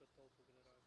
stolto generati.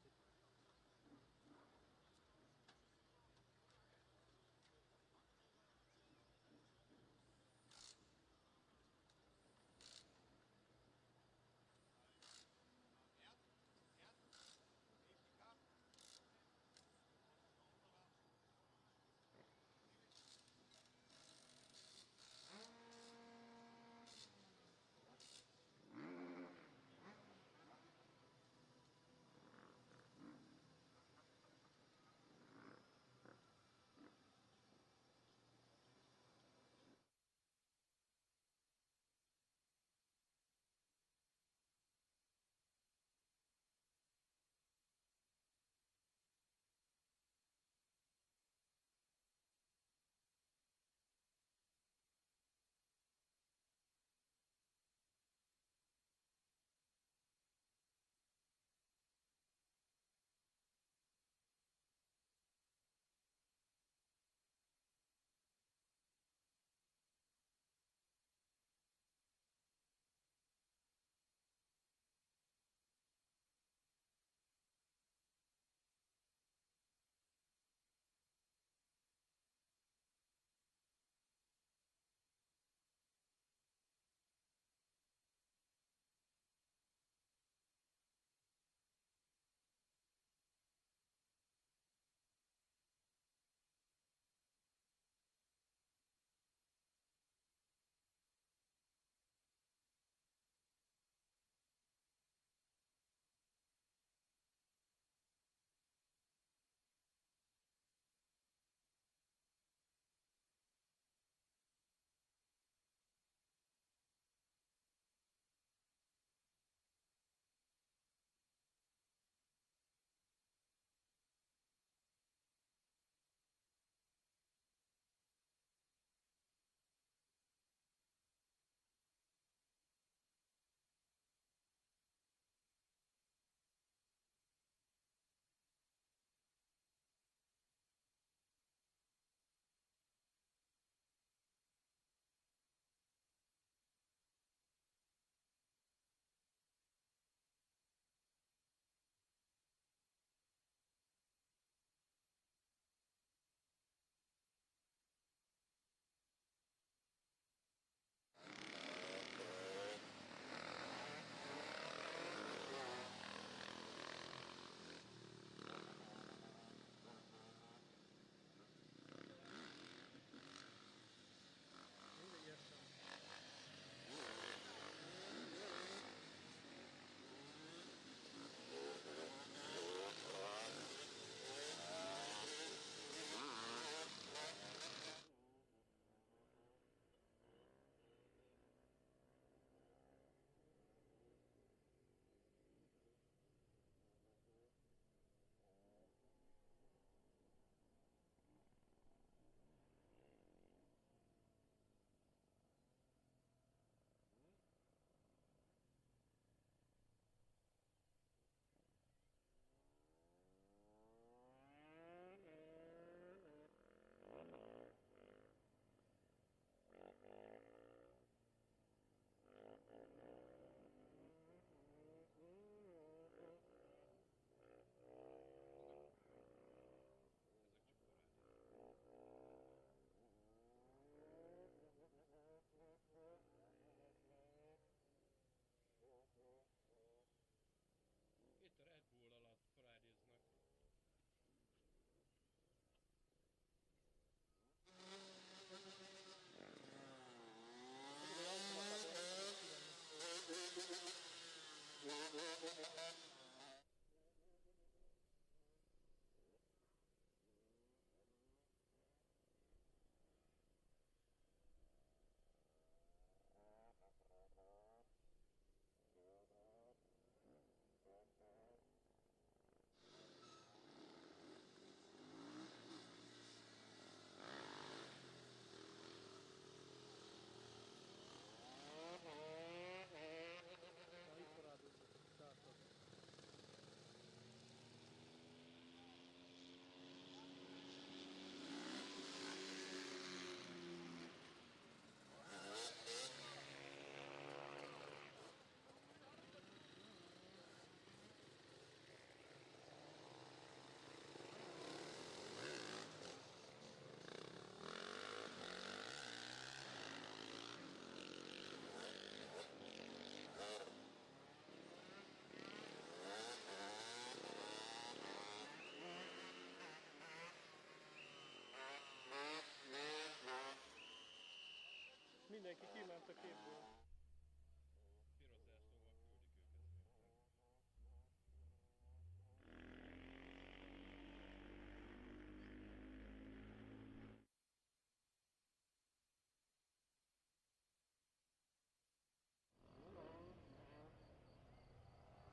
eltűnt a képből. Piros zászlóval küldik őket szépen.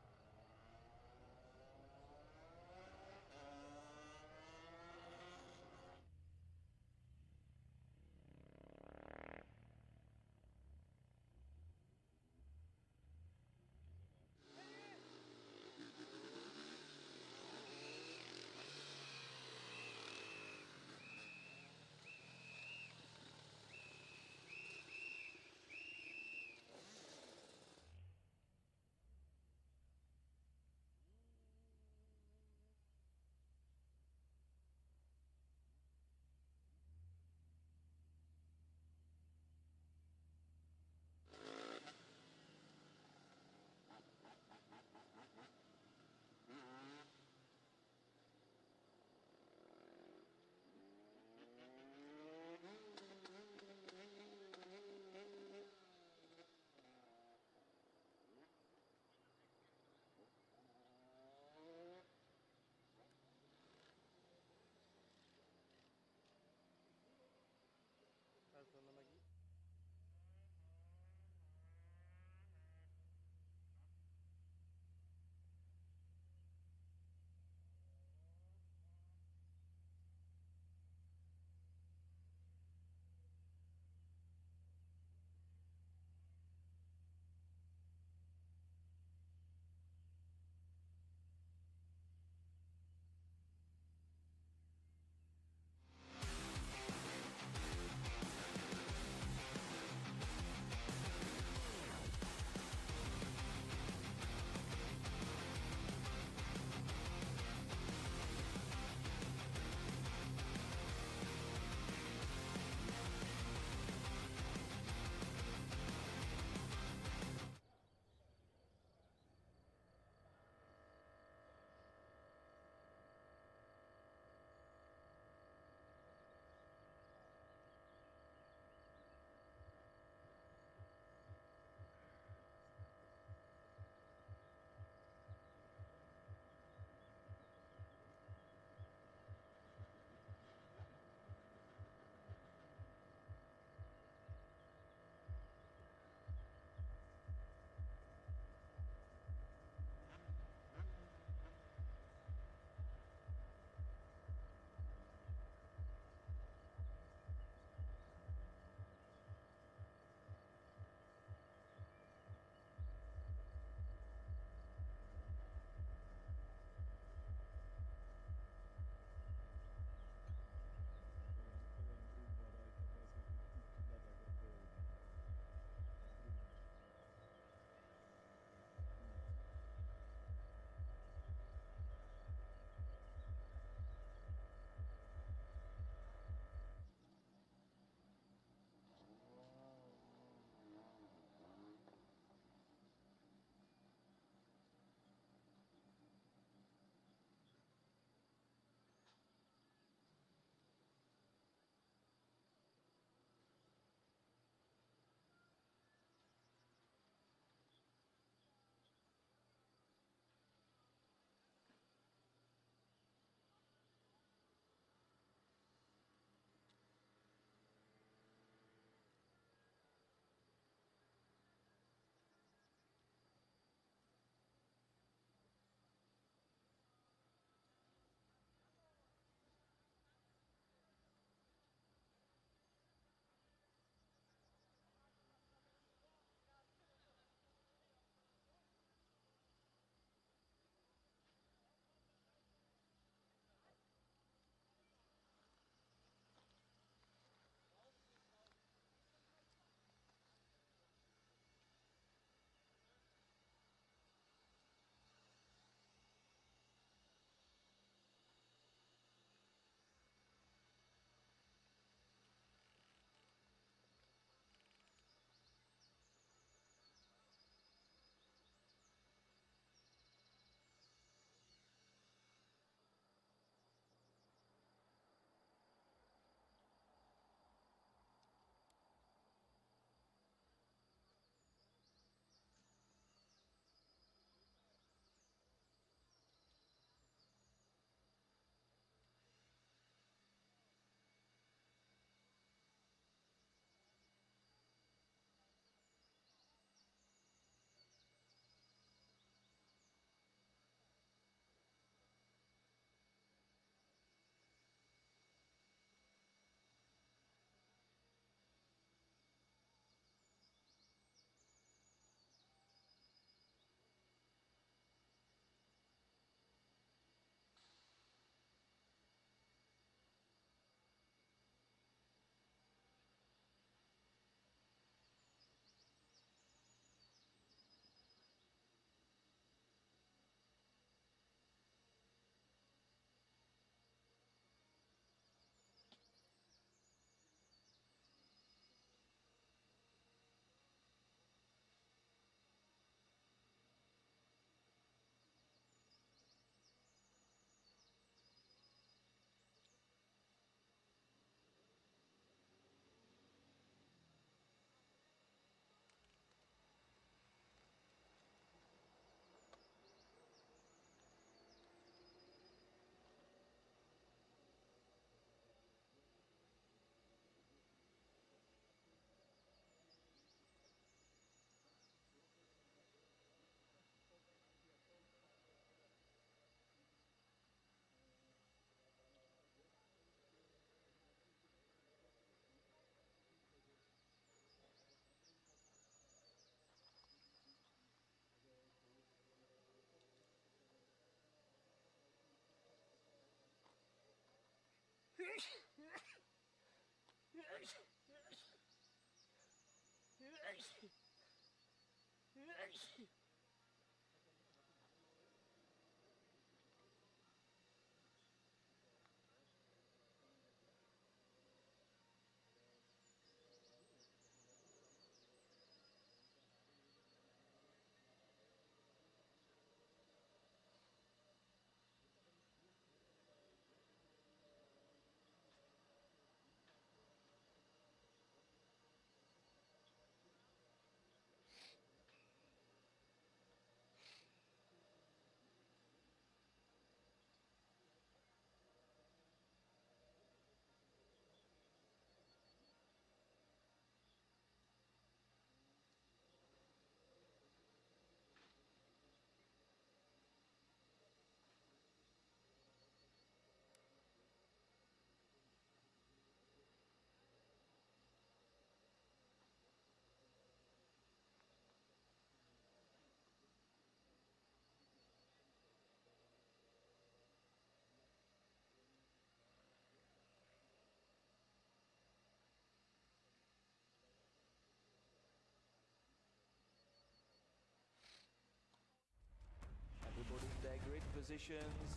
Everybody in their grid positions.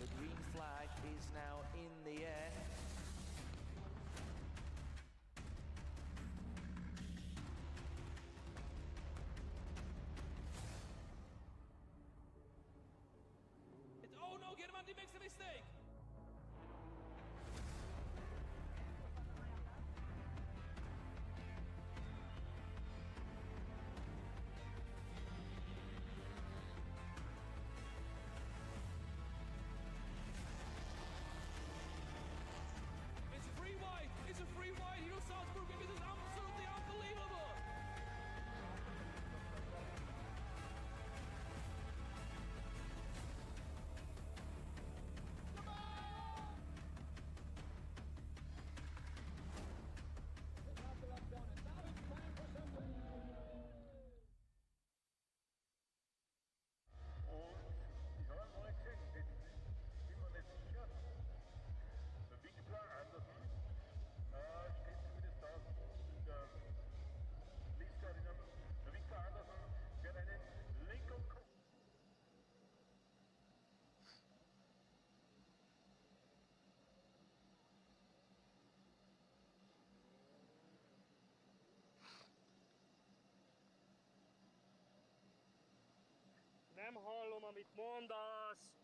The green flag is now in the air. Oh no, German, he makes a mistake! It's a free wide! It's a free wide! Here Salzburgring, this is absolutely unbelievable! Nem hallom, amit mondasz!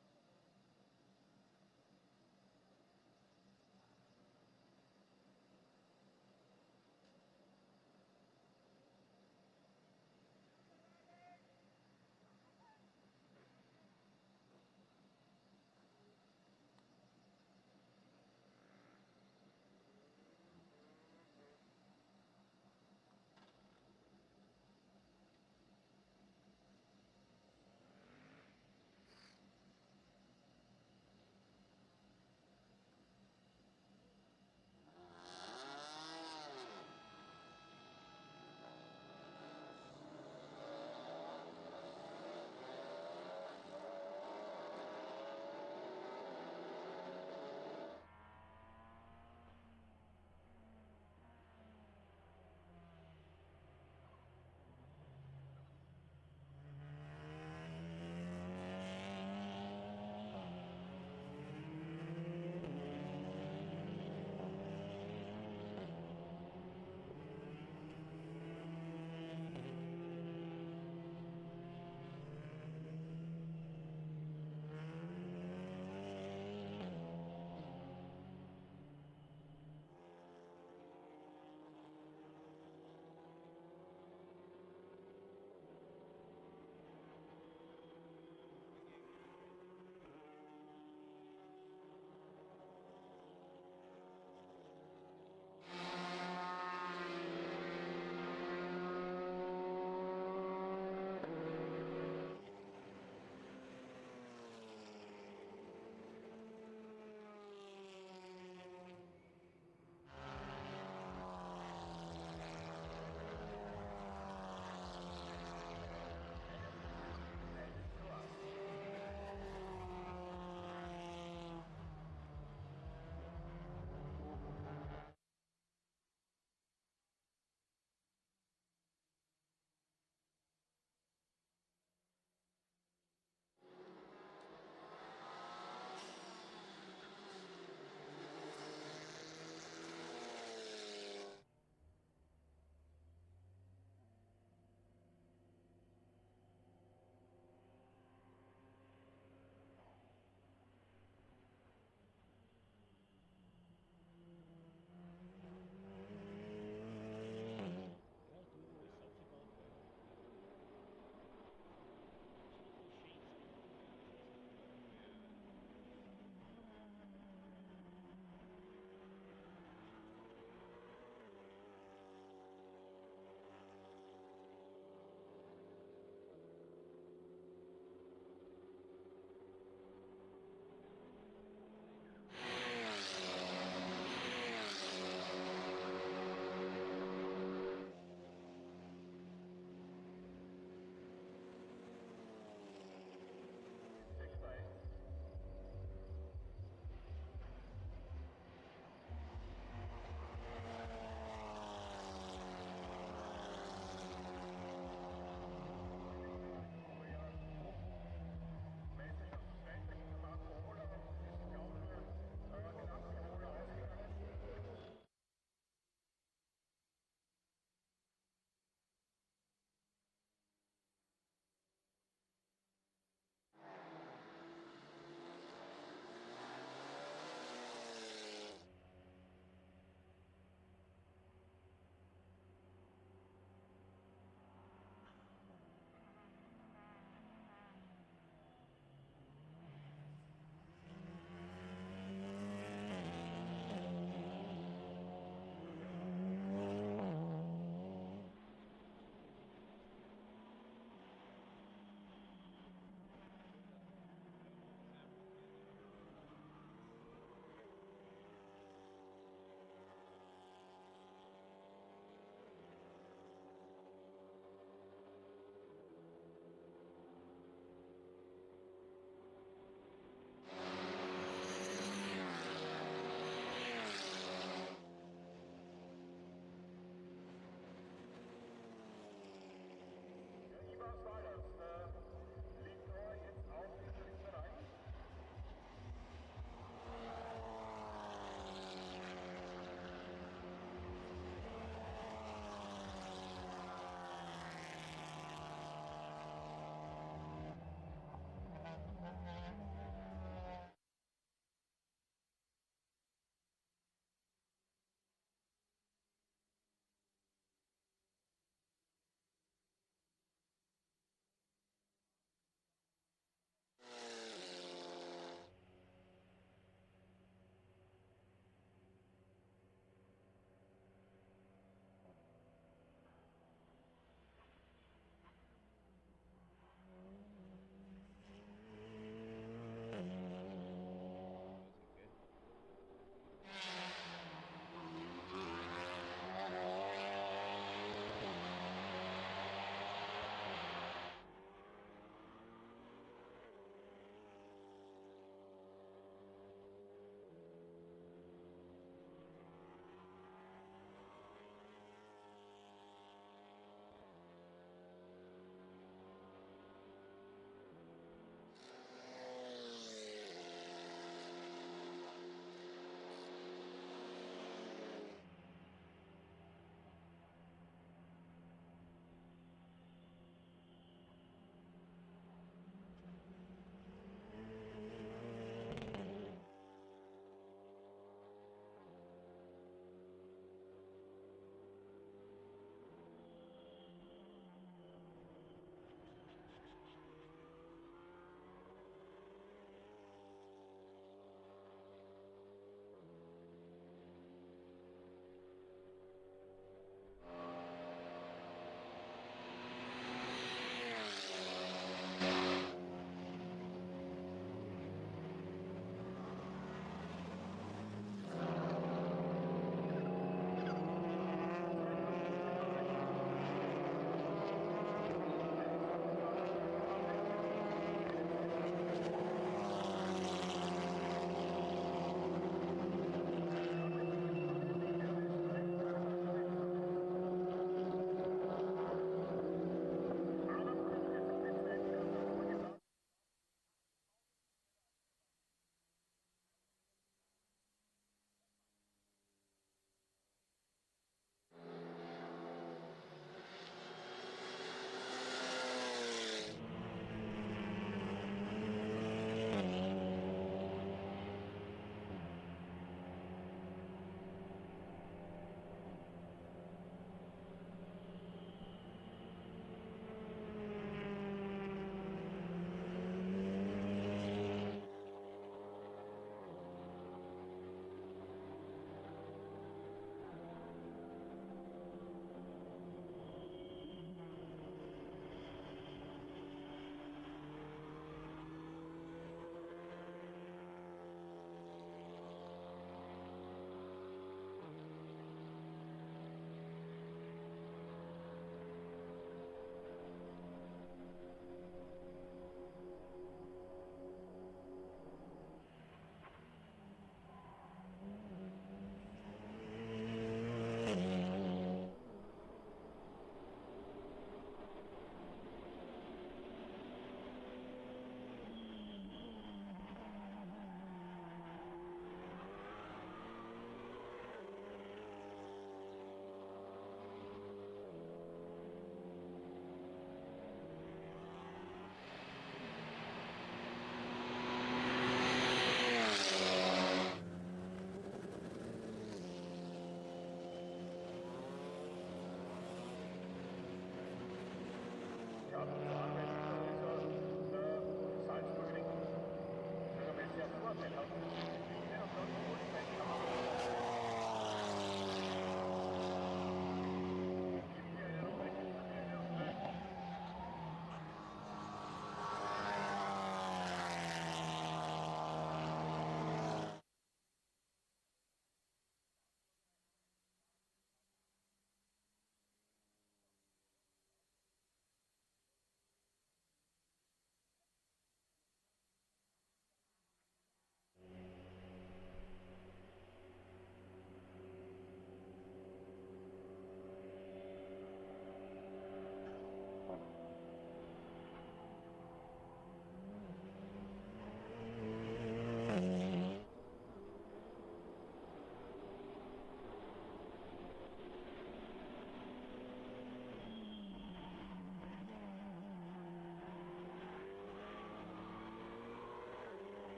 haben zur Anmeldung der Salzburgring. Das ist einmal sehr vorteilhaft.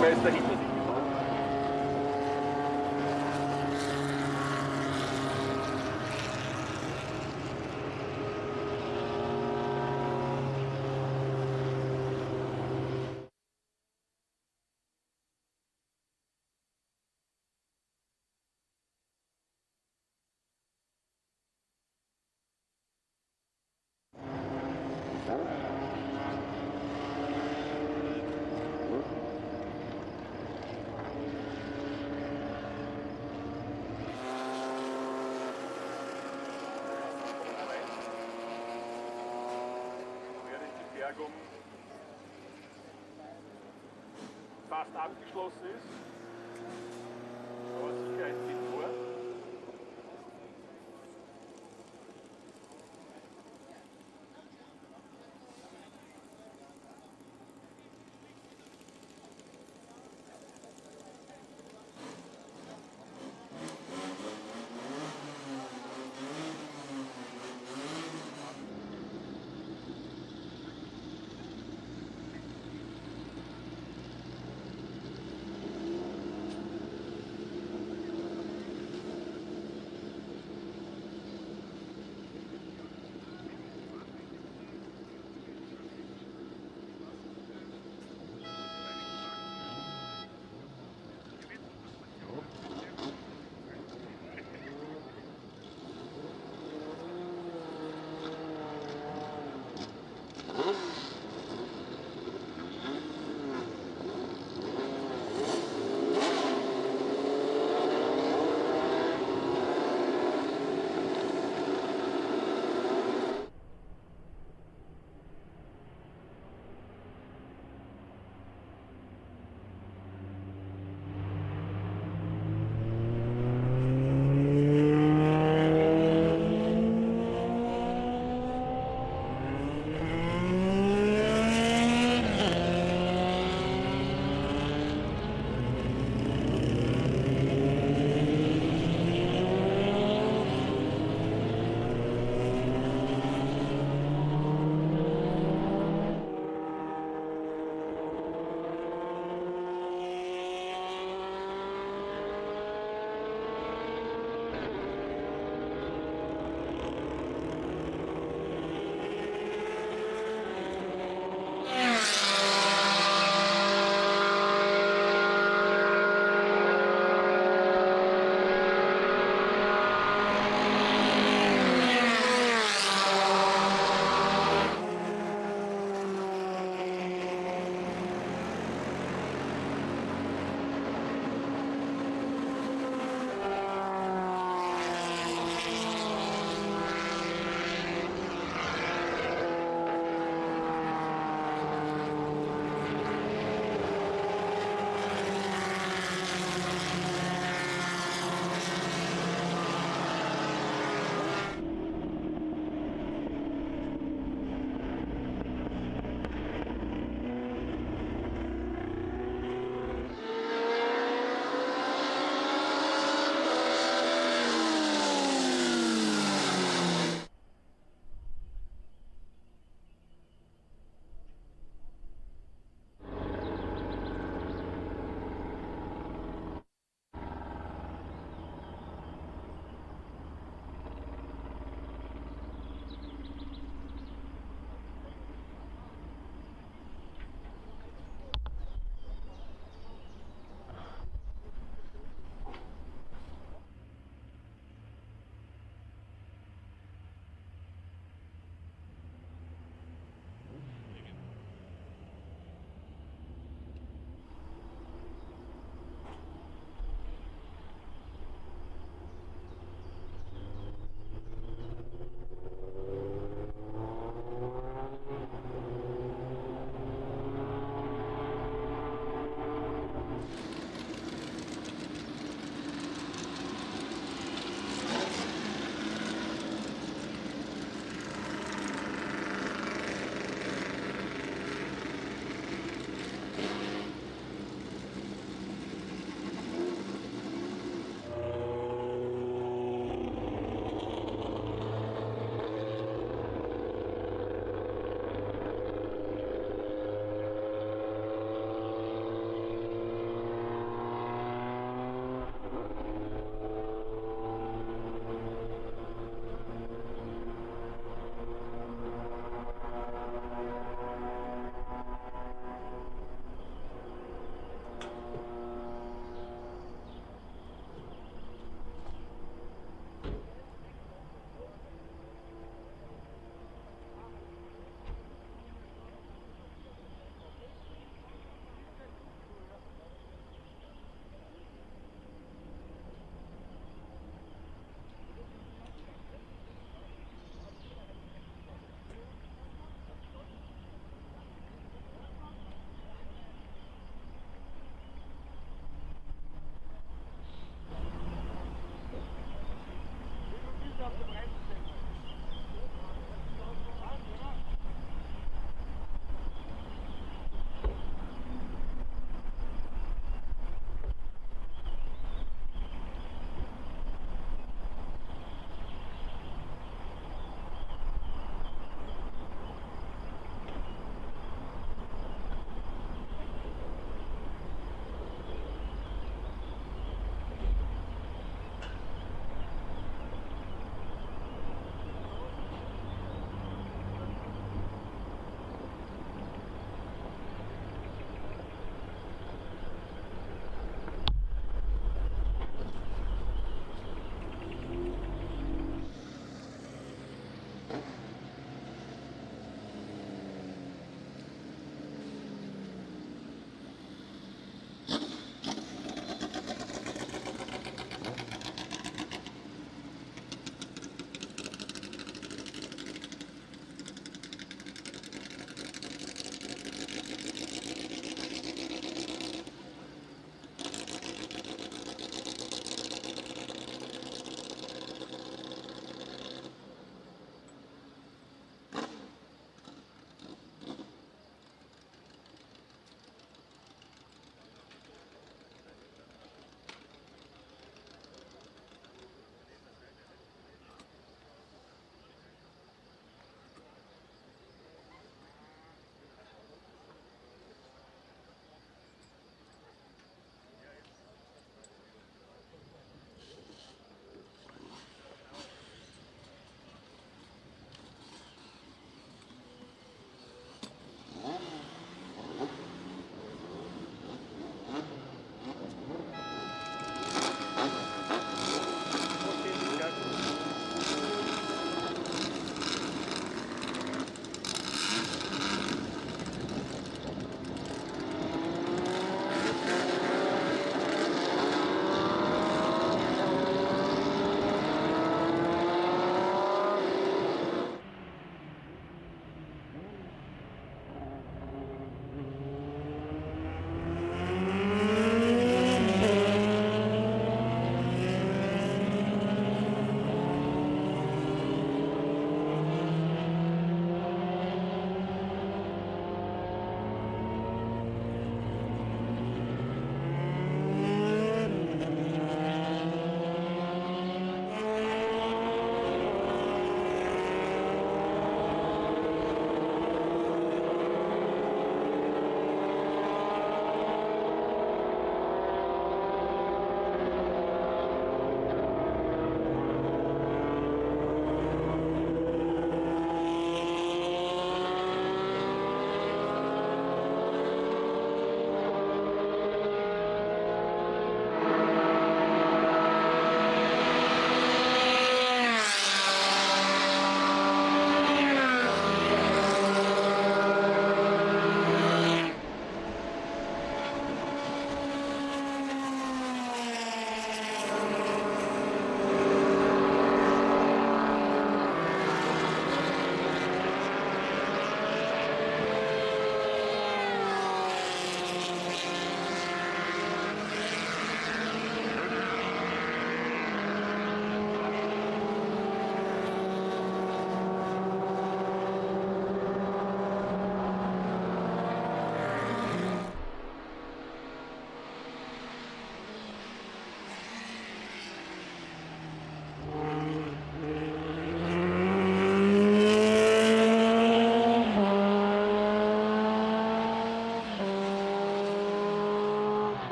Weltmeister hinter sich gefahren. Fast abgeschlossen ist, aber Sicherheit geht vor.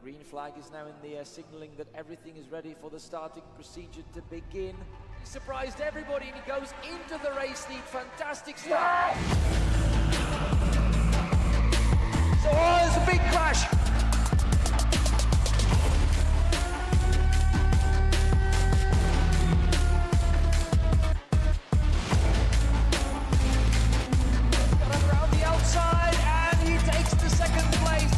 green flag is now in the air, signaling that everything is ready for the starting procedure to begin. He surprised everybody and he goes into the race lead. Fantastic start. So, oh, there's a big crash. Around the outside and he takes the second place.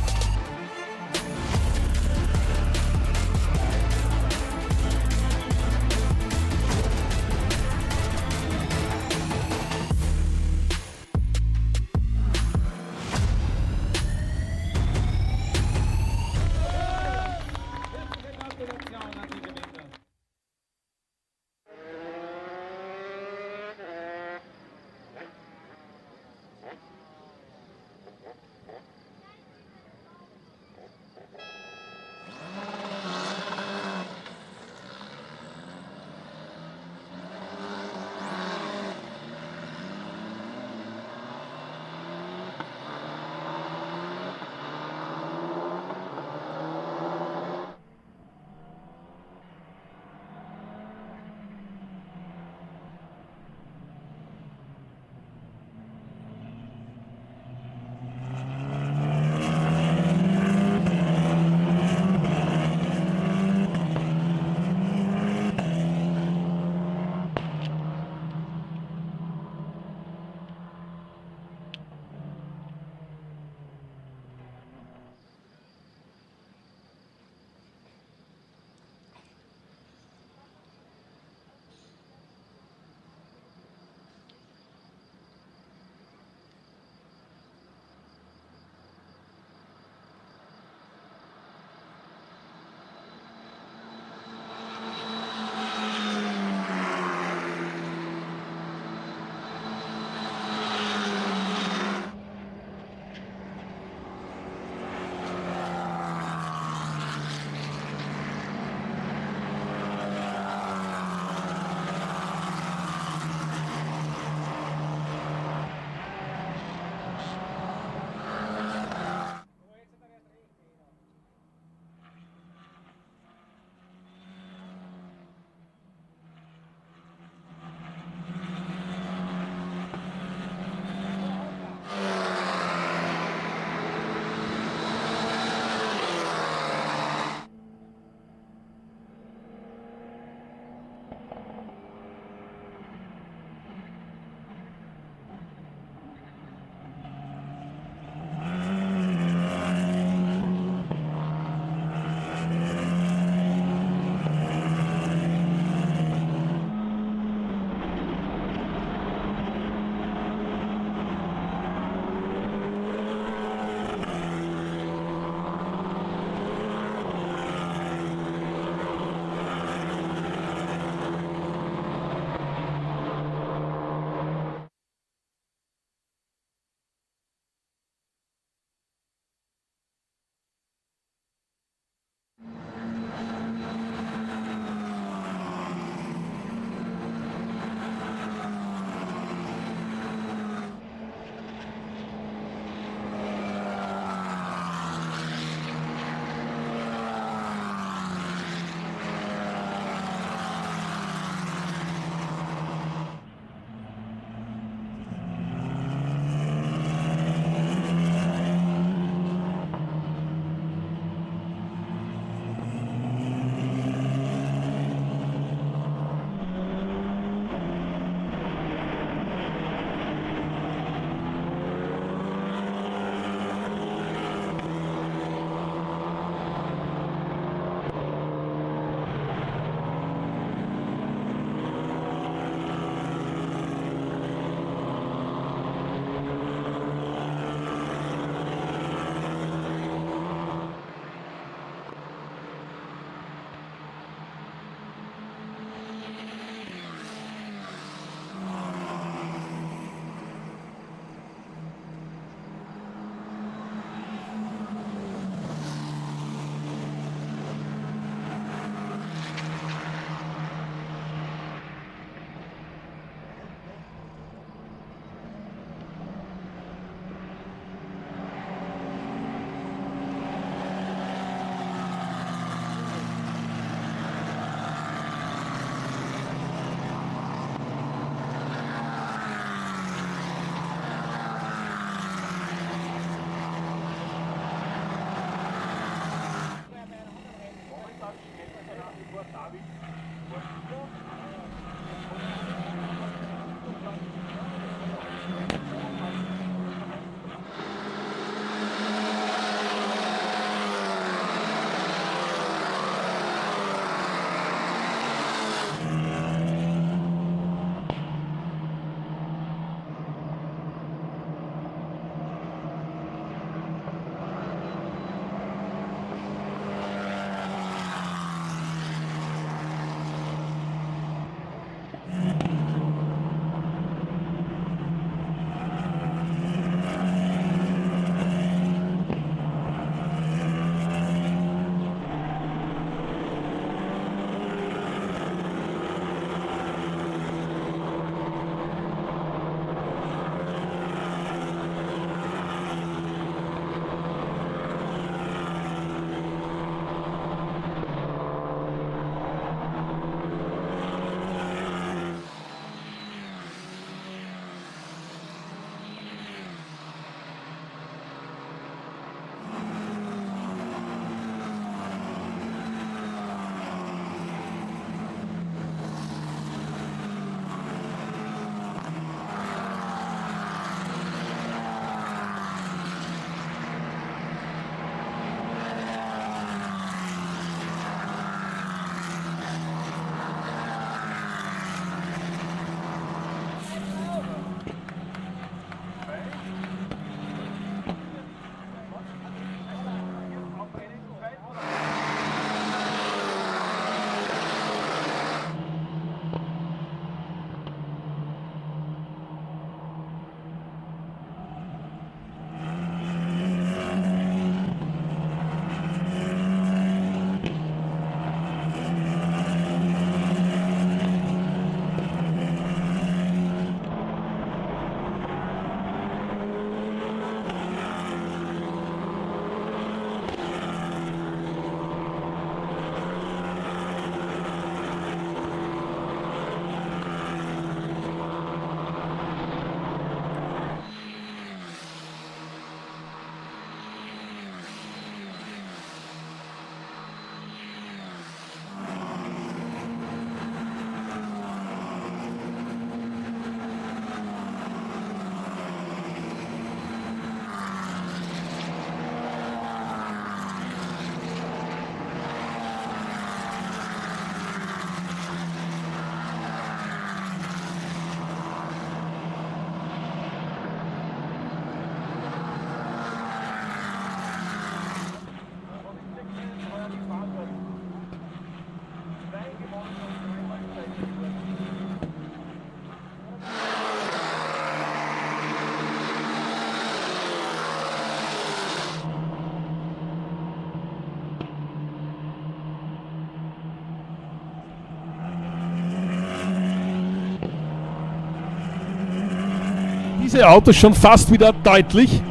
diese Autos schon fast wieder deutlich.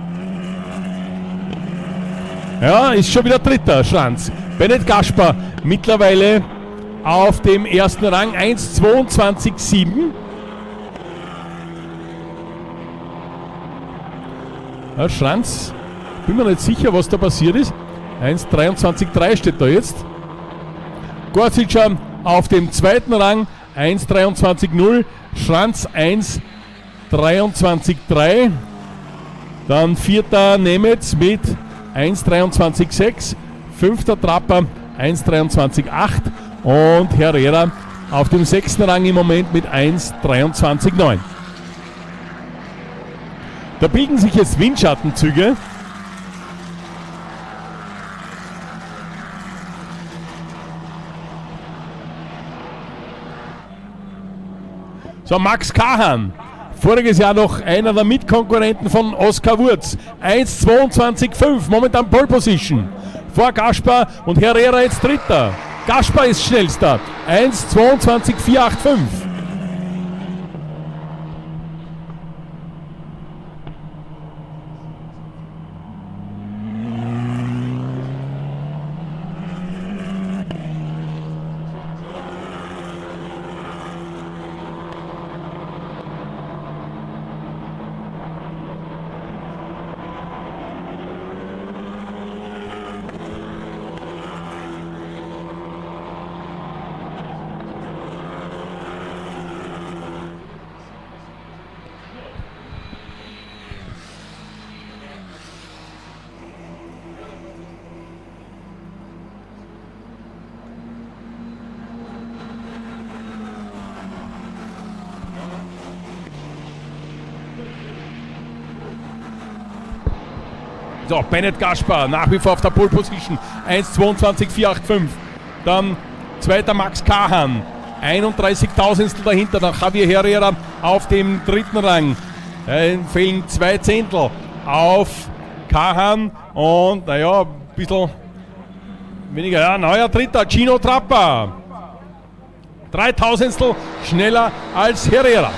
Ja, ist schon wieder dritter Schranz. Bennett Gaspar mittlerweile auf dem ersten Rang, 1,22,7. Ja, Schranz, bin mir nicht sicher, was da passiert ist. 1,23,3 steht da jetzt. Gorsica auf dem zweiten Rang, 1,23,0. Schranz 1,23,3. Dann vierter Nemetz mit 1,23,6. Fünfter Trapper 1,23,8. Und Herrera auf dem sechsten Rang im Moment mit 1,23,9. Da bilden sich jetzt Windschattenzüge. So, Max Kahan, voriges Jahr noch einer der Mitkonkurrenten von Oskar Wurz, 1,22,5, momentan Pole Position, vor Gaspar und Herrera jetzt dritter. Gaspar ist schnellster, 1,22,485. So, Bennett Gaspar nach wie vor auf der Pole Position, 1,22,485. Dann zweiter Max Kahan, 31.000 dahinter. Dann Javier Herrera auf dem dritten Rang. Fehlen 2 Zehntel auf Kahan und naja, ein bisschen weniger. Ja, neuer dritter, Gino Trappa. 3.000 schneller als Herrera.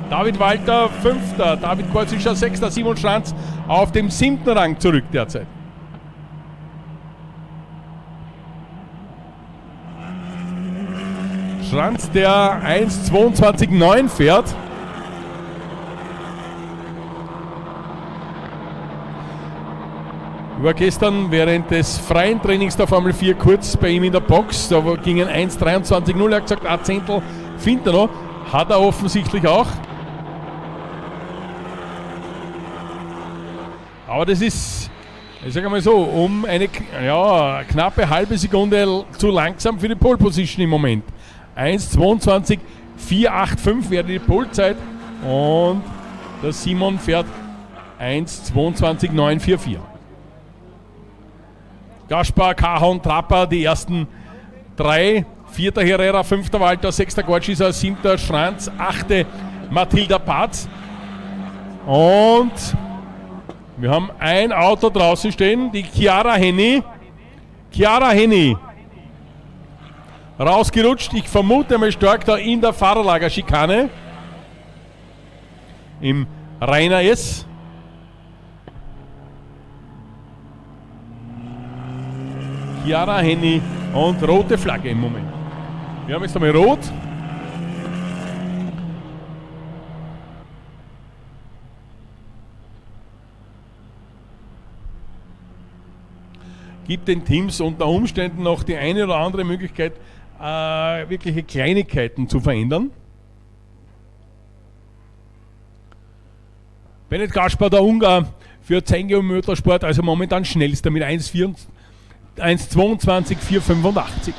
David Walter, 5. David Korzischer, 6. Simon Schranz auf dem 7. Rang zurück derzeit. Schranz, der 1,22,9 fährt. War gestern während des freien Trainings der Formel 4 kurz bei ihm in der Box. Da gingen 1,23,0. Er hat gesagt, 1 Zehntel findet er noch. Hat er offensichtlich auch. Aber das ist, ich sage mal so, um eine knappe halbe Sekunde zu langsam für die Pole Position im Moment. 1,22,485 wäre die Polezeit und der Simon fährt 1,22,944. Gaspar, Cajon, Trappa, die ersten 3. 4. Herrera, 5. Walter, 6. Gortschisser, 7. Schranz, 8. Matilda Patz. Und wir haben ein Auto draußen stehen, die Chiara Henny. Chiara Henny. Rausgerutscht, ich vermute mal stark da in der Fahrerlagerschikane. Im Rainer S. Chiara Henny und rote Flagge im Moment. Wir haben jetzt einmal rot. Gibt den Teams unter Umständen noch die eine oder andere Möglichkeit, wirkliche Kleinigkeiten zu verändern. Bennett Gaspar, der Ungar, für Zenge und Motorsport, also momentan schnellster mit 1,22,485.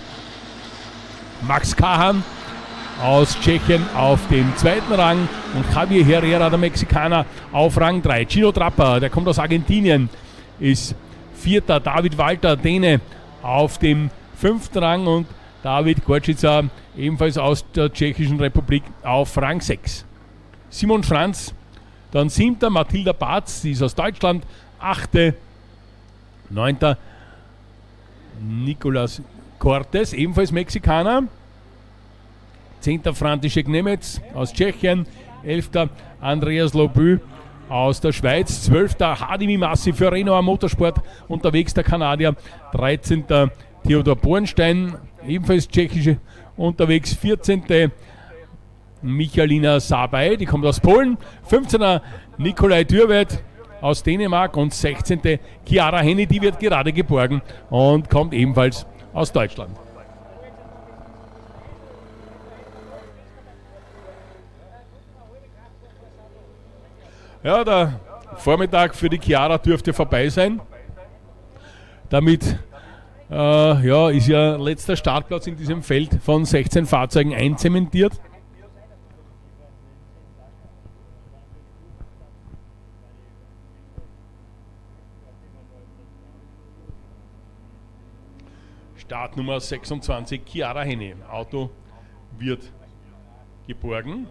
Max Kahan aus Tschechien auf dem 2. Rang und Javier Herrera, der Mexikaner, auf Rang 3. Gino Trappa, der kommt aus Argentinien, ist 4. David Walter, Däne, auf dem 5. Rang und David Gortschischer, ebenfalls aus der Tschechischen Republik, auf Rang 6. Simon Schranz, dann 7. Matilda Patz, die ist aus Deutschland, 8. 9. Nicolas Cortes, ebenfalls Mexikaner, 10. František Nemetz aus Tschechien, 11. Andreas Lobü aus der Schweiz, 12. Hadi Massi für Renault Motorsport unterwegs, der Kanadier, 13. Theodor Bornstein, ebenfalls tschechische unterwegs, 14. Michalina Sabay, die kommt aus Polen, 15. Nikolai Dürwet aus Dänemark und 16. Chiara Henny, die wird gerade geborgen und kommt ebenfalls aus Deutschland. Ja, der Vormittag für die Chiara dürfte vorbei sein. Damit ist ja letzter Startplatz in diesem Feld von 16 Fahrzeugen einzementiert. Startnummer 26, Chiara Henny. Auto wird geborgen.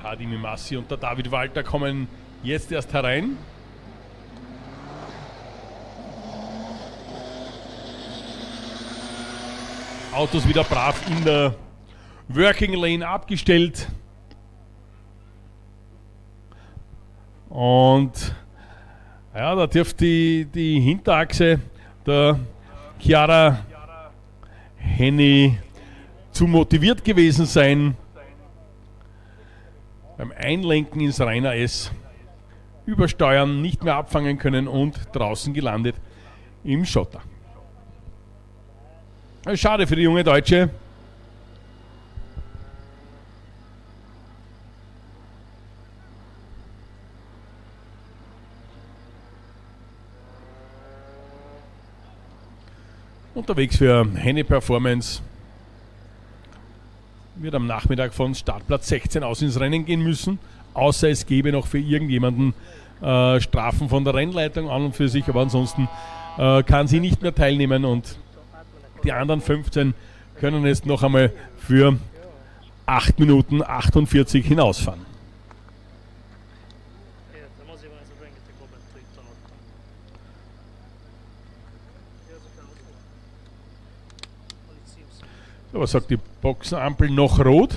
Hadi Massi und der David Walter kommen jetzt erst herein. Autos wieder brav in der Working Lane abgestellt. Und ja, da dürfte die Hinterachse der Chiara Henny zu motiviert gewesen sein. Beim Einlenken ins Rainer S übersteuern, nicht mehr abfangen können und draußen gelandet im Schotter. Schade für die junge Deutsche. Unterwegs für Henny Performance. Wird am Nachmittag von Startplatz 16 aus ins Rennen gehen müssen, außer es gäbe noch für irgendjemanden Strafen von der Rennleitung an und für sich, aber ansonsten kann sie nicht mehr teilnehmen und die anderen 15 können jetzt noch einmal für 8 Minuten 48 hinausfahren. So, was sagt die Boxenampel? Noch rot.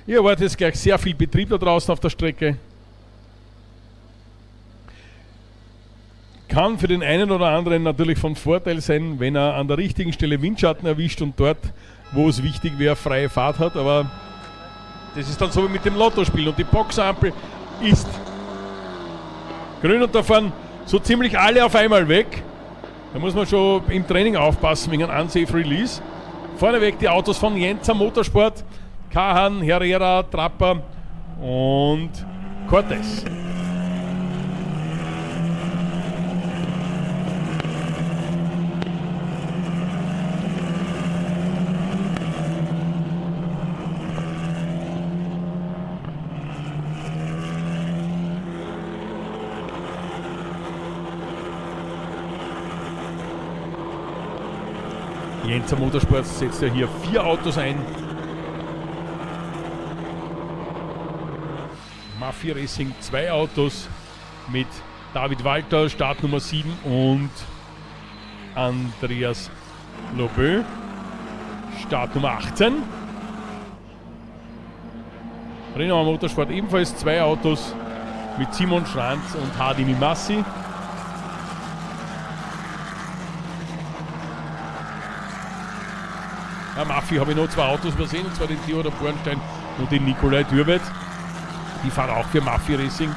Ihr erwartet jetzt gleich sehr viel Betrieb da draußen auf der Strecke. Kann für den einen oder anderen natürlich von Vorteil sein, wenn er an der richtigen Stelle Windschatten erwischt und dort, wo es wichtig wäre, freie Fahrt hat. Aber das ist dann so wie mit dem Lottospiel. Und die Boxenampel ist grün und da fahren so ziemlich alle auf einmal weg. Da muss man schon im Training aufpassen wegen einem Unsafe Release. Vorneweg die Autos von Jenzer Motorsport, Kahan, Herrera, Trapper und Cortez. Jenzer Motorsport setzt ja hier 4 Autos ein. Mafia Racing 2 Autos mit David Walter, Startnummer 7 und Andreas Lobö, Startnummer 18. Renault Motorsport ebenfalls 2 Autos mit Simon Schranz und Hadi Massi. Mafia habe ich noch 2 Autos übersehen, und zwar den Theodor Bornstein und den Nikolai Dürwet. Die fahren auch für Mafia Racing.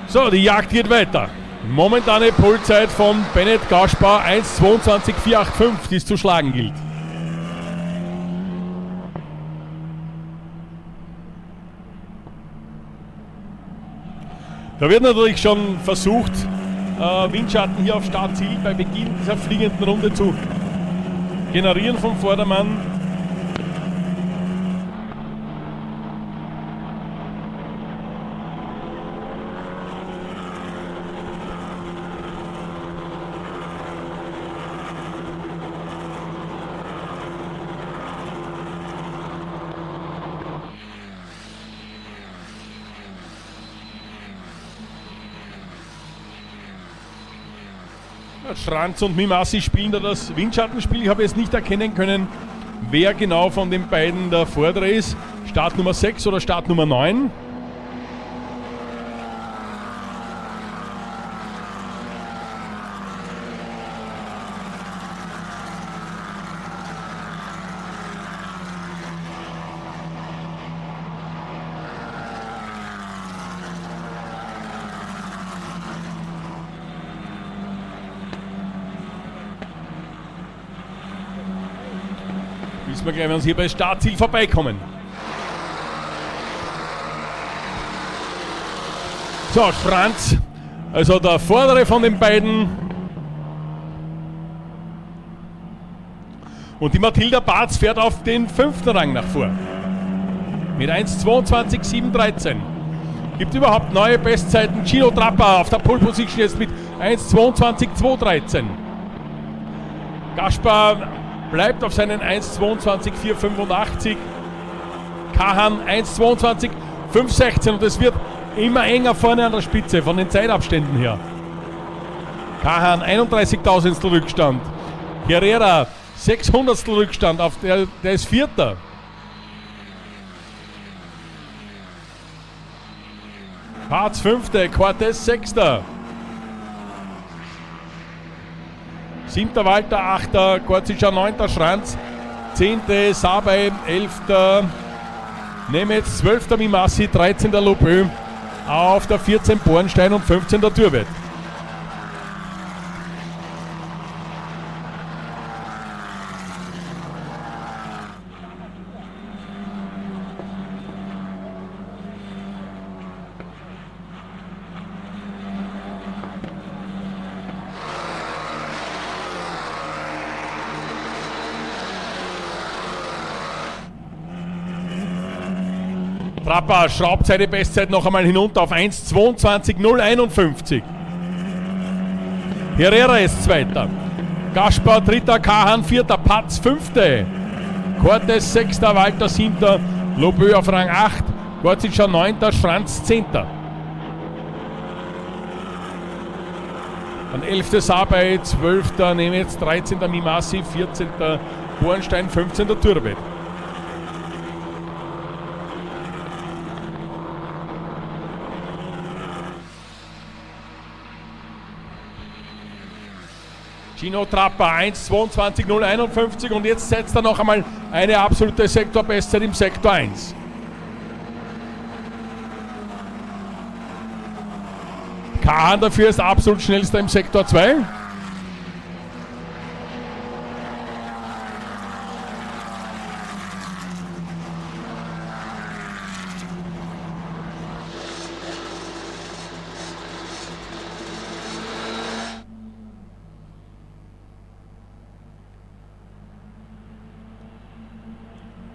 So, die Jagd geht weiter. Momentane Polezeit von Bennett Gauschbauer 1:22,485, die es zu schlagen gilt. Da wird natürlich schon versucht, Windschatten hier auf Startziel bei Beginn dieser fliegenden Runde zu generieren vom Vordermann. Schranz und Mimasi spielen da das Windschattenspiel. Ich habe jetzt nicht erkennen können, wer genau von den beiden der Vordere ist. Start Nummer 6 oder Start Nummer 9. Wissen wir gleich, wenn wir uns hier bei Startziel vorbeikommen. So, Franz, also der vordere von den beiden. Und die Mathilda Barz fährt auf den 5. Rang nach vor. Mit 1,22,713. Gibt überhaupt neue Bestzeiten. Gino Trapper auf der Pole Position jetzt mit 1,22,213. Gaspar bleibt auf seinen 1,22,485. Kahan 1,22,516 und es wird immer enger vorne an der Spitze von den Zeitabständen her. Kahan 31.000 Rückstand. Herrera 600 Rückstand, auf der ist Vierter. Harz 5., Cortez 6. 7. Walter 8. Gorzica 9. Schranz 10. Sabay 11. Nemetz 12. Mimasi 13. Lopö auf der 14. Bornstein und 15. Dürwet. Trapper schraubt seine Bestzeit noch einmal hinunter auf 1,22,051. Herrera ist Zweiter. Gaspar 3., Kahan 4., Patz 5., Cortez 6., Walter 7., Lobö auf Rang 8, Gorzica 9., Schranz 10. Dann 11. Sabay, 12. Nemetz, 13. Mimasi, 14. Bornstein, 15. Dürwet. Gino Trapper 1,22,051 und jetzt setzt er noch einmal eine absolute Sektorbestzeit im Sektor 1. Kahan dafür ist absolut schnellster im Sektor 2.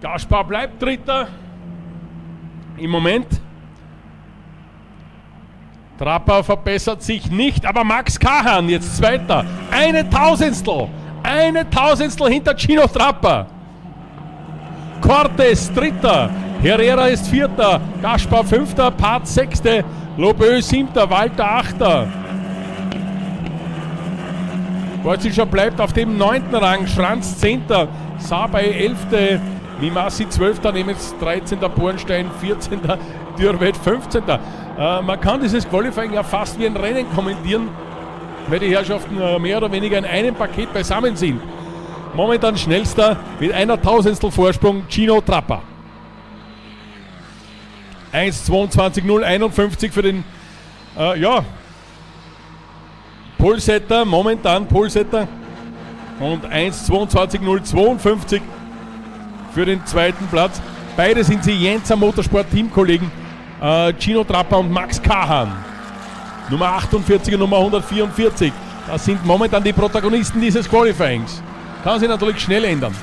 Gaspar bleibt Dritter im Moment. Trapper verbessert sich nicht, aber Max Kahan jetzt Zweiter. Eine Tausendstel hinter Gino Trapper. Cortez Dritter, Herrera ist Vierter, Gaspar 5., Pat 6., Lobö 7., Walter 8. Gorzica bleibt auf dem 9. Rang, Schranz 10., Sabay 11., Mimasi 12., Nemetz 13., Bornstein 14., Dürwet 15. Man kann dieses Qualifying ja fast wie ein Rennen kommentieren, weil die Herrschaften mehr oder weniger in einem Paket beisammen sind. Momentan schnellster mit einer Tausendstel Vorsprung Gino Trapper. 1,22,051 für den Polesetter, momentan Polesetter, und 1,22,052 für den zweiten Platz. Beide sind sie Jenser Motorsport Teamkollegen, Gino Trapper und Max Kahan. Nummer 48 und Nummer 144. Das sind momentan die Protagonisten dieses Qualifyings. Kann sich natürlich schnell ändern.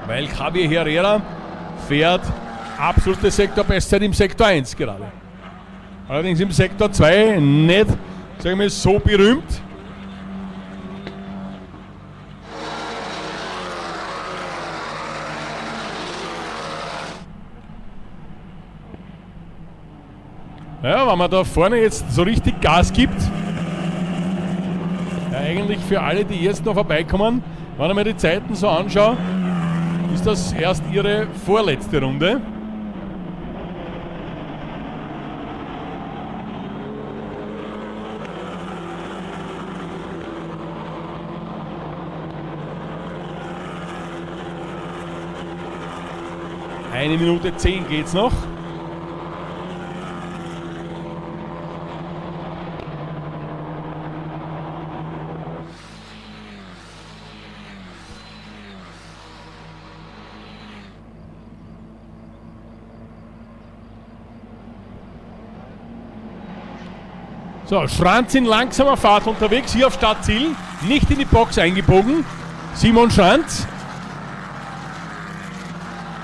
Weil Javier Herrera fährt absolute Sektorbestzeit im Sektor 1 gerade. Allerdings im Sektor 2 nicht, sagen wir, so berühmt. Ja, wenn man da vorne jetzt so richtig Gas gibt, ja, eigentlich für alle, die jetzt noch vorbeikommen, wenn ich mir die Zeiten so anschaue, ist das erst ihre vorletzte Runde. Eine Minute 10 geht's noch. So, Schranz in langsamer Fahrt unterwegs, hier auf Startziel, nicht in die Box eingebogen. Simon Schranz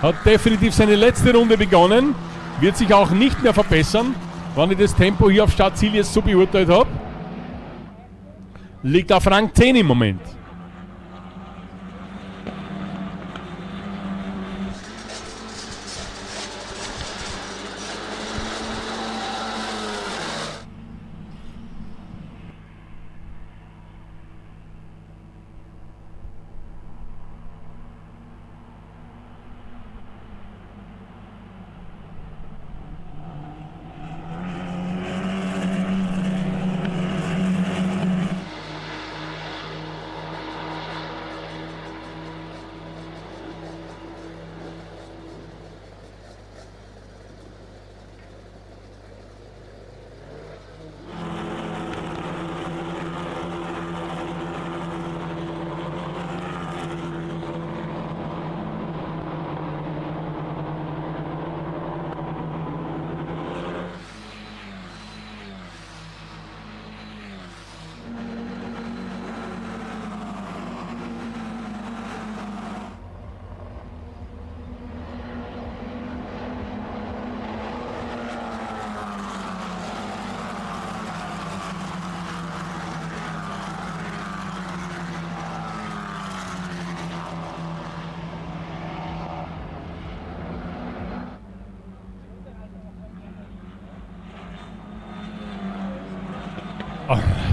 hat definitiv seine letzte Runde begonnen, wird sich auch nicht mehr verbessern, wenn ich das Tempo hier auf Startziel jetzt so beurteilt habe. Liegt auf Rang 10 im Moment.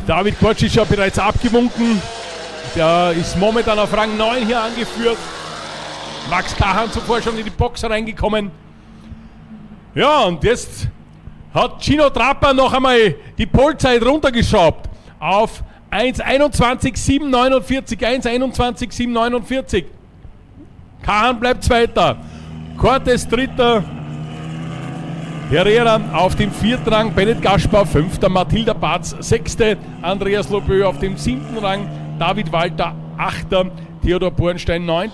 David Korcic hat bereits abgewunken. Der ist momentan auf Rang 9 hier angeführt. Max Kahan zuvor schon in die Box reingekommen. Ja, und jetzt hat Gino Trapper noch einmal die Polezeit runtergeschraubt auf 1:21,749. 1:21,749. Kahan bleibt Zweiter. Cortes Dritter. Herrera auf dem 4. Rang, Bennett Gaspar 5. Mathilda Barz 6. Andreas Lobö auf dem 7. Rang, David Walter 8. Theodor Bornstein 9.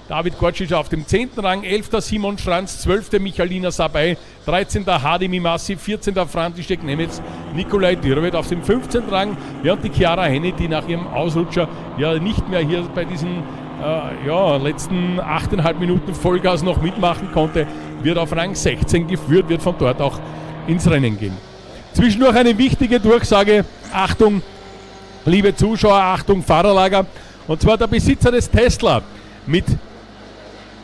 David Korcic auf dem 10. Rang, 11. Simon Schranz, 12. Michalina Sabay, 13. Hadi Mimasi, 14. František Nemetz, Nikolai Dürrwet auf dem 15. Rang, ja, und die Chiara Henny, die nach ihrem Ausrutscher ja nicht mehr hier bei diesen letzten 8,5 Minuten Vollgas noch mitmachen konnte, wird auf Rang 16 geführt, wird von dort auch ins Rennen gehen. Zwischendurch eine wichtige Durchsage, Achtung, liebe Zuschauer, Achtung, Fahrerlager, und zwar der Besitzer des Tesla mit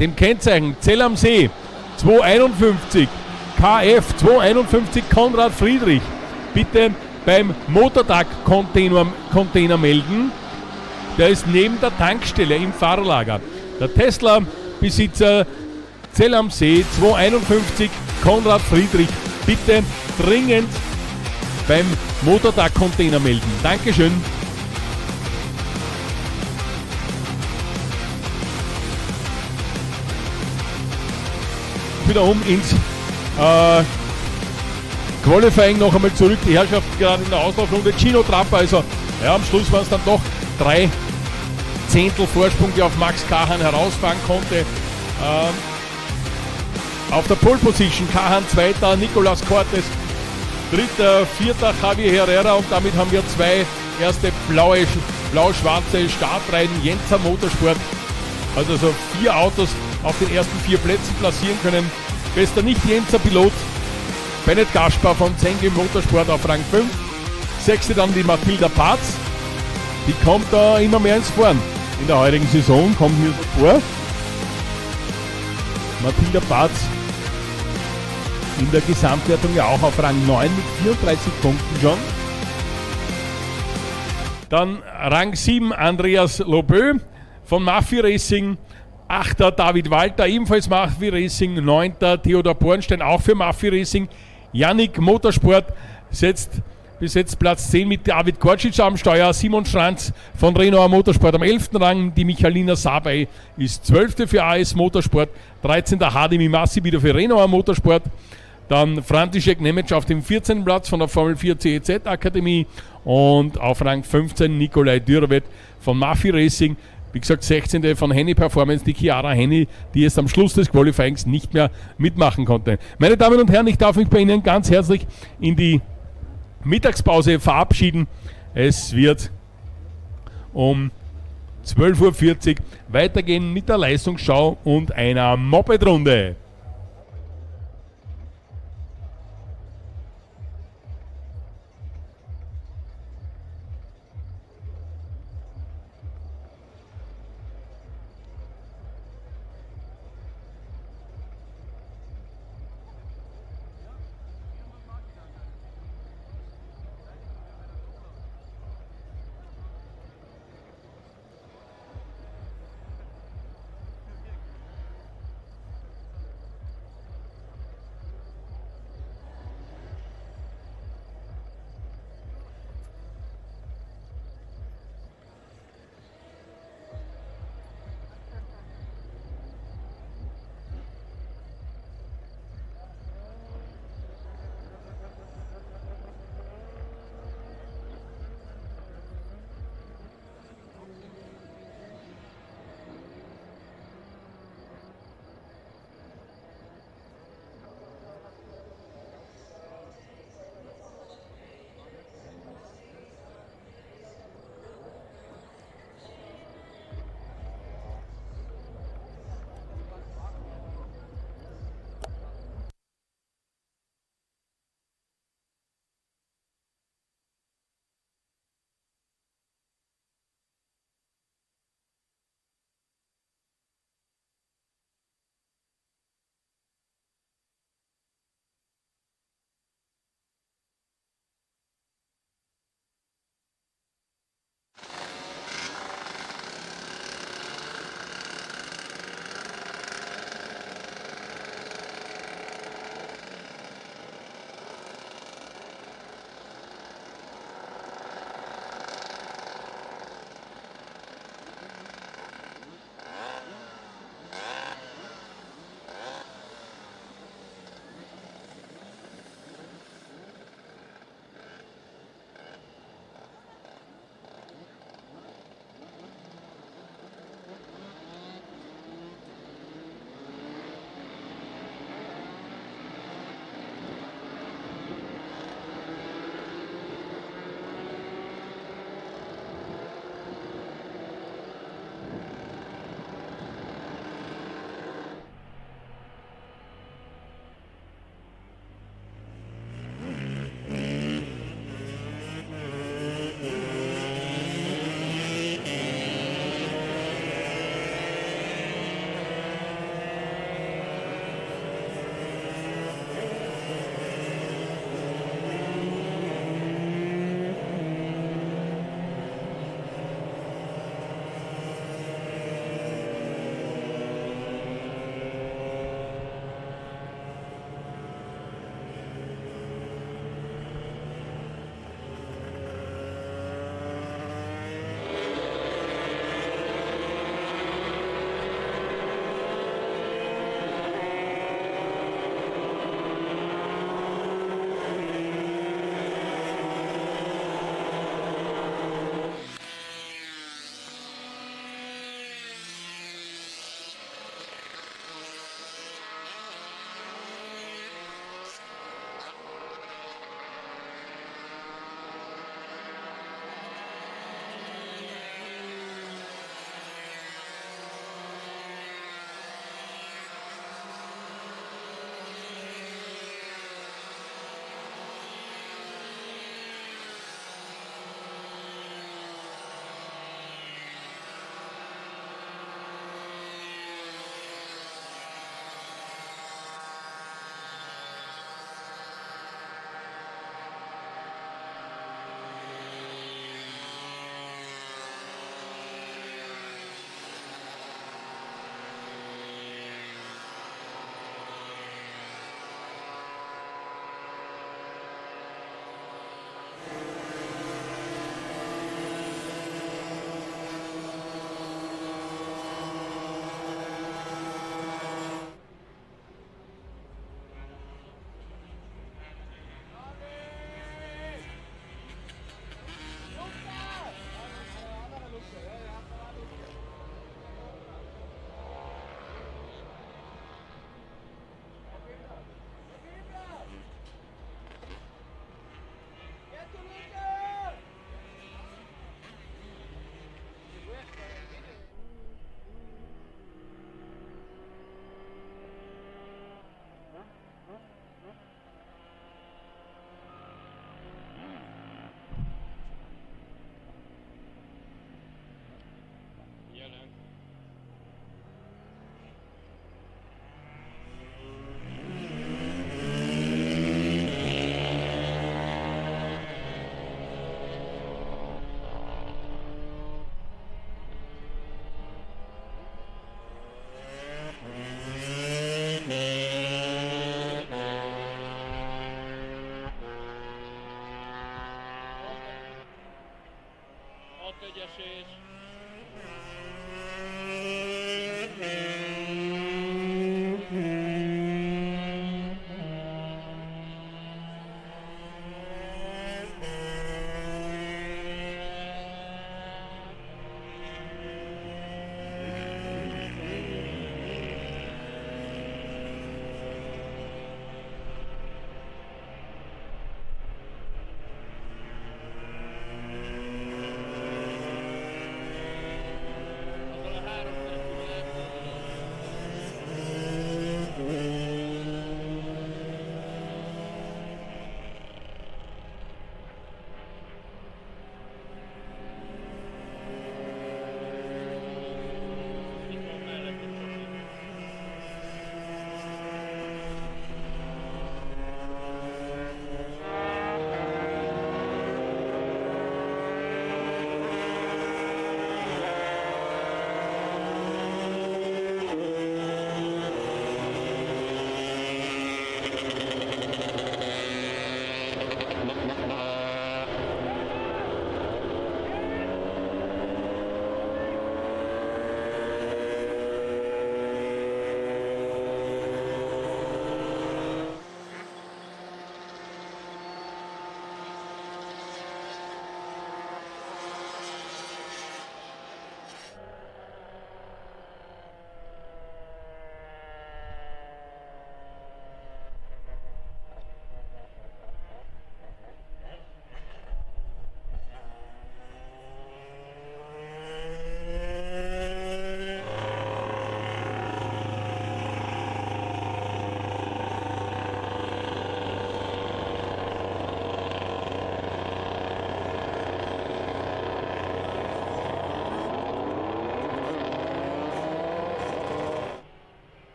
dem Kennzeichen Zell am See 251 KF 251 Konrad Friedrich, bitte beim Motortag Container melden. Der ist neben der Tankstelle im Fahrerlager. Der Tesla-Besitzer Zell am See 251 Konrad Friedrich, bitte dringend beim Motortag-Container melden. Dankeschön. Wieder ins Qualifying noch einmal zurück. Die Herrschaft gerade in der Auslaufrunde. Gino Trapper, also ja, am Schluss waren es dann doch 3 Zehntel Vorsprung, die auf Max Kahan herausfahren konnte. Auf der Pole Position Kahan 2. Nicolas Cortes dritter, vierter Javier Herrera und damit haben wir zwei erste blau-schwarze Startreihen Jenzer Motorsport. Also so 4 Autos auf den ersten 4 Plätzen platzieren können. Bester Nicht-Jenzer Pilot Bennett Gaspar von Zengel Motorsport auf Rang 5. 6. dann die Mathilda Barz. Die kommt da immer mehr ins Fahren. In der heurigen Saison kommt mir so vor. Mathilda Barz in der Gesamtwertung ja auch auf Rang 9 mit 34 Punkten schon. Dann Rang 7 Andreas Lobö von Maffi Racing. 8. David Walter, ebenfalls Maffi Racing. 9. Theodor Bornstein, auch für Maffi Racing. Yannick Motorsport besetzt Platz 10 mit David Kortschitsch am Steuer. Simon Schranz von Renault Motorsport am 11. Rang. Die Michalina Sabay ist 12. für AS Motorsport. 13. Hadimi Massi wieder für Renault Motorsport. Dann František Nemec auf dem 14. Platz von der Formel 4 CEZ Akademie. Und auf Rang 15 Nikolai Dürrvet von Maffi Racing. Wie gesagt, 16. von Henny Performance, die Chiara Henny, die es am Schluss des Qualifyings nicht mehr mitmachen konnte. Meine Damen und Herren, ich darf mich bei Ihnen ganz herzlich in die Mittagspause verabschieden. Es wird um 12:40 Uhr weitergehen mit der Leistungsschau und einer Moped-Runde.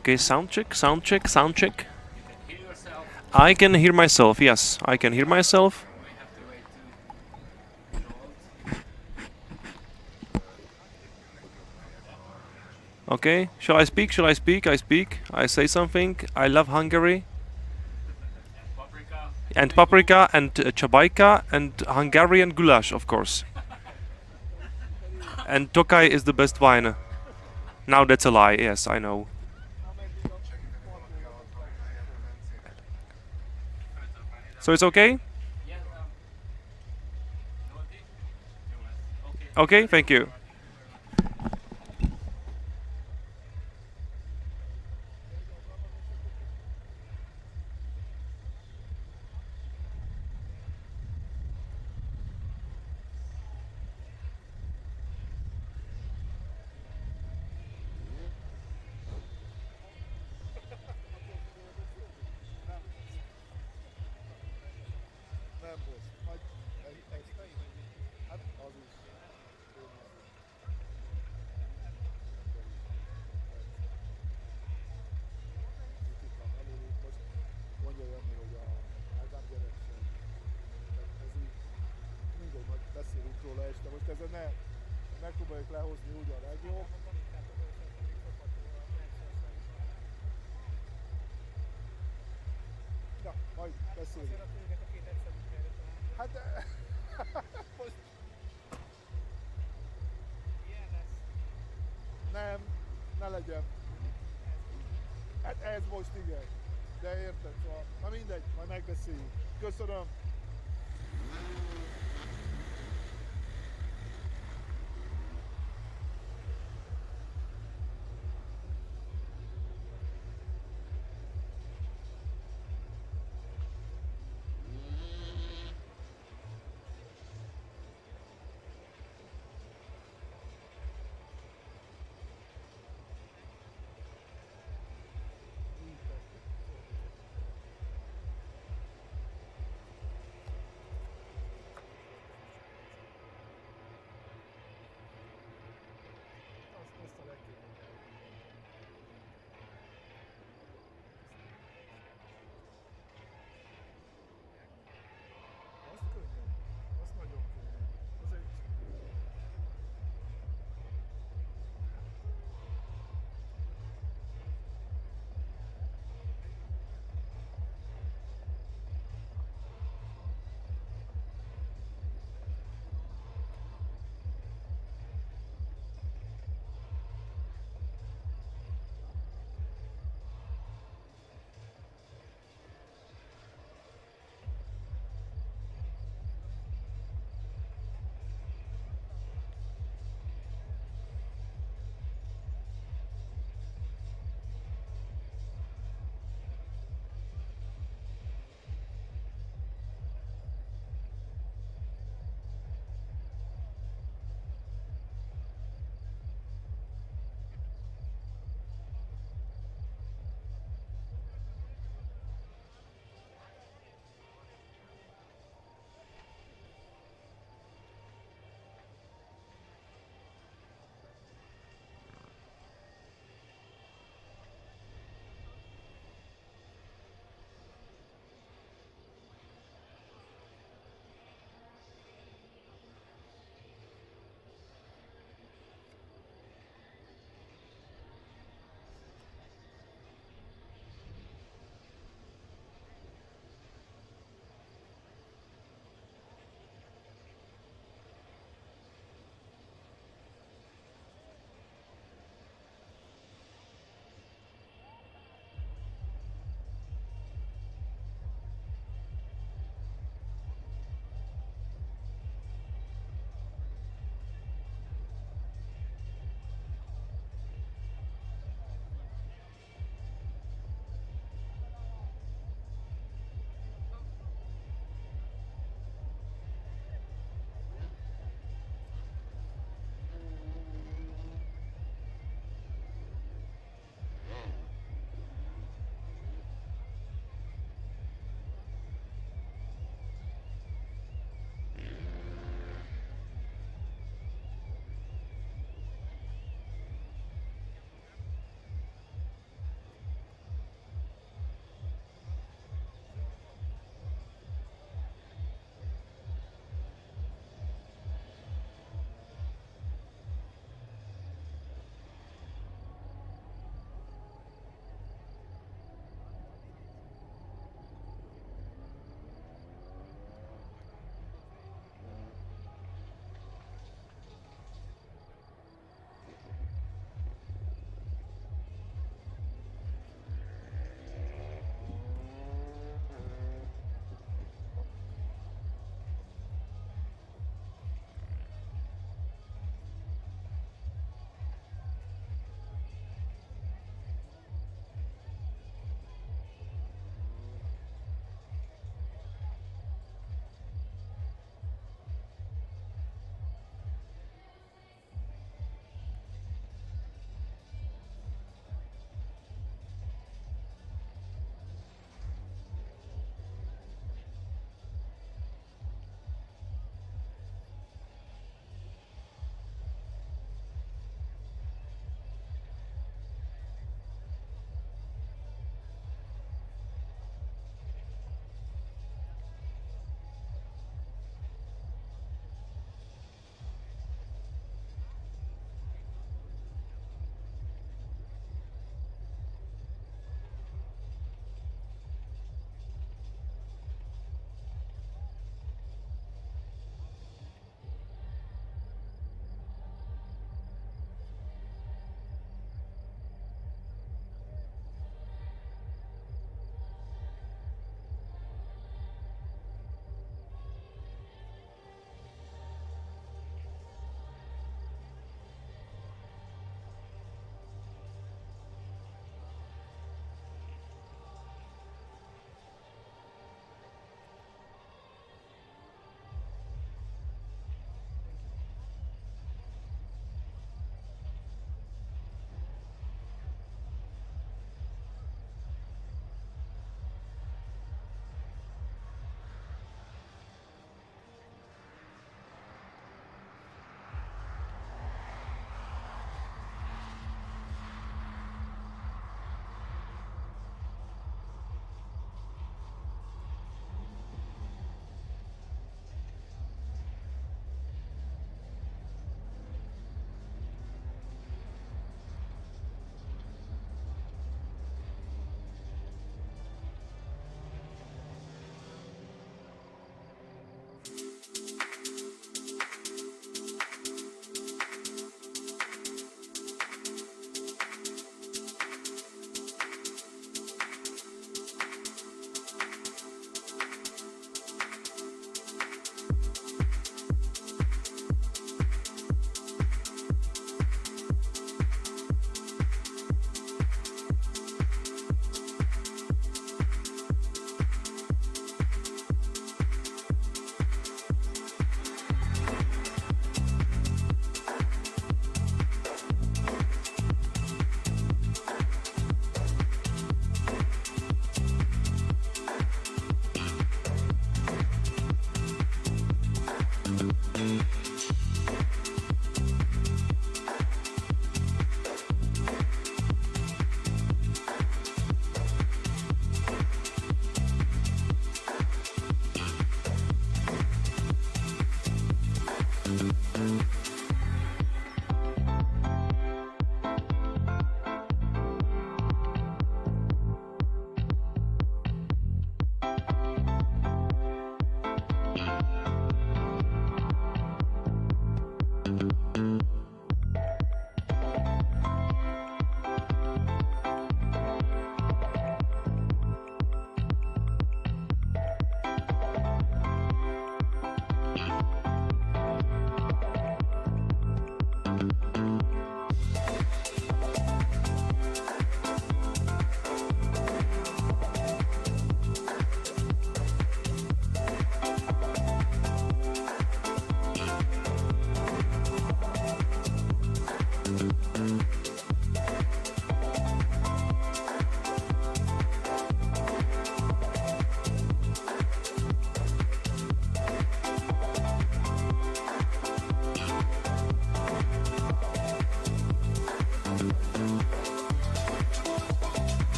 Okay, sound check, sound check, sound check. I can hear myself, yes, I can hear myself. Okay, shall I speak? Shall I speak? I speak. I say something. I love Hungary. And paprika and chabajka and Hungarian goulash, of course. And Tokaj is the best wine. Now that's a lie, yes, I know. So it's okay? Okay, thank you. Megpróbáljuk lehozni úgy a legjobb. Ja, majd beszélünk. Hát most... Nem, ne legyen. Hát ez most igen. De érted, szóval. Na mindegy, majd megbeszéljük. Köszönöm.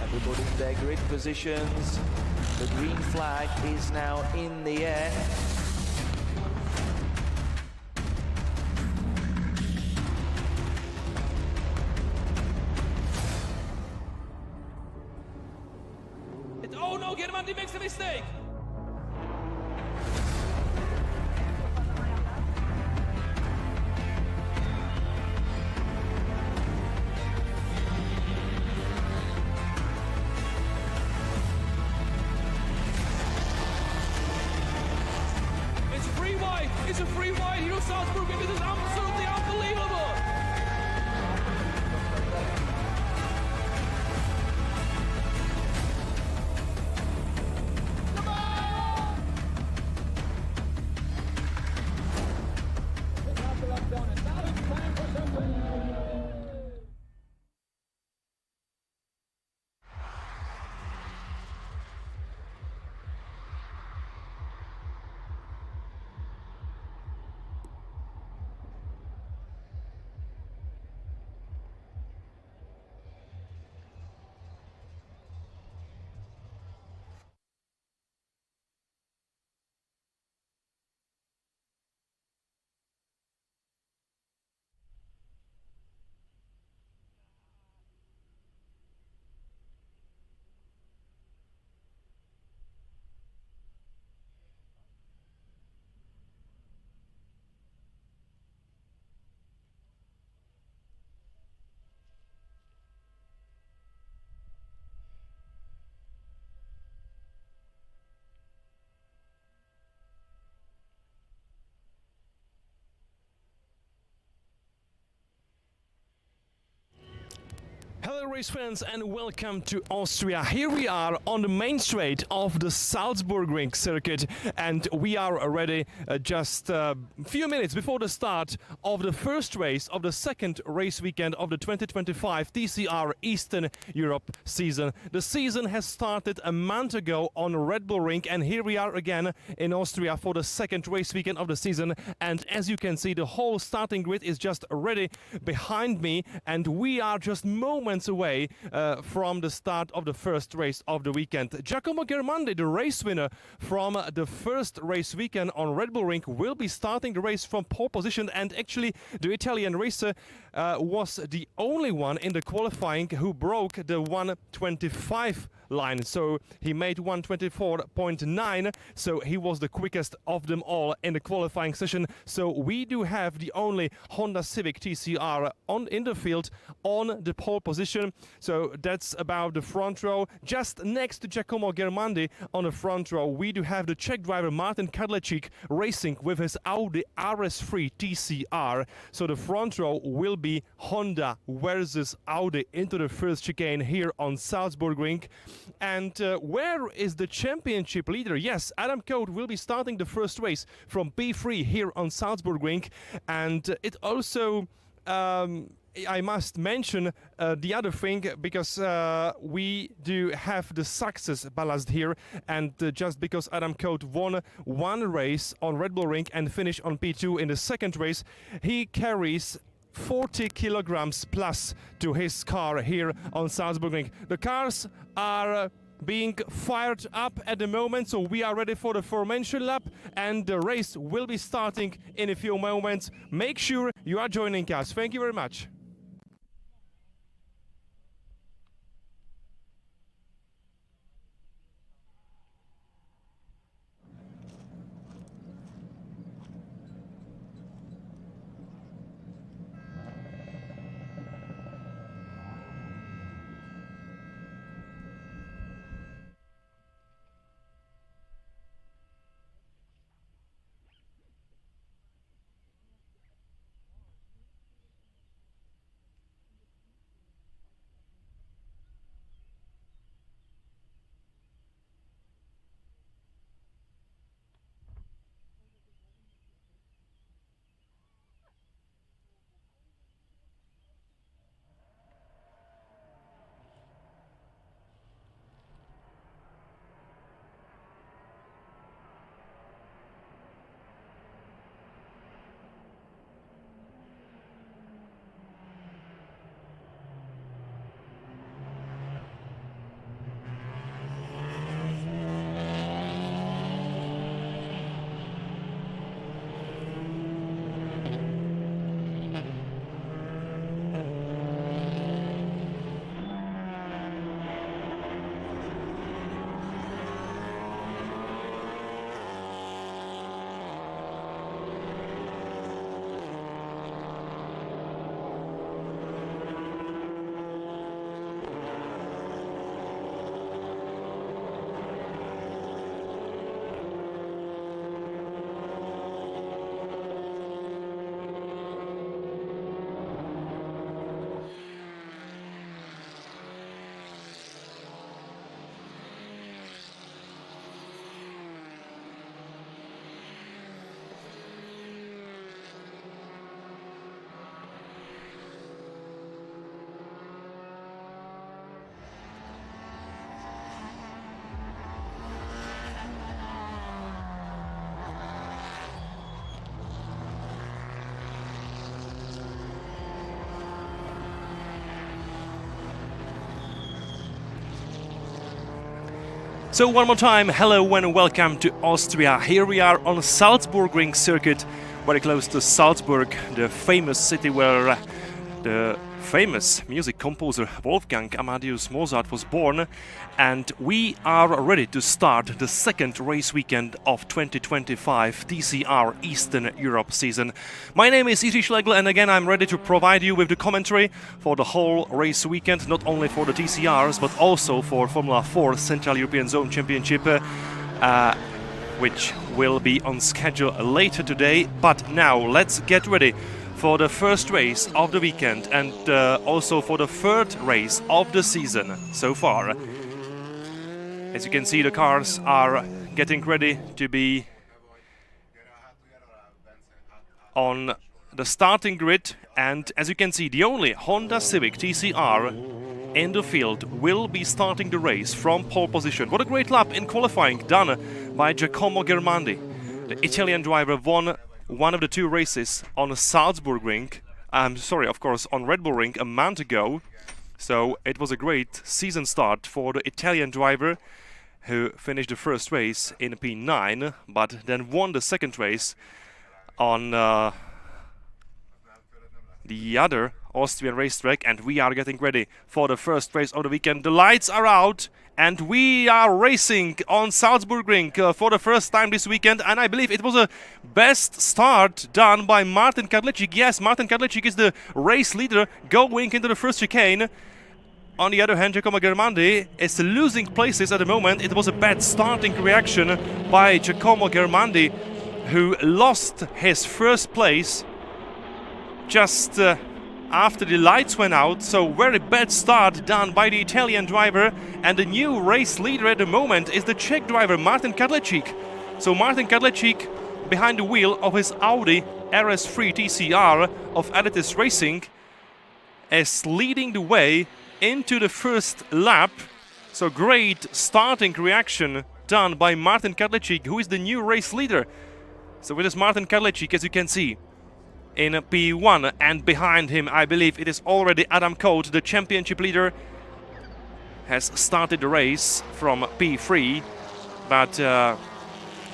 Everybody in their grid positions. The green flag is now in the air. Oh no, German, he makes a mistake! It's free wide! It's a free wide here at Salzburgring. This is absolutely unbelievable! race fans, and welcome to Austria. Here we are on the main straight of the Salzburgring circuit, and we are ready just a few minutes before the start of the first race of the second race weekend of the 2025 TCR Eastern Europe season. The season has started a month ago on Red Bull Ring, and here we are again in Austria for the second race weekend of the season. And as you can see, the whole starting grid is just ready behind me, and we are just moments away from the start of the first race of the weekend. Giacomo Germandi, the race winner from the first race weekend on Red Bull Ring, will be starting the race from pole position, and actually the Italian racer was the only one in the qualifying who broke the 1:25 line. So he made 1:24.9, so he was the quickest of them all in the qualifying session. So we do have the only Honda Civic TCR in the field on the pole position. So that's about the front row. Just next to Giacomo Germandi on the front row, we do have the Czech driver Martin Kadlecik racing with his Audi RS3 TCR. So the front row will be Honda versus Audi into the first chicane here on Salzburgring. And where is the championship leader? Yes, Adam Coate will be starting the first race from P3 here on Salzburgring. And it also, I must mention the other thing, because we do have the success ballast here, and just because Adam Coate won one race on Red Bull Ring and finished on P2 in the second race, he carries 40 kilograms plus to his car here on Salzburgring. The cars are being fired up at the moment, so we are ready for the formation lap, and the race will be starting in a few moments. Make sure you are joining us. Thank you very much. So one more time, hello and welcome to Austria. Here we are on Salzburgring circuit, very close to Salzburg, the famous city where the famous music composer Wolfgang Amadeus Mozart was born, and we are ready to start the second race weekend of 2025 TCR Eastern Europe season. My name is Jiří Schlegel, and again I'm ready to provide you with the commentary for the whole race weekend, not only for the TCRs but also for Formula 4 Central European Zone Championship, which will be on schedule later today. But now let's get ready for the first race of the weekend and also for the third race of the season so far. As you can see, the cars are getting ready to be on the starting grid, and as you can see, the only Honda Civic TCR in the field will be starting the race from pole position. What a great lap in qualifying done by Giacomo Germandi. The Italian driver won one of the two races on Salzburgring, of course, on Red Bull Ring a month ago. So it was a great season start for the Italian driver, who finished the first race in P9, but then won the second race on the other Austrian racetrack, and we are getting ready for the first race of the weekend. The lights are out, and we are racing on Salzburgring for the first time this weekend, and I believe it was a best start done by Martin Kadlecik. Yes, Martin Kadlecik is the race leader going into the first chicane. On the other hand, Giacomo Germandi is losing places at the moment. It was a bad starting reaction by Giacomo Germandi, who lost his first place just after the lights went out. So very bad start done by the Italian driver, and the new race leader at the moment is the Czech driver Martin Kadlecik. So Martin Kadlecik behind the wheel of his Audi RS3 TCR of Adidas Racing is leading the way into the first lap. So great starting reaction done by Martin Kadlecik, who is the new race leader. So it is Martin Kadlecik, as you can see, in P1, and behind him I believe it is already Adam Coate, the championship leader, has started the race from P3, but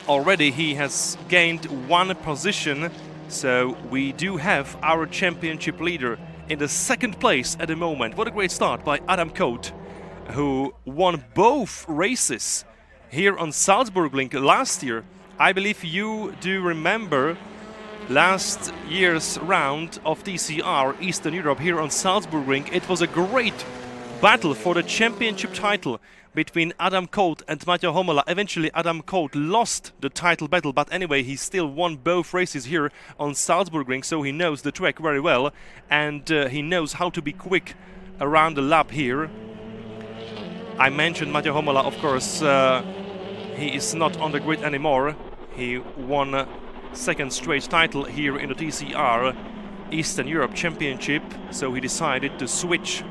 already he has gained one position. So we do have our championship leader in the second place at the moment. What a great start by Adam Coate, who won both races here on Salzburgring last year. I believe you do remember last year's round of TCR Eastern Europe here on Salzburgring. It was a great battle for the championship title between Adam Coate and Matteo Homola. Eventually Adam Coate lost the title battle, but anyway he still won both races here on Salzburgring, so he knows the track very well, and he knows how to be quick around the lap here. I mentioned Matteo Homola, of course, he is not on the grid anymore. He won second straight title here in the TCR Eastern Europe Championship, so he decided to switch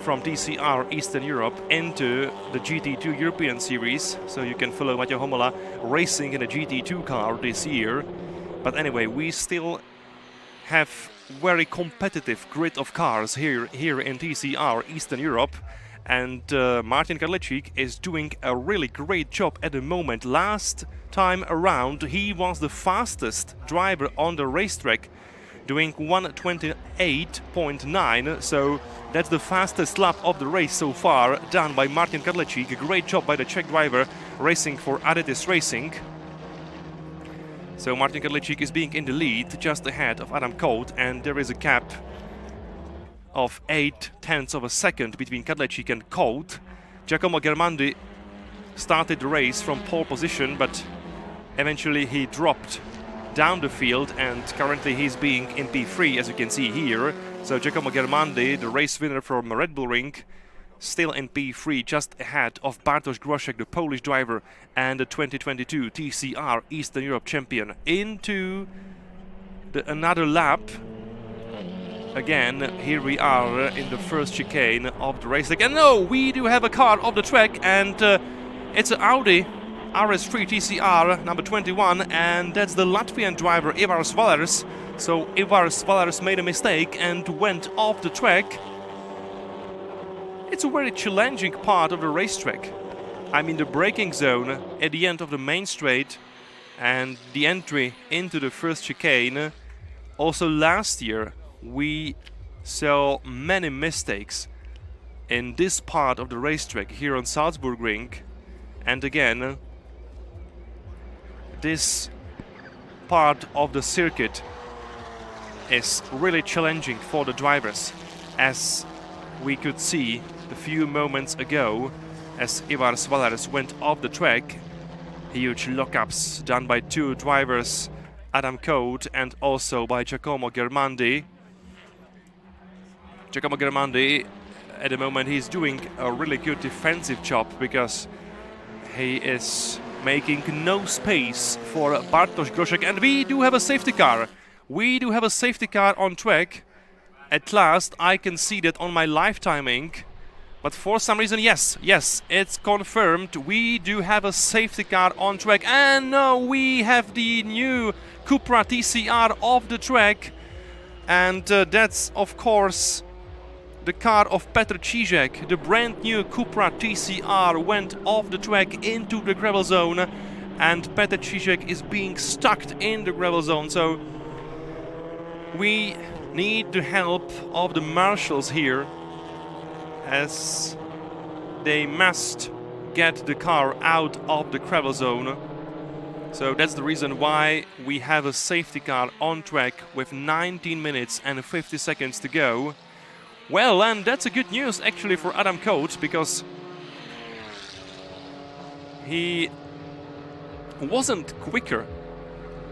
from TCR Eastern Europe into the GT2 European Series, so you can follow Matteo Homola racing in a GT2 car this year. But anyway, we still have very competitive grid of cars here in TCR Eastern Europe, and Martin Kadlecik is doing a really great job at the moment. Last time around he was the fastest driver on the racetrack, doing 1:28.9, so that's the fastest lap of the race so far, done by Martin Kadlecik. A great job by the Czech driver racing for Adidas Racing. So Martin Kadlecik is being in the lead, just ahead of Adam Coate, and there is a gap of 0.8 of a second between Kadlecik and Coate. Giacomo Germandi started the race from pole position, but eventually he dropped down the field, and currently he's being in P3, as you can see here. So Giacomo Germandi, the race winner from Red Bull Ring, still in P3, just ahead of Bartosz Groszek, the Polish driver and the 2022 TCR Eastern Europe champion. Into another lap. Again, here we are in the first chicane of the race. Again, no, we do have a car off the track, and it's an Audi RS3 TCR number 21, and that's the Latvian driver Ivar Svalers. So Ivar Svalers made a mistake and went off the track. It's a very challenging part of the racetrack. I'm in the braking zone at the end of the main straight and the entry into the first chicane. Also last year we saw many mistakes in this part of the racetrack here on Salzburgring, and again this part of the circuit is really challenging for the drivers, as we could see a few moments ago as Ivar Svalers went off the track. Huge lockups done by two drivers Adam Coate and also by Giacomo Germandi. Giacomo Germandi, at the moment, he's doing a really good defensive job because he is making no space for Bartosz Groszek, and we do have a safety car. We do have a safety car on track. At last, I can see that on my live timing. But for some reason, yes, it's confirmed. We do have a safety car on track. And now we have the new Cupra TCR off the track. And that's, of course, the car of Petr Cížek. The brand new Cupra TCR went off the track into the gravel zone. And Petr Cížek is being stuck in the gravel zone. So we need the help of the marshals here, as they must get the car out of the gravel zone. So that's the reason why we have a safety car on track with 19 minutes and 50 seconds to go. Well, and that's a good news actually for Adam Coate, because he wasn't quicker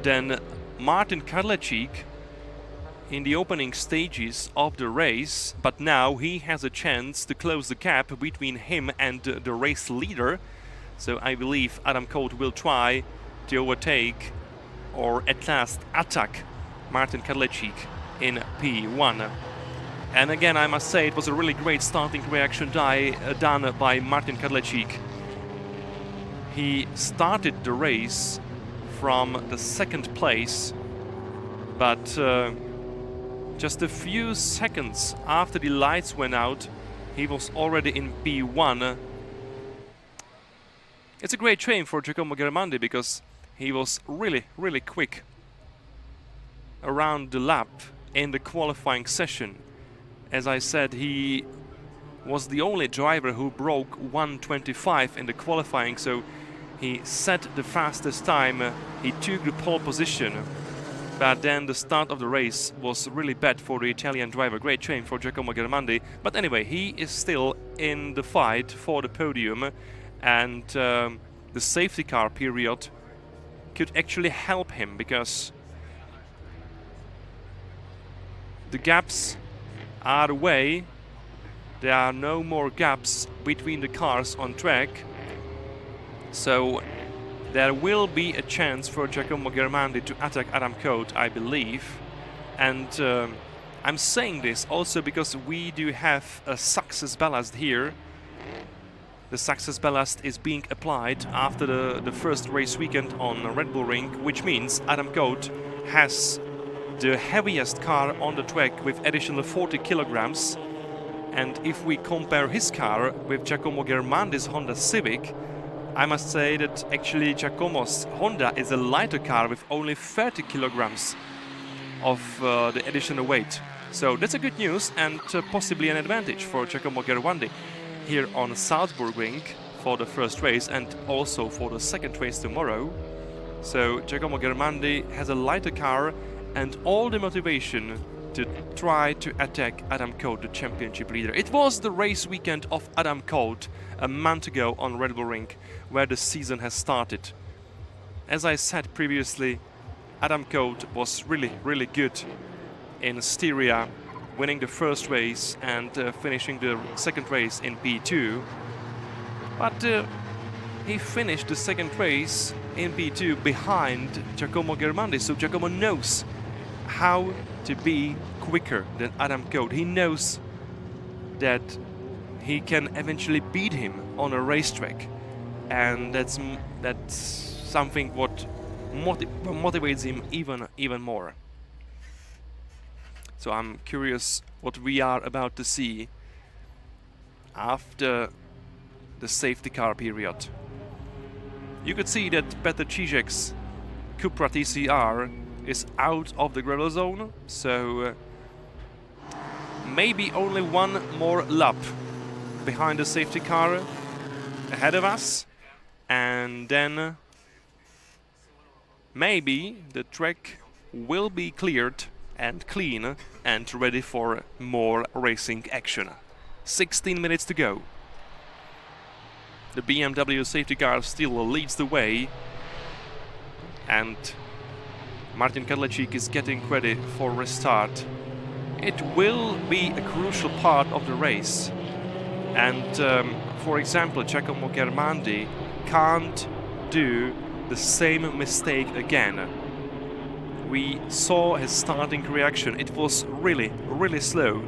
than Martin Kadlecik in the opening stages of the race, but now he has a chance to close the gap between him and the race leader. So I believe Adam Coate will try to overtake or at last attack Martin Kadlecik in P1. And again, I must say it was a really great starting reaction done by Martin Kadlecik. He started the race from the second place, but just a few seconds after the lights went out, he was already in P1. It's a great shame for Giacomo Germandi because he was really quick around the lap in the qualifying session. As I said, he was the only driver who broke 1:25 in the qualifying, so he set the fastest time. He took the pole position. But then the start of the race was really bad for the Italian driver. Great shame for Giacomo Germandi. But anyway, he is still in the fight for the podium. And the safety car period could actually help him, because the gaps are away. There are no more gaps between the cars on track. So there will be a chance for Giacomo Germandi to attack Adam Coate, I believe. And I'm saying this also because we do have a success ballast here. The success ballast is being applied after the first race weekend on Red Bull Ring, which means Adam Coate has the heaviest car on the track with additional 40 kilograms. And if we compare his car with Giacomo Germandi's Honda Civic, I must say that actually Giacomo's Honda is a lighter car with only 30 kilograms of the additional weight. So that's a good news and possibly an advantage for Giacomo Germandi here on Salzburgring for the first race and also for the second race tomorrow. So Giacomo Germandi has a lighter car and all the motivation to try to attack Adam Coate, the championship leader. It was the race weekend of Adam Coate a month ago on Red Bull Ring, where the season has started. As I said previously, Adam Coate was really good in Styria, winning the first race and finishing the second race in P2. But he finished the second race in P2 behind Giacomo Germandi, so Giacomo knows how to be quicker than Adam Coate. He knows that he can eventually beat him on a racetrack, and that's something what motivates him even more. So I'm curious what we are about to see after the safety car period. You could see that Petr Cížek's Cupra TCR is out of the gravel zone, so maybe only one more lap behind the safety car ahead of us, and then maybe the track will be cleared and clean and ready for more racing action. 16 minutes to go. The BMW safety car still leads the way, and Martin Kadlecik is getting ready for restart. It will be a crucial part of the race. And for example, Giacomo Germandi can't do the same mistake again. We saw his starting reaction. It was really, really slow.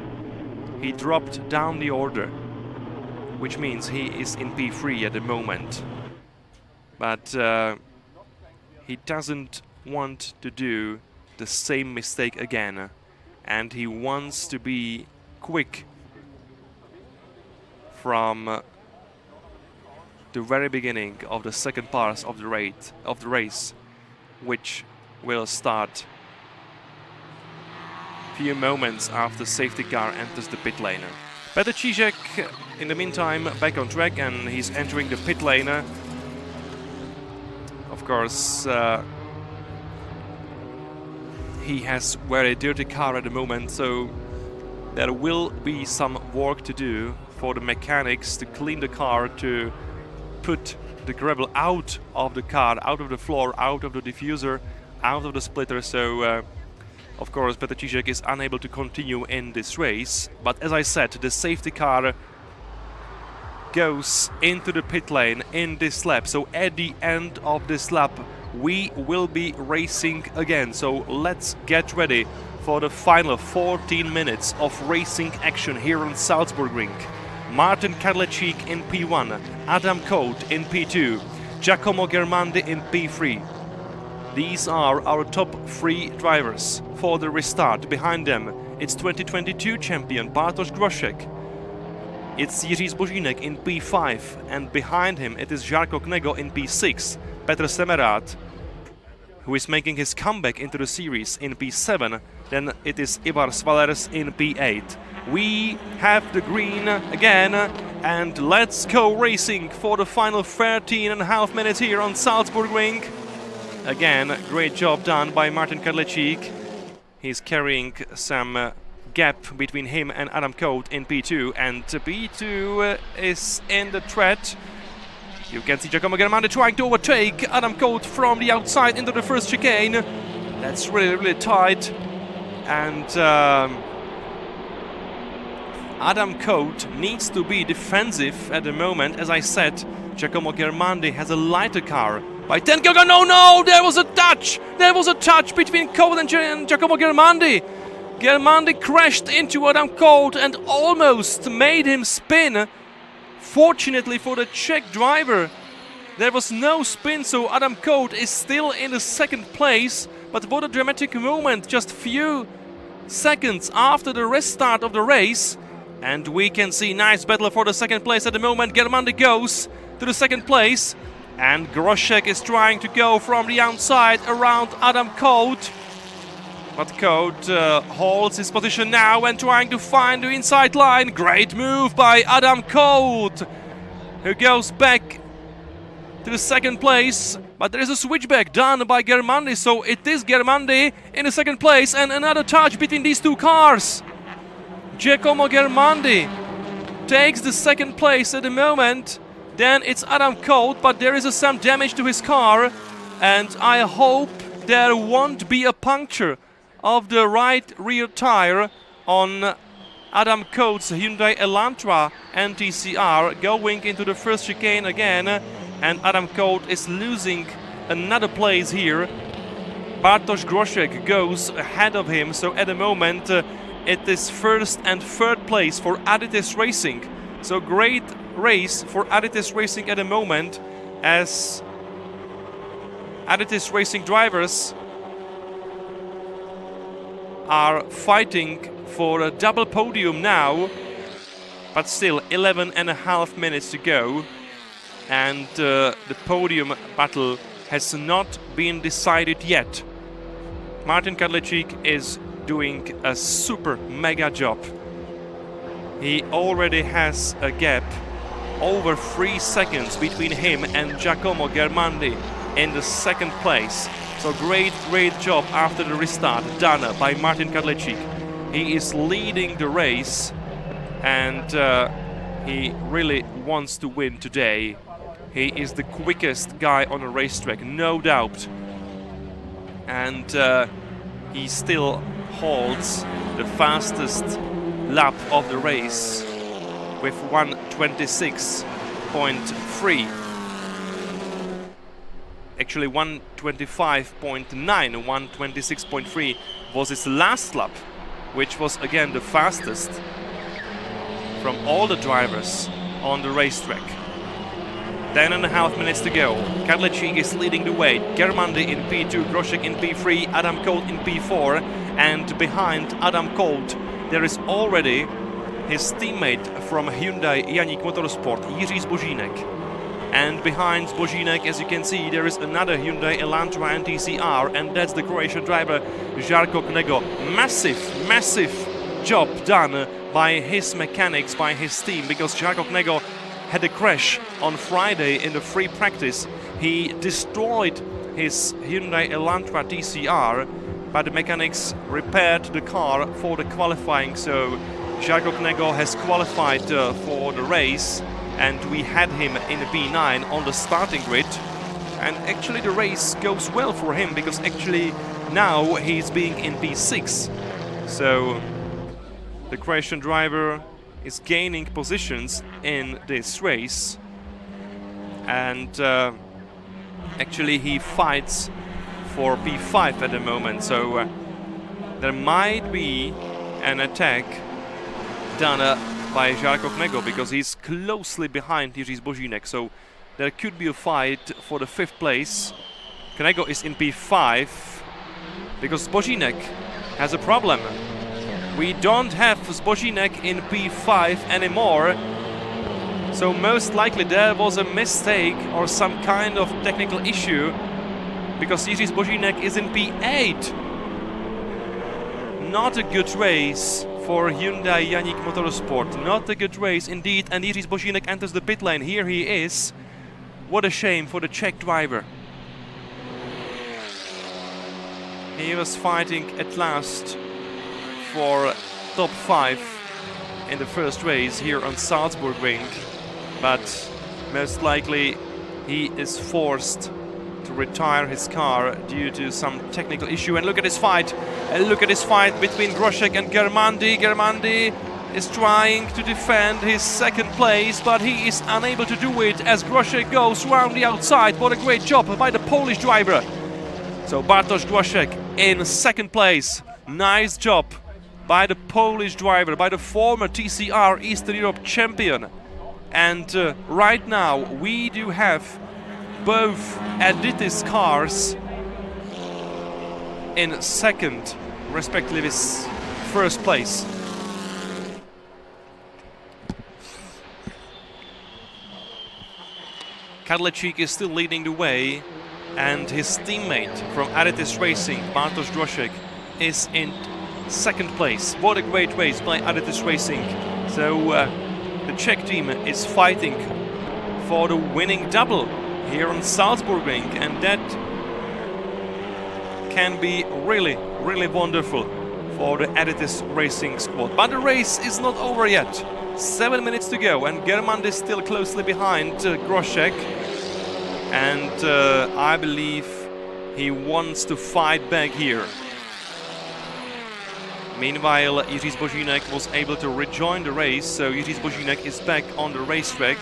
He dropped down the order, which means he is in P3 at the moment. But he doesn't want to do the same mistake again, and he wants to be quick from the very beginning of the second part of the race, which will start few moments after safety car enters the pit lane. Petr Cížek, in the meantime, back on track, and he's entering the pit lane. Of course, he has very dirty car at the moment, so there will be some work to do for the mechanics to clean the car, to put the gravel out of the car, out of the floor, out of the diffuser, out of the splitter. So of course Petr Cížek is unable to continue in this race, but as I said, the safety car goes into the pit lane in this lap. So at the end of this lap we will be racing again. So let's get ready for the final 14 minutes of racing action here on Salzburgring. Martin Kadlecik in P1, Adam Coate in P2, Giacomo Germandi in P3. These are our top 3 drivers for the restart. Behind them, it's 2022 champion Bartosz Groszek. It's Jiří Zbožínek in P5, and behind him it is Žarko Knego in P6, Petr Semerád, who is making his comeback into the series, in P7. Then it is Ivar Svalers in P8. We have the green again, and let's go racing for the final 13.5 minutes here on Salzburgring. Again, great job done by Martin Kadlecik. He's carrying some gap between him and Adam Coate in P2, and P2 is in the threat. You can see Giacomo Germandi trying to overtake Adam Coate from the outside into the first chicane. That's really, really tight. And Adam Coate needs to be defensive at the moment. As I said, Giacomo Germandi has a lighter car by 10 kg. No, there was a touch! There was a touch between Coate and Giacomo Germandi. Germandi crashed into Adam Coate and almost made him spin. Fortunately for the Czech driver, there was no spin, so Adam Coate is still in the second place. But what a dramatic moment, just few seconds after the restart of the race. And we can see nice battle for the second place at the moment. Germandi goes to the second place, and Groszek is trying to go from the outside around Adam Coate. But Coate holds his position now and trying to find the inside line. Great move by Adam Coate, who goes back to the second place. But there is a switchback done by Germandi, so it is Germandi in the second place, and another touch between these two cars. Giacomo Germandi takes the second place at the moment. Then it's Adam Coate, but there is some damage to his car, and I hope there won't be a puncture of the right rear tire on Adam Coate's Hyundai Elantra and TCR, going into the first chicane again, and Adam Coate is losing another place here. Bartosz Groszek goes ahead of him, so at the moment it is first and third place for Adidas Racing. So great race for Adidas Racing at the moment, as Adidas Racing drivers are fighting for a double podium now, but still 11.5 minutes to go, and the podium battle has not been decided yet. Martin Kadlecik is doing a super mega job. He already has a gap over 3 seconds between him and Giacomo Germandi in the second place. So great job after the restart done by Martin Kadlecik. He is leading the race, and he really wants to win today. He is the quickest guy on a racetrack, no doubt. and he still holds the fastest lap of the race with 1:26.3. Actually 1:25.9, 1:26.3 was his last lap, which was again the fastest from all the drivers on the racetrack. 10.5 minutes to go. Kadlecik is leading the way. Germandi in P2, Groszek in P3, Adam Colt in P4, and behind Adam Colt there is already his teammate from Hyundai Ioniq Motorsport, Jiří Zbožínek. And behind Zbožínek, as you can see, there is another Hyundai Elantra and TCR, and that's the Croatian driver Žarko Knego. Massive job done by his mechanics, by his team, because Žarko Knego had a crash on Friday in the free practice. He destroyed his Hyundai Elantra TCR, but the mechanics repaired the car for the qualifying, so Žarko Knego has qualified for the race, and we had him in the P9 on the starting grid. And actually the race goes well for him, because actually now he's being in P6. So the Croatian driver is gaining positions in this race, and actually he fights for P5 at the moment, so there might be an attack done by Žarko Knego, because he's closely behind Jiří Zbožínek, so there could be a fight for the 5th place. Knego is in P5 because Zbožínek has a problem. We don't have Zbožínek in P5 anymore, so most likely there was a mistake or some kind of technical issue, because Jiří Zbožínek is in P8. Not a good race for Hyundai Ioniq Motorsport, not a good race indeed, and Jiří Zbožínek enters the pit lane. Here he is. What a shame for the Czech driver. He was fighting at last for top 5 in the first race here on Salzburgring, but most likely he is forced to retire his car due to some technical issue. And look at this fight! Look at this fight between Groszek and Germandi. Germandi is trying to defend his 2nd place, but he is unable to do it as Groszek goes round the outside. What a great job by the Polish driver! So Bartosz Groszek in 2nd place. Nice job by the Polish driver, by the former TCR Eastern Europe champion. And right now we do have both Adidas cars in 2nd, respectively with 1st place. Kadlecik is still leading the way, and his teammate from Adidas Racing, Bartosz Groszek, is in 2nd place. What a great race by Adidas Racing. So the Czech team is fighting for the winning double here on Salzburgring, and that can be really wonderful for the Adidas Racing squad. But the race is not over yet. 7 minutes to go, and Germandi is still closely behind Groszek, and I believe he wants to fight back here. Meanwhile, Jiří Zbožínek was able to rejoin the race, so Jiří Zbožínek is back on the racetrack,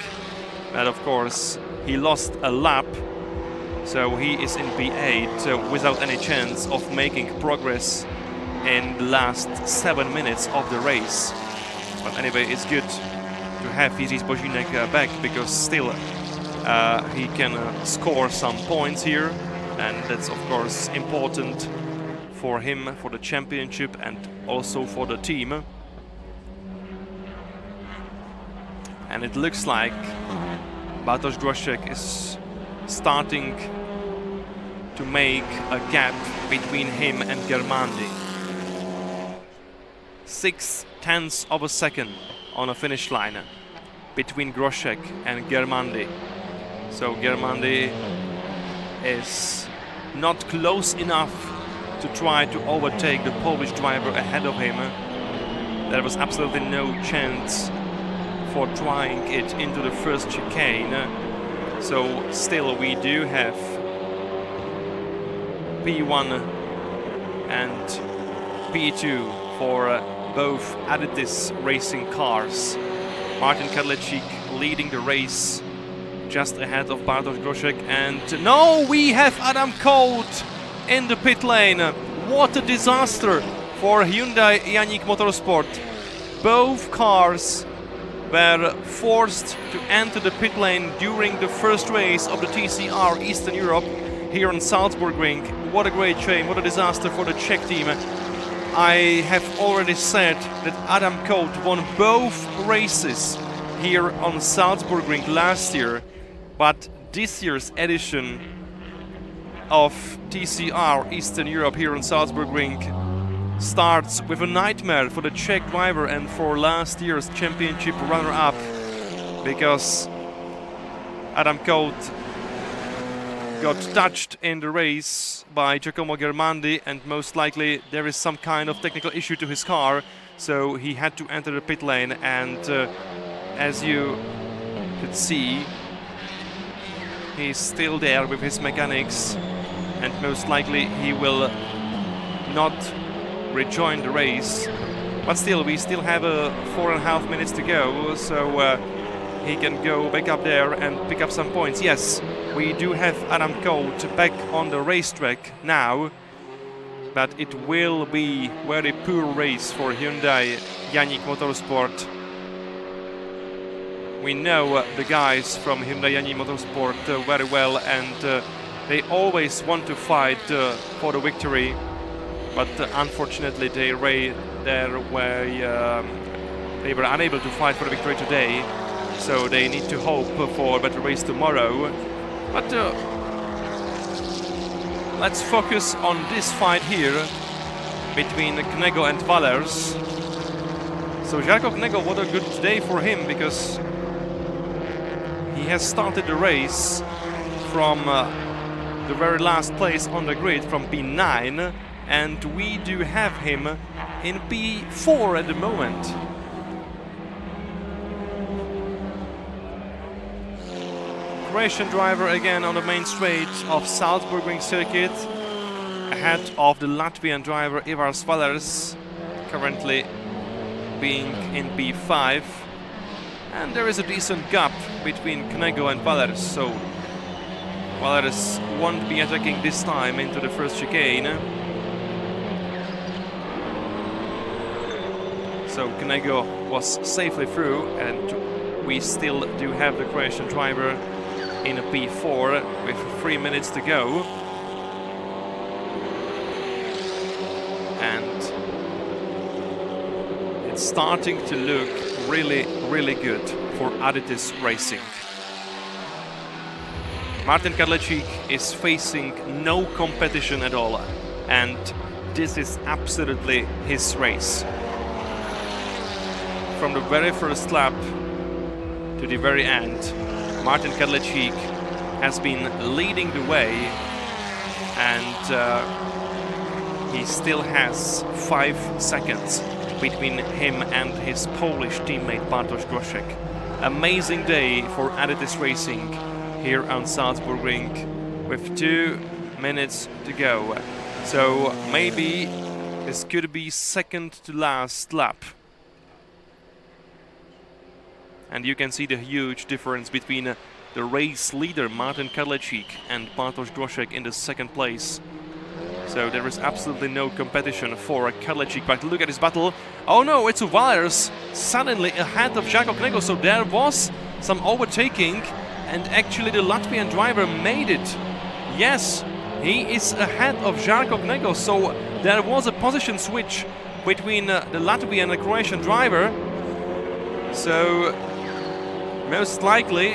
but of course he lost a lap, so he is in P8 without any chance of making progress in the last 7 minutes of the race. But anyway, it's good to have Jiří Zbožínek back, because still he can score some points here, and that's of course important for him, for the championship, and also for the team. And it looks like Bartosz Groszek is starting to make a gap between him and Germandi. 0.6 of a second on a finish line between Groszek and Germandi. So Germandi is not close enough to try to overtake the Polish driver ahead of him. There was absolutely no chance for trying it into the first chicane. So still we do have P1 and P2 for both Adidas racing cars. Martin Kadlecik leading the race just ahead of Bartosz Groszek, and no, we have Adam Colt in the pit lane. What a disaster for Hyundai Ioniq Motorsport. Both cars were forced to enter the pit lane during the first race of the TCR Eastern Europe here on Salzburgring. What a great shame, what a disaster for the Czech team. I have already said that Adam Colt won both races here on Salzburgring last year, but this year's edition of TCR Eastern Europe here on Salzburgring starts with a nightmare for the Czech driver and for last year's championship runner-up, because Adam Colt got touched in the race by Giacomo Germandi, and most likely there is some kind of technical issue to his car, so he had to enter the pit lane, and as you could see, he's still there with his mechanics, and most likely he will not rejoin the race. But still, we still have 4.5 minutes to go, so he can go back up there and pick up some points. Yes, we do have Adam Colt back on the racetrack now, but it will be very poor race for Hyundai Ioniq Motorsport. We know the guys from Hyundai Ioniq Motorsport very well, and they always want to fight for the victory, but unfortunately they were unable to fight for the victory today, so they need to hope for a better race tomorrow. But let's focus on this fight here between Knego and Wallers. So Jarko Knego, what a good day for him, because he has started the race from the very last place on the grid, from P9, and we do have him in P4 at the moment. Croatian driver again on the main straight of Salzburgring circuit, ahead of the Latvian driver Ivars Wallers, currently being in P5. And there is a decent gap between Knego and Wallers, so Wallers won't be attacking this time into the first chicane. So Knego was safely through, and we still do have the Croatian driver in a P4 with 3 minutes to go. And it's starting to look really, really good for Adidas Racing. Martin Kadlecik is facing no competition at all, and this is absolutely his race. From the very first lap to the very end, Martin Kadlecik has been leading the way, and he still has 5 seconds between him and his Polish teammate Bartosz Groszek. Amazing day for Adidas Racing here on Salzburgring with 2 minutes to go. So maybe this could be second to last lap. And you can see the huge difference between the race leader Martin Kadlecik and Bartosz Groszek in the second place. So there is absolutely no competition for Kadlecik, but look at his battle. Oh no, it's Wallers suddenly ahead of Jarko Knego, so there was some overtaking, and actually the Latvian driver made it. Yes, he is ahead of Jarko Knego, so there was a position switch between the Latvian and the Croatian driver. So most likely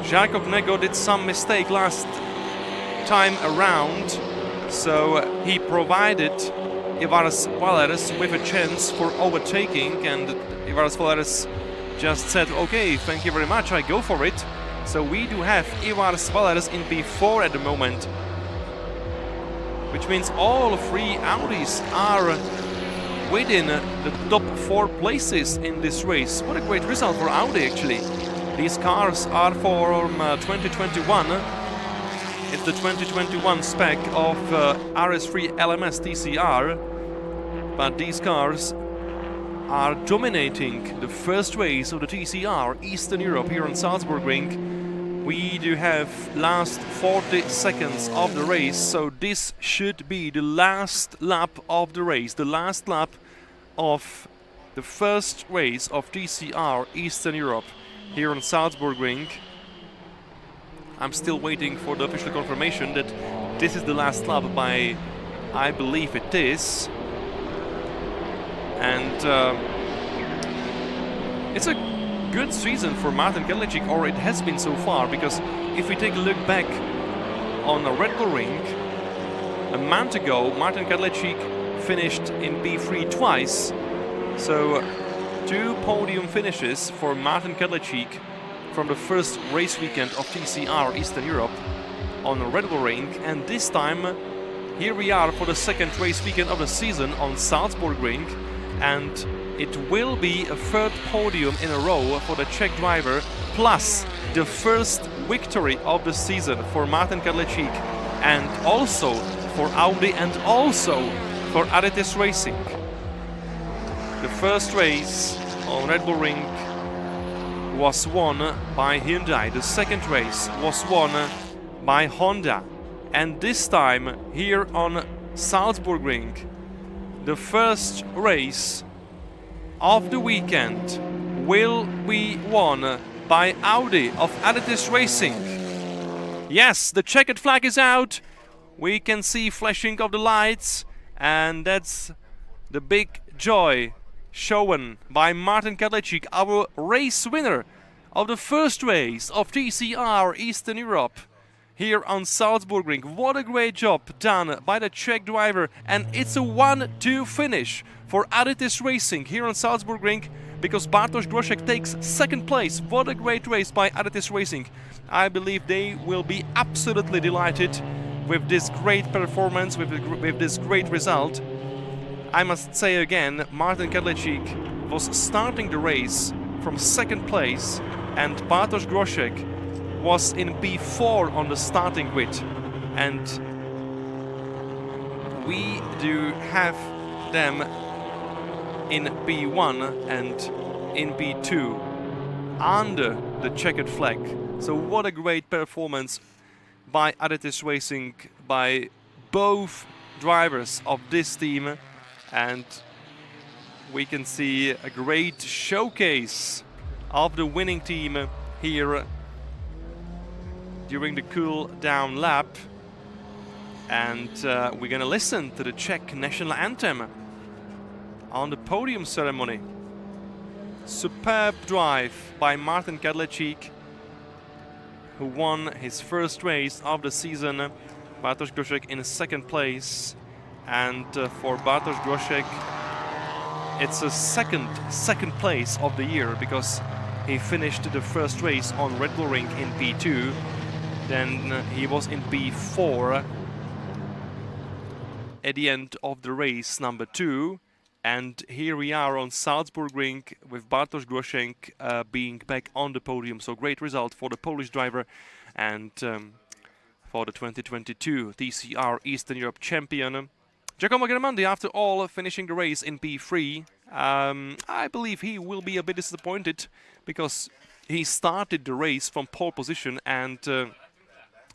Jarko Knego did some mistake last time around, so he provided Ivars Wallers with a chance for overtaking, and Ivars Wallers just said, okay, thank you very much, I go for it. So we do have Ivars Wallers in P4 at the moment, which means all 3 Audis are within the top 4 places in this race. What a great result for Audi, actually. These cars are from 2021. It's the 2021 spec of RS3 LMS TCR, but these cars are dominating the first race of the TCR Eastern Europe here on Salzburgring. We do have last 40 seconds of the race, so this should be the last lap of the race, the last lap of the first race of TCR Eastern Europe here on Salzburgring. I'm still waiting for the official confirmation that this is the last lap by, I believe it is. And it's a good season for Martin Kadlecik, or it has been so far, because if we take a look back on the Red Bull Ring, a month ago Martin Kadlecik finished in P3 twice. So 2 podium finishes for Martin Kadlecik from the first race weekend of TCR Eastern Europe on the Red Bull Ring, and this time here we are for the second race weekend of the season on Salzburgring, and it will be a 3rd podium in a row for the Czech driver, plus the first victory of the season for Martin Kadlecik, and also for Audi and also for Adetis Racing. The first race on Red Bull Ring was won by Hyundai. The second race was won by Honda. And this time here on Salzburgring, the first race of the weekend will be won by Audi of Adetis Racing. Yes, the checkered flag is out. We can see flashing of the lights, and that's the big joy shown by Martin Kadlecik, our race winner of the first race of TCR Eastern Europe here on Salzburgring. What a great job done by the Czech driver, and it's a 1-2 finish for Adetis Racing here on Salzburgring, because Bartosz Groszek takes 2nd place. What a great race by Adetis Racing. I believe they will be absolutely delighted with this great performance, with this great result. I must say again, Martin Kadlecik was starting the race from 2nd place, and Bartosz Groszek was in P4 on the starting grid. And we do have them in P1 and in P2 under the checkered flag. So what a great performance by Adetis Racing, by both drivers of this team. And we can see a great showcase of the winning team here during the cool down lap. And we're gonna listen to the Czech national anthem on the podium ceremony. Superb drive by Martin Kadlecik, who won his first race of the season. Bartosz Groszek in 2nd place. And for Bartosz Groszek, it's a second place of the year, because he finished the first race on Red Bull Ring in P2. Then he was in P4 at the end of the race number 2. And here we are on Salzburgring with Bartosz Groszek being back on the podium. So great result for the Polish driver, and for the 2022 TCR Eastern Europe champion. Giacomo Germandi, after all, finishing the race in P3. I believe he will be a bit disappointed, because he started the race from pole position, and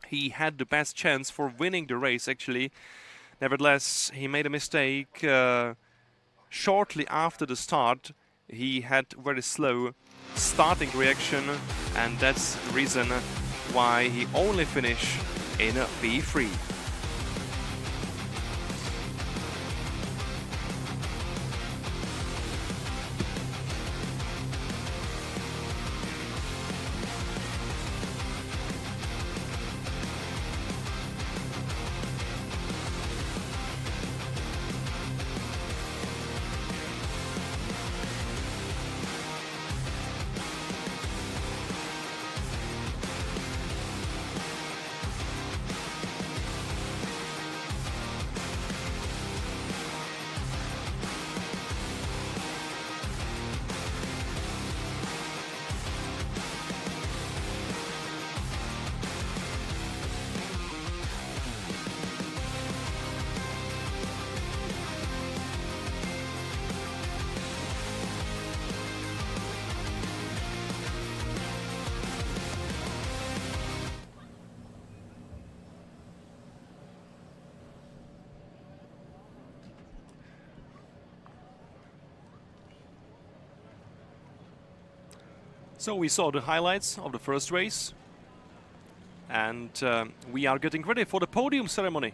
he had the best chance for winning the race, actually. Nevertheless, he made a mistake. Shortly after the start, he had very slow starting reaction, and that's the reason why he only finished in a P3. So we saw the highlights of the first race, and we are getting ready for the podium ceremony.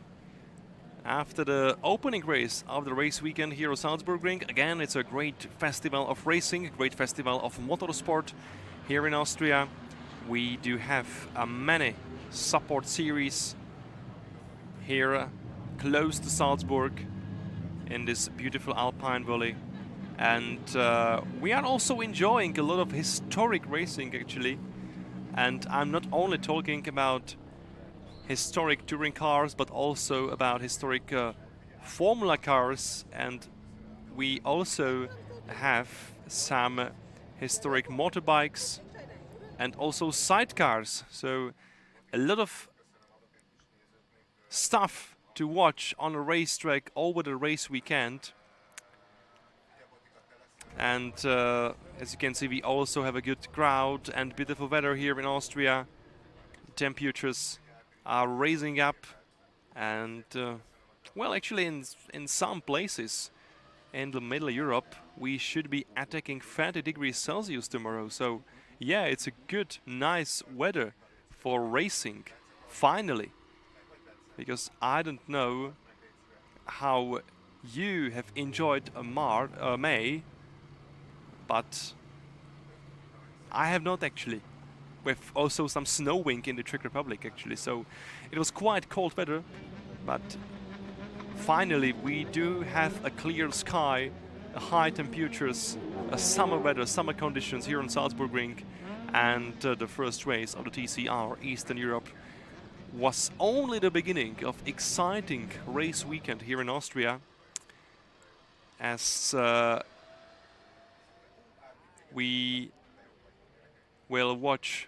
After the opening race of the race weekend here at Salzburgring, again, it's a great festival of racing, a great festival of motorsport here in Austria. We do have many support series here close to Salzburg in this beautiful Alpine Valley. And we are also enjoying a lot of historic racing, actually. And I'm not only talking about historic touring cars, but also about historic formula cars. And we also have some historic motorbikes and also sidecars. So a lot of stuff to watch on a racetrack over the race weekend. And as you can see, we also have a good crowd and beautiful weather here in Austria. Temperatures are raising up, and well, actually in some places in the middle Europe we should be attacking 30 degrees Celsius tomorrow. So yeah, it's a good, nice weather for racing, finally. Because I don't know how you have enjoyed May, but I have not actually. With also some snowing in the Czech Republic actually, so it was quite cold weather, but finally we do have a clear sky, high temperatures, summer weather, summer conditions here in Salzburgring, and the first race of the TCR Eastern Europe was only the beginning of exciting race weekend here in Austria, as we will watch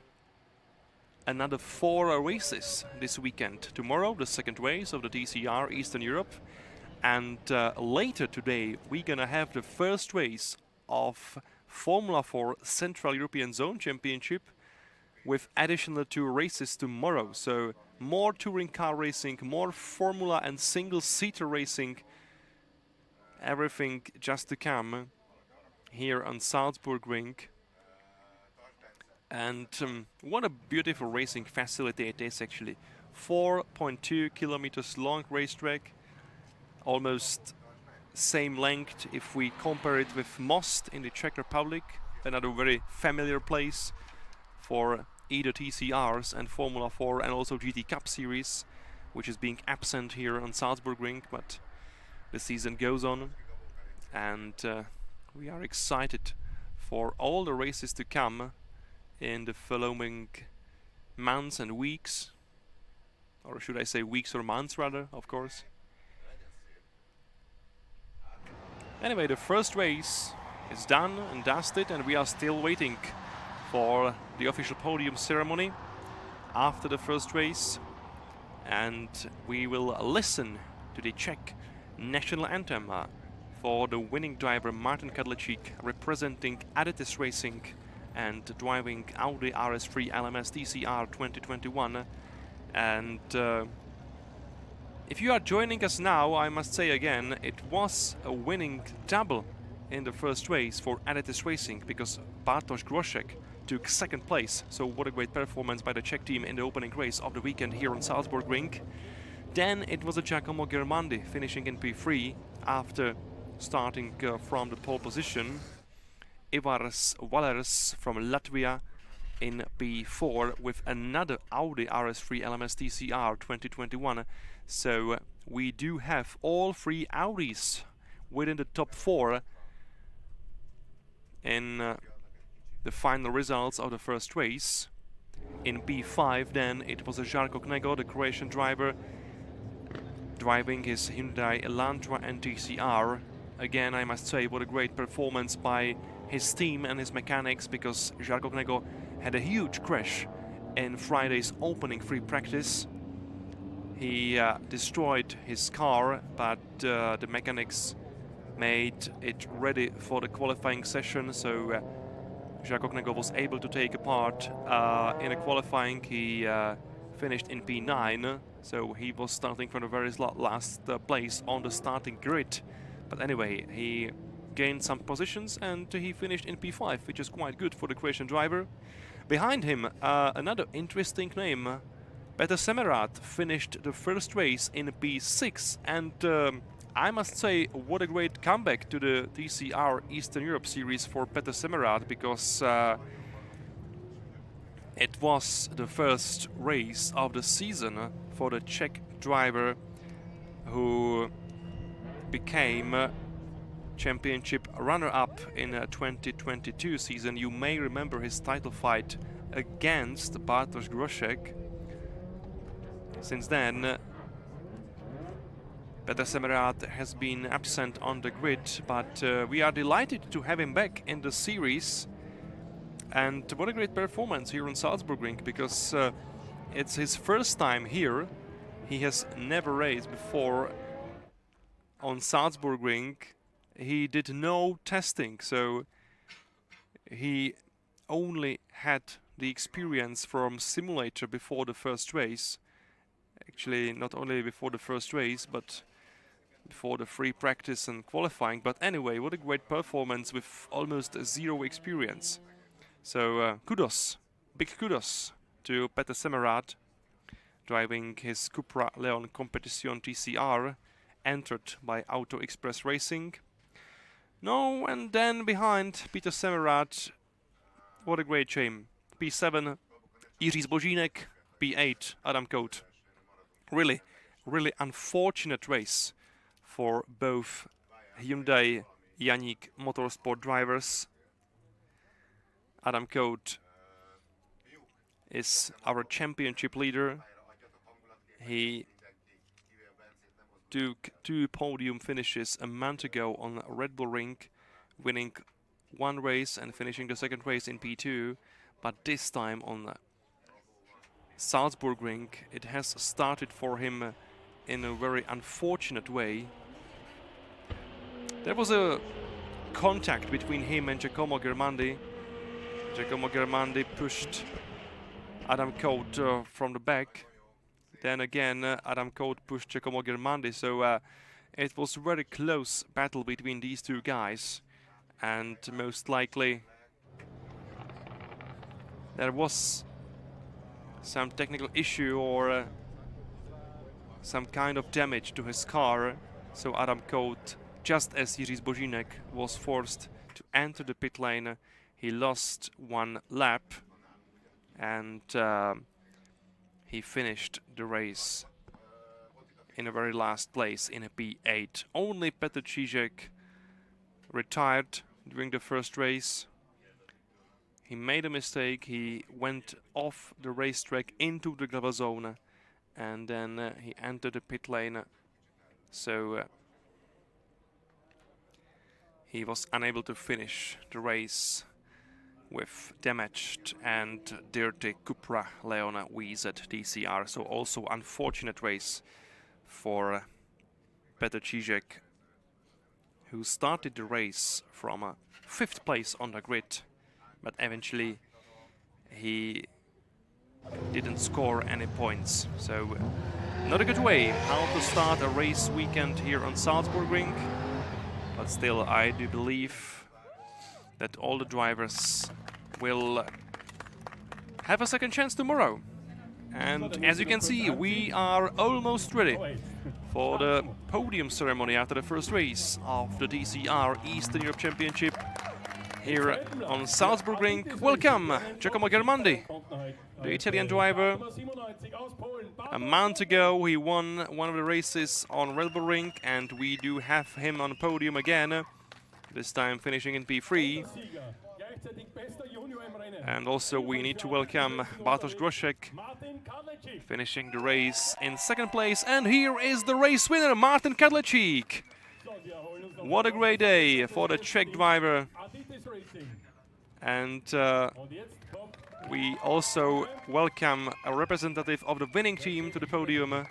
another 4 races this weekend. Tomorrow, the second race of the TCR Eastern Europe, and later today we're gonna have the first race of Formula 4 Central European Zone Championship, with additional 2 races tomorrow. So more touring car racing, more Formula and single-seater racing, everything just to come here on Salzburgring. And what a beautiful racing facility it is actually. 4.2 kilometers long racetrack, almost same length if we compare it with Most in the Czech Republic, another very familiar place for either TCRs and Formula 4 and also GT Cup series, which is being absent here on Salzburgring, but the season goes on, and we are excited for all the races to come in the following months and weeks, or should I say weeks or months rather, of course. Anyway, the first race is done and dusted, and we are still waiting for the official podium ceremony after the first race, and we will listen to the Czech national anthem for the winning driver Martin Kadlecik, representing Adidas Racing and driving Audi RS3 LMS TCR 2021. And if you are joining us now, I must say again, it was a winning double in the first race for Adidas Racing, because Bartosz Groszek took second place. So what a great performance by the Czech team in the opening race of the weekend here on Salzburgring. Then it was a Giacomo Germandi finishing in P3 after starting from the pole position. Ivars Valers from Latvia in P4 with another Audi RS3 LMS TCR 2021. So we do have all 3 Audis within the top 4 in the final results of the first race. In P5 then it was a Žarko Knego, the Croatian driver, driving his Hyundai Elantra and TCR. Again, I must say, what a great performance by his team and his mechanics, because Žarko Knego had a huge crash in Friday's opening free practice. He destroyed his car, but the mechanics made it ready for the qualifying session, so Žarko Knego was able to take a part in a qualifying. He finished in P9, so he was starting from the very last place on the starting grid. But anyway, he gained some positions, and he finished in P5, which is quite good for the Croatian driver. Behind him, another interesting name, Peter Semmerat, finished the first race in P6, and I must say, what a great comeback to the TCR Eastern Europe Series for Peter Semmerat, because it was the first race of the season for the Czech driver who became championship runner-up in a 2022 season. You may remember his title fight against Bartosz Groszek. Since then, Peter Semmerat has been absent on the grid, but we are delighted to have him back in the series. And what a great performance here on Salzburgring, because it's his first time here. He has never raced before on Salzburgring. He did no testing, so he only had the experience from simulator before the first race. Actually, not only before the first race, but before the free practice and qualifying. But anyway, what a great performance with almost zero experience. So kudos, big kudos to Peter Semmerat, driving his Cupra Leon Competition TCR, entered by Auto Express Racing. No, and then behind Peter Semmerat, what a great shame. P7, Jiří Zbožínek, P8, Adam Kout. Really, really unfortunate race for both Hyundai Yannick Motorsport drivers. Adam Kout is our championship leader. He took 2 podium finishes a month ago on Red Bull Ring, winning 1 race and finishing the 2nd race in P2. But this time on Salzburgring, it has started for him in a very unfortunate way. There was a contact between him and Giacomo Germandi. Giacomo Germandi pushed Adam Kout from the back. Then again, Adam Kout pushed Giacomo Germandi, so it was a very close battle between these 2 guys. And most likely there was some technical issue or some kind of damage to his car. So Adam Kout, just as Jiří Zbožínek, was forced to enter the pit lane. He lost 1 lap, and he finished the race in a very last place in a P8. Only Petr Čížek retired during the first race. He made a mistake. He went off the racetrack into the gravel zone, and then he entered the pit lane. So he was unable to finish the race with damaged and dirty Cupra Leon VZ TCR. So also unfortunate race for Petr Čížek, who started the race from 5th place on the grid, but eventually he didn't score any points. So not a good way how to start a race weekend here on Salzburgring, but still I do believe that all the drivers will have a second chance tomorrow. And as you can see, we are almost ready for the podium ceremony after the first race of the TCR Eastern Europe Championship here on Salzburgring. Welcome, Giacomo Germandi, the Italian driver. A month ago he won one of the races on Red Bull Ring, and we do have him on the podium again, this time finishing in P3. And also we need to welcome Bartosz Groszek, finishing the race in 2nd place. And here is the race winner, Martin Kadlecik. What a great day for the Czech driver. And we also welcome a representative of the winning team to the podium,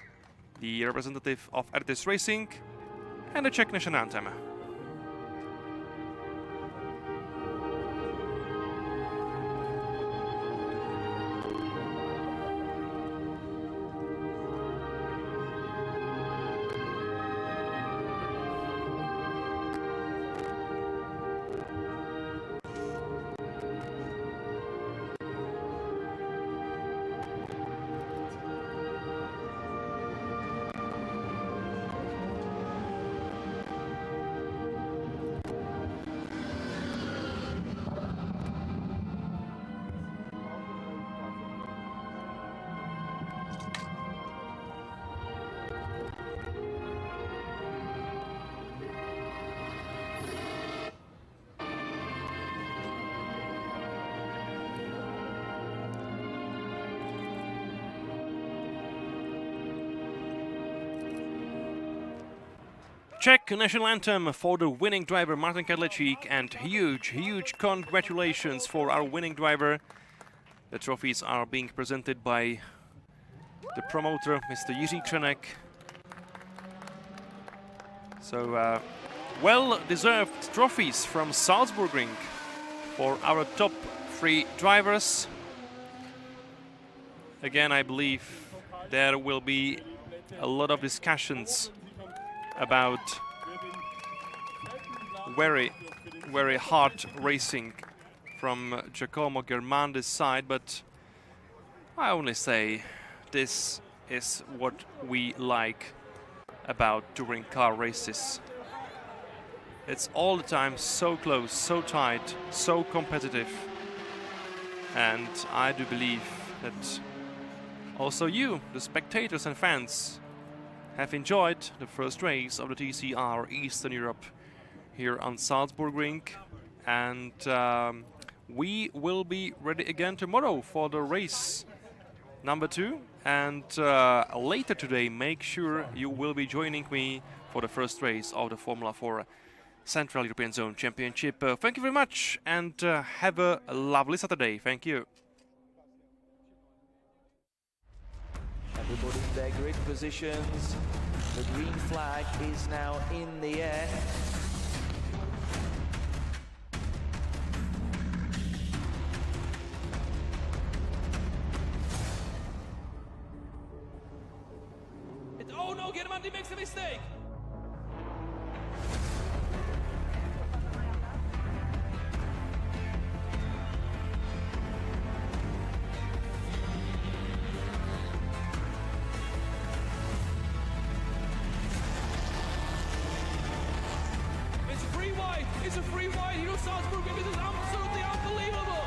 the representative of Artis Racing, and the Czech national anthem. Czech national anthem for the winning driver Martin Kadlecik, and huge congratulations for our winning driver. The trophies are being presented by the promoter, Mr. Jiří Třenek. So well-deserved trophies from Salzburgring for our top 3 drivers. Again, I believe there will be a lot of discussions about very hard racing from Giacomo Germandi's side, but I only say this is what we like about touring car races. It's all the time so close, so tight, so competitive, and I do believe that also you, the spectators and fans, have enjoyed the first race of the TCR Eastern Europe here on Salzburgring, and we will be ready again tomorrow for the race number 2, and later today make sure you will be joining me for the first race of the Formula 4 Central European Zone Championship. Thank you very much, and have a lovely Saturday. Thank you. Everybody in their grid positions. The green flag is now in the air. Oh no, Germán, he makes a mistake! It's a free wide here at Salzburgring. This is absolutely unbelievable.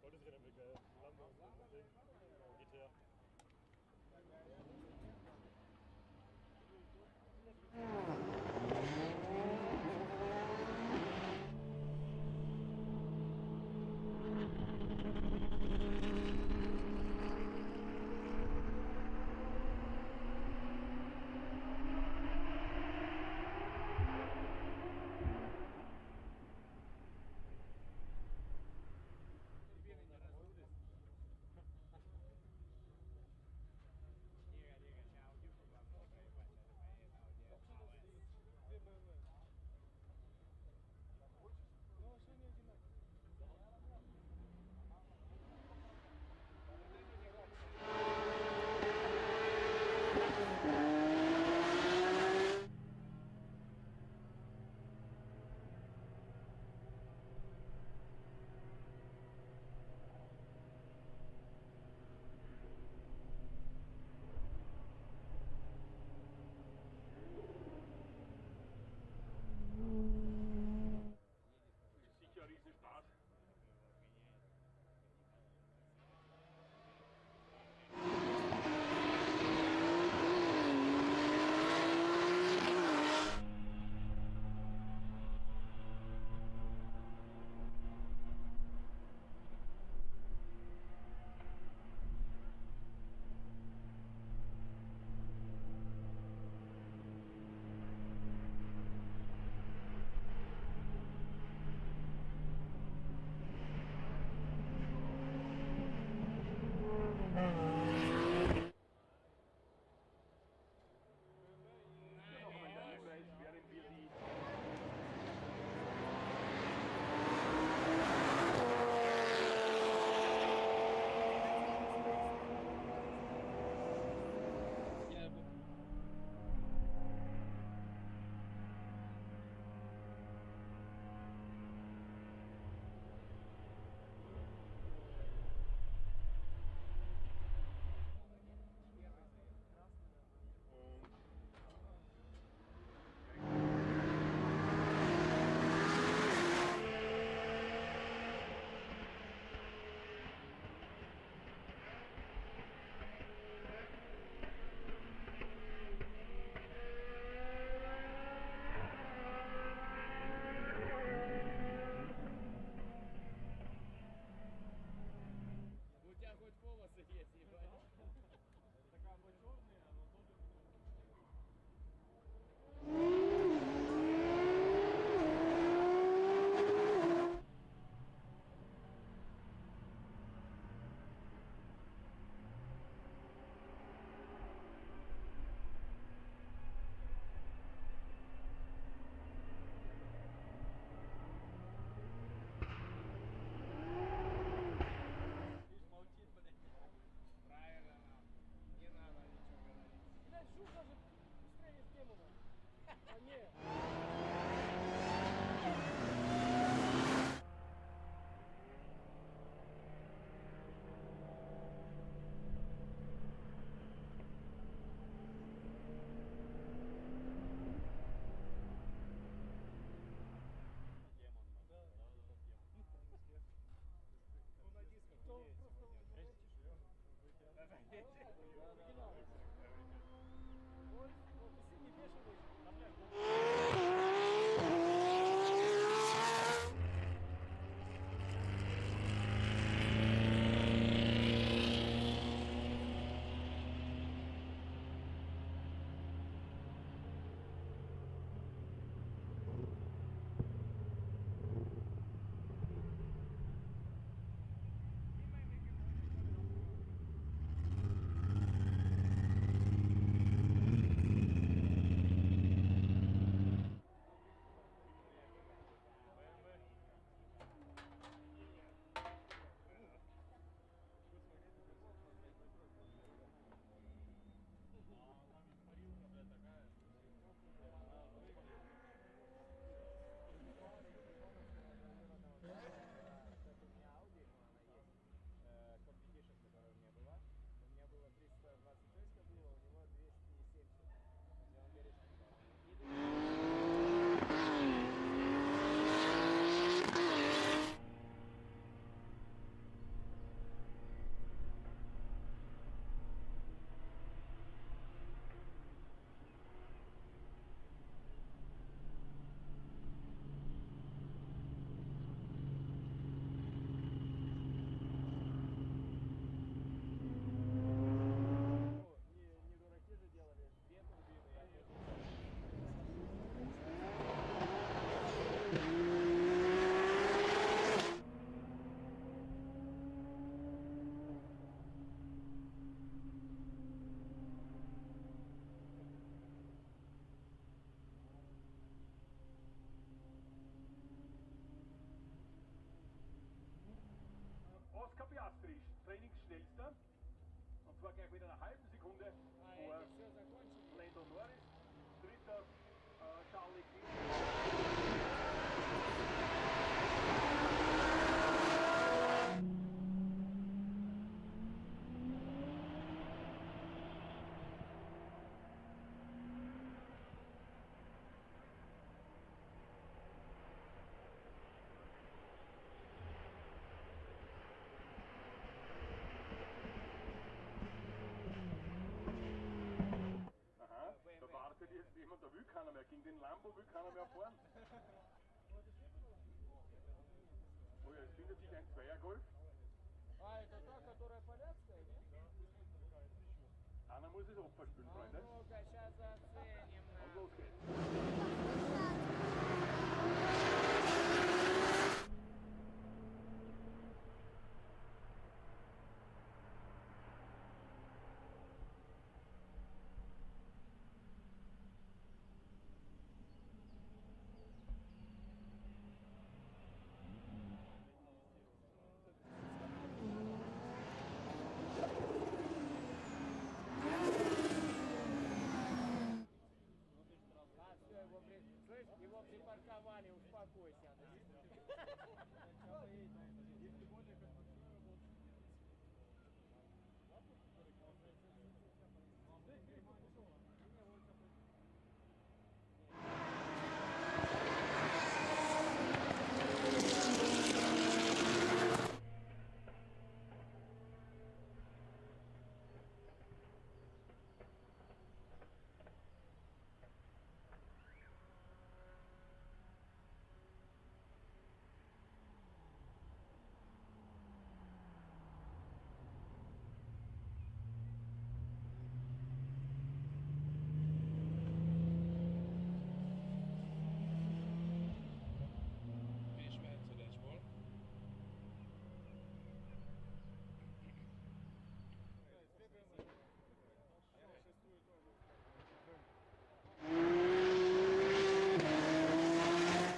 Heute ist wieder geil. Lande und so ein Ding. Geht her. befindet sich ein Zweiergolf. А, это та, которая поляцкая, нет? Einer muss es Opfer spielen, Freunde. Ну-ка, сейчас оценим. Und los geht's. Слышь, его припарковали, успокойся.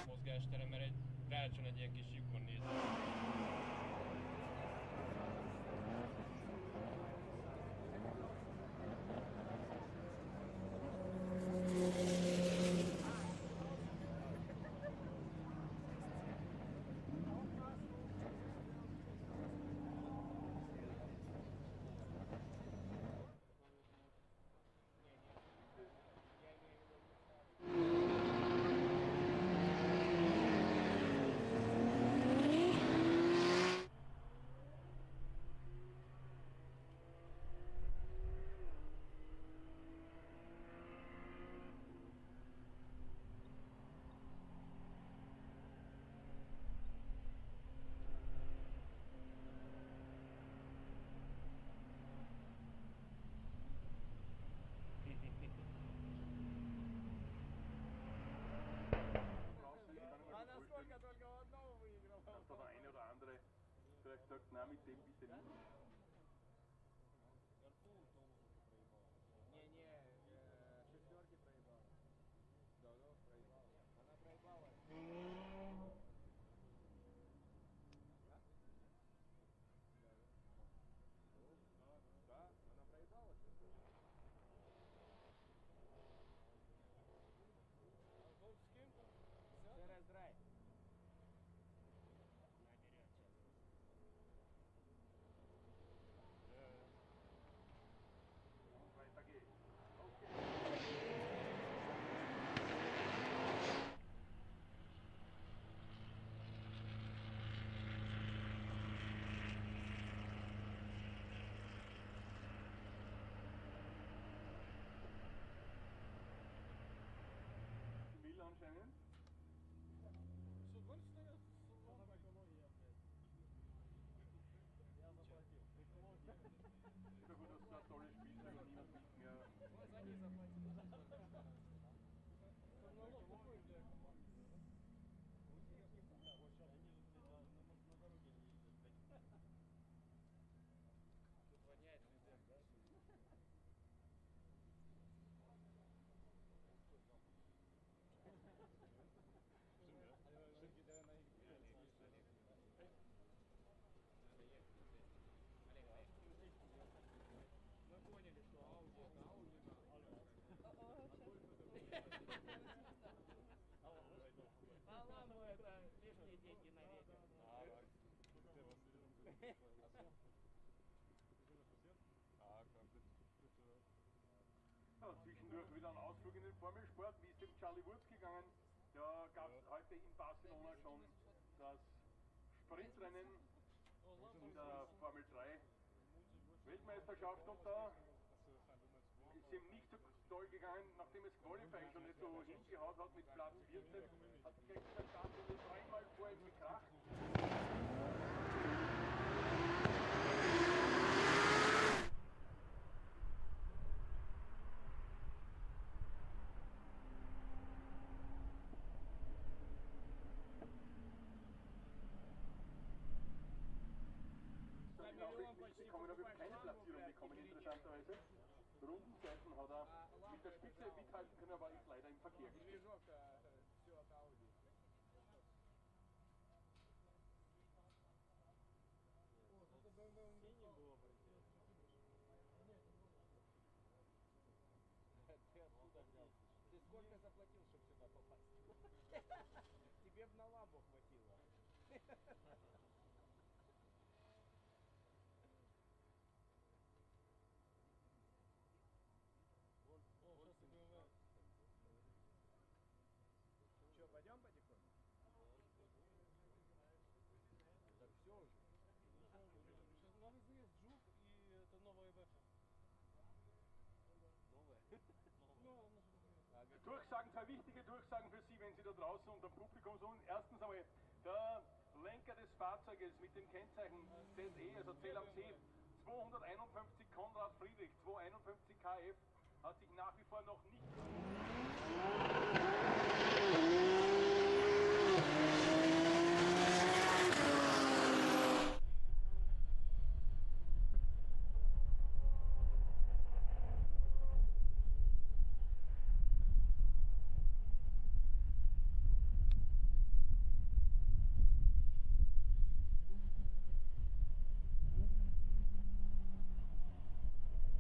Mozgástere, mert egy rácson egy ilyen kis lyukon néz. Dass da der eine oder andere vielleicht sagt, nein, mit dem bitte nicht. Не-не, шестерки проебал. Да, проебал. Она проебала. Да, она проебала. С кем? Серый драйв. Weiter geht's. Will anscheinend. Что, гонщик стоял? Я заплатил. Ist ja gut, dass so ein tolles Spielzeug und niemand nicht mehr. За ней заплатил. Налог какой, блядь? Тут воняет нельзя, да? Ширки, давай на их. Мы поняли, что Ауди это Ауди. Маламу это лишние деньги на ветер. Ja, zwischendurch wieder ein Ausflug in den Formelsport. Wie ist dem Charlie Wurz gegangen? Da gab es heute in Barcelona schon das Sprintrennen in der Formel 3 Weltmeisterschaft und da ist ihm nicht so toll gegangen, nachdem es Qualifying schon nicht so hingehaut hat mit Platz 14, hat gleich gesagt, da hat er dreimal vor ihm gekracht. gekommen, interessanterweise. Rundenzeiten hat er mit der Spitze mithalten können, aber ist leider im Verkehr gesteckt. Ты сколько заплатил, чтобы сюда попасть? Тебе б на ламбу хватило. Че, пойдем потихоньку? Так все уже. Сейчас новый заезд, Жук, и это новая ВЭФ. Новое? Durchsagen, zwei wichtige Durchsagen für Sie, wenn Sie da draußen unter dem Publikum sind. Erstens einmal, der Lenker des Fahrzeuges mit dem Kennzeichen ZE, also Zell am See, 251 Konrad Friedrich, 251 KF, hat sich nach wie vor noch nicht...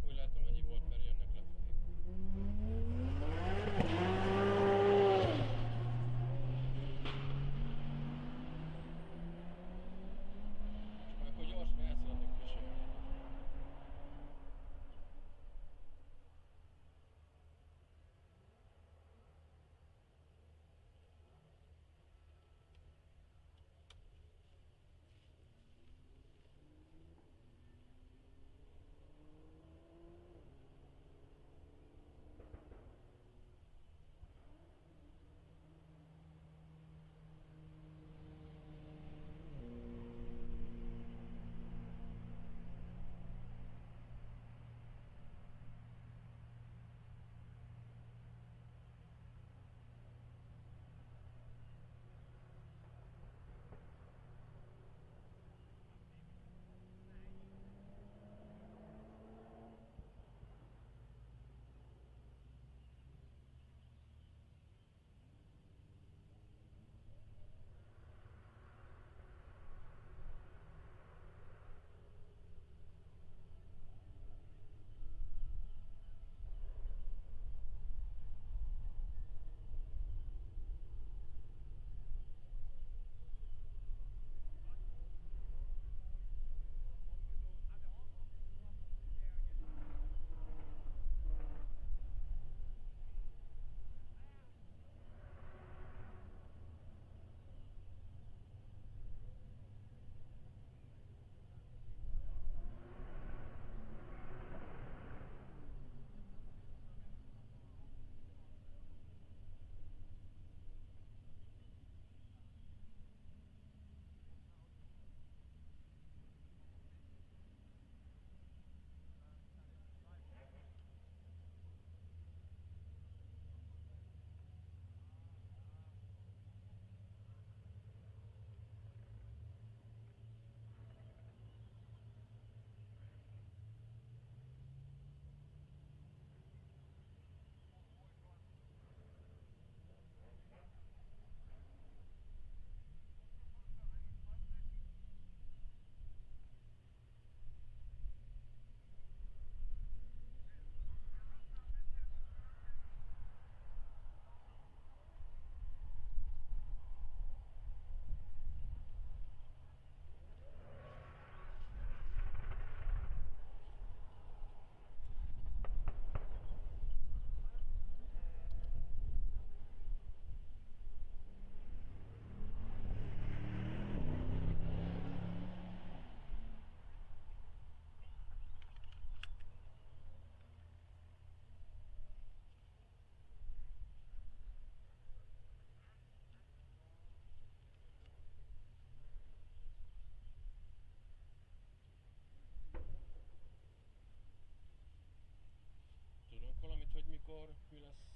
Úgy látom, annyi volt, mert jönnek lefelé. Csak akkor gyorsan el szeretnék kísérni. Tudunk valamit, hogy mikor, mi lesz?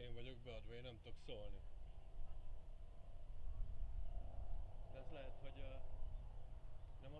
én vagyok beadva, én nem tudok szólni. De ez lehet, hogy nem a...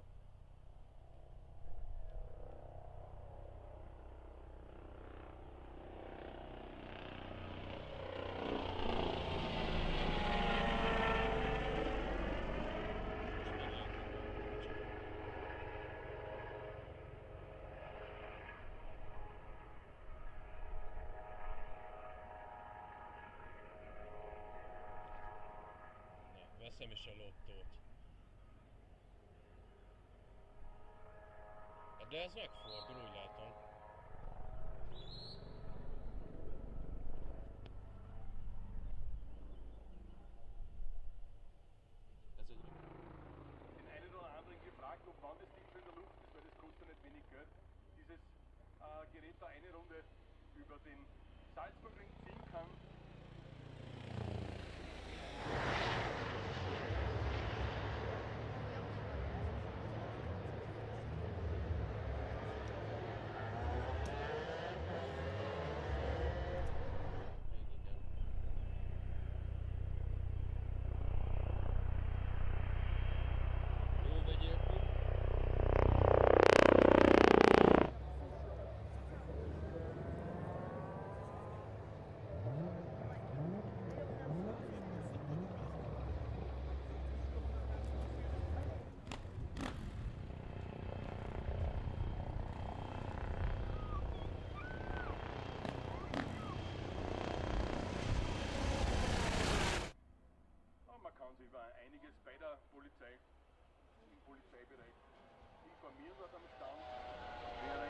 Veszem is a lottót. De ez megfordul, úgy látom. Ez egy... Den einen oder anderen gefragt, ob wann das Ding schon in der Luft ist, weil das kostet nicht wenig Geld. Dieses Gerät da eine Runde über den Salzburgring ziehen kann. Über einiges bei der Polizei, im Polizeibereich informieren, was am Stand wäre.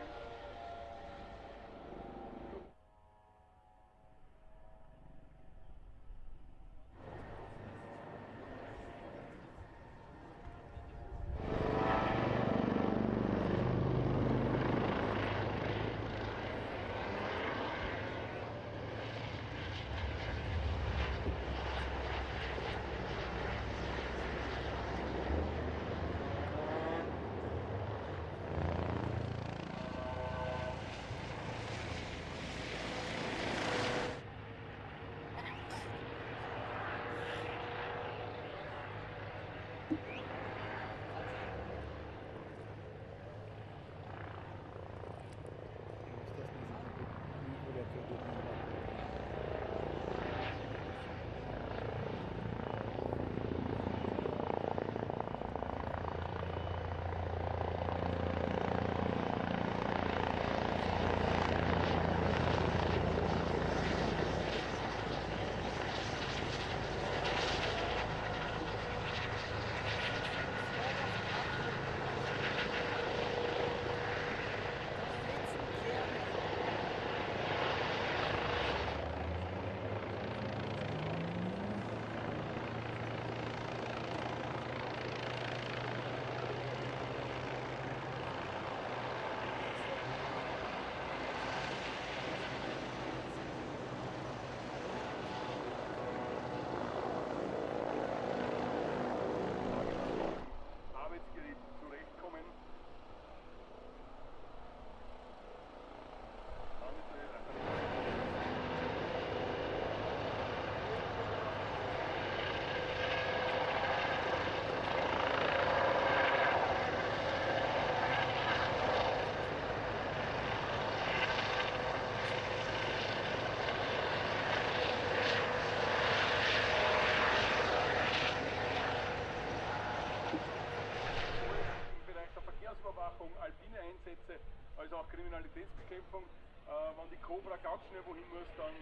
Also auch Kriminalitätsbekämpfung. Wenn die Cobra ganz schnell wohin muss, dann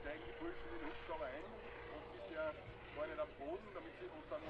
steigen die Burschen in den Hubschrauber ein und ist der gar nicht am Boden, damit sie und dann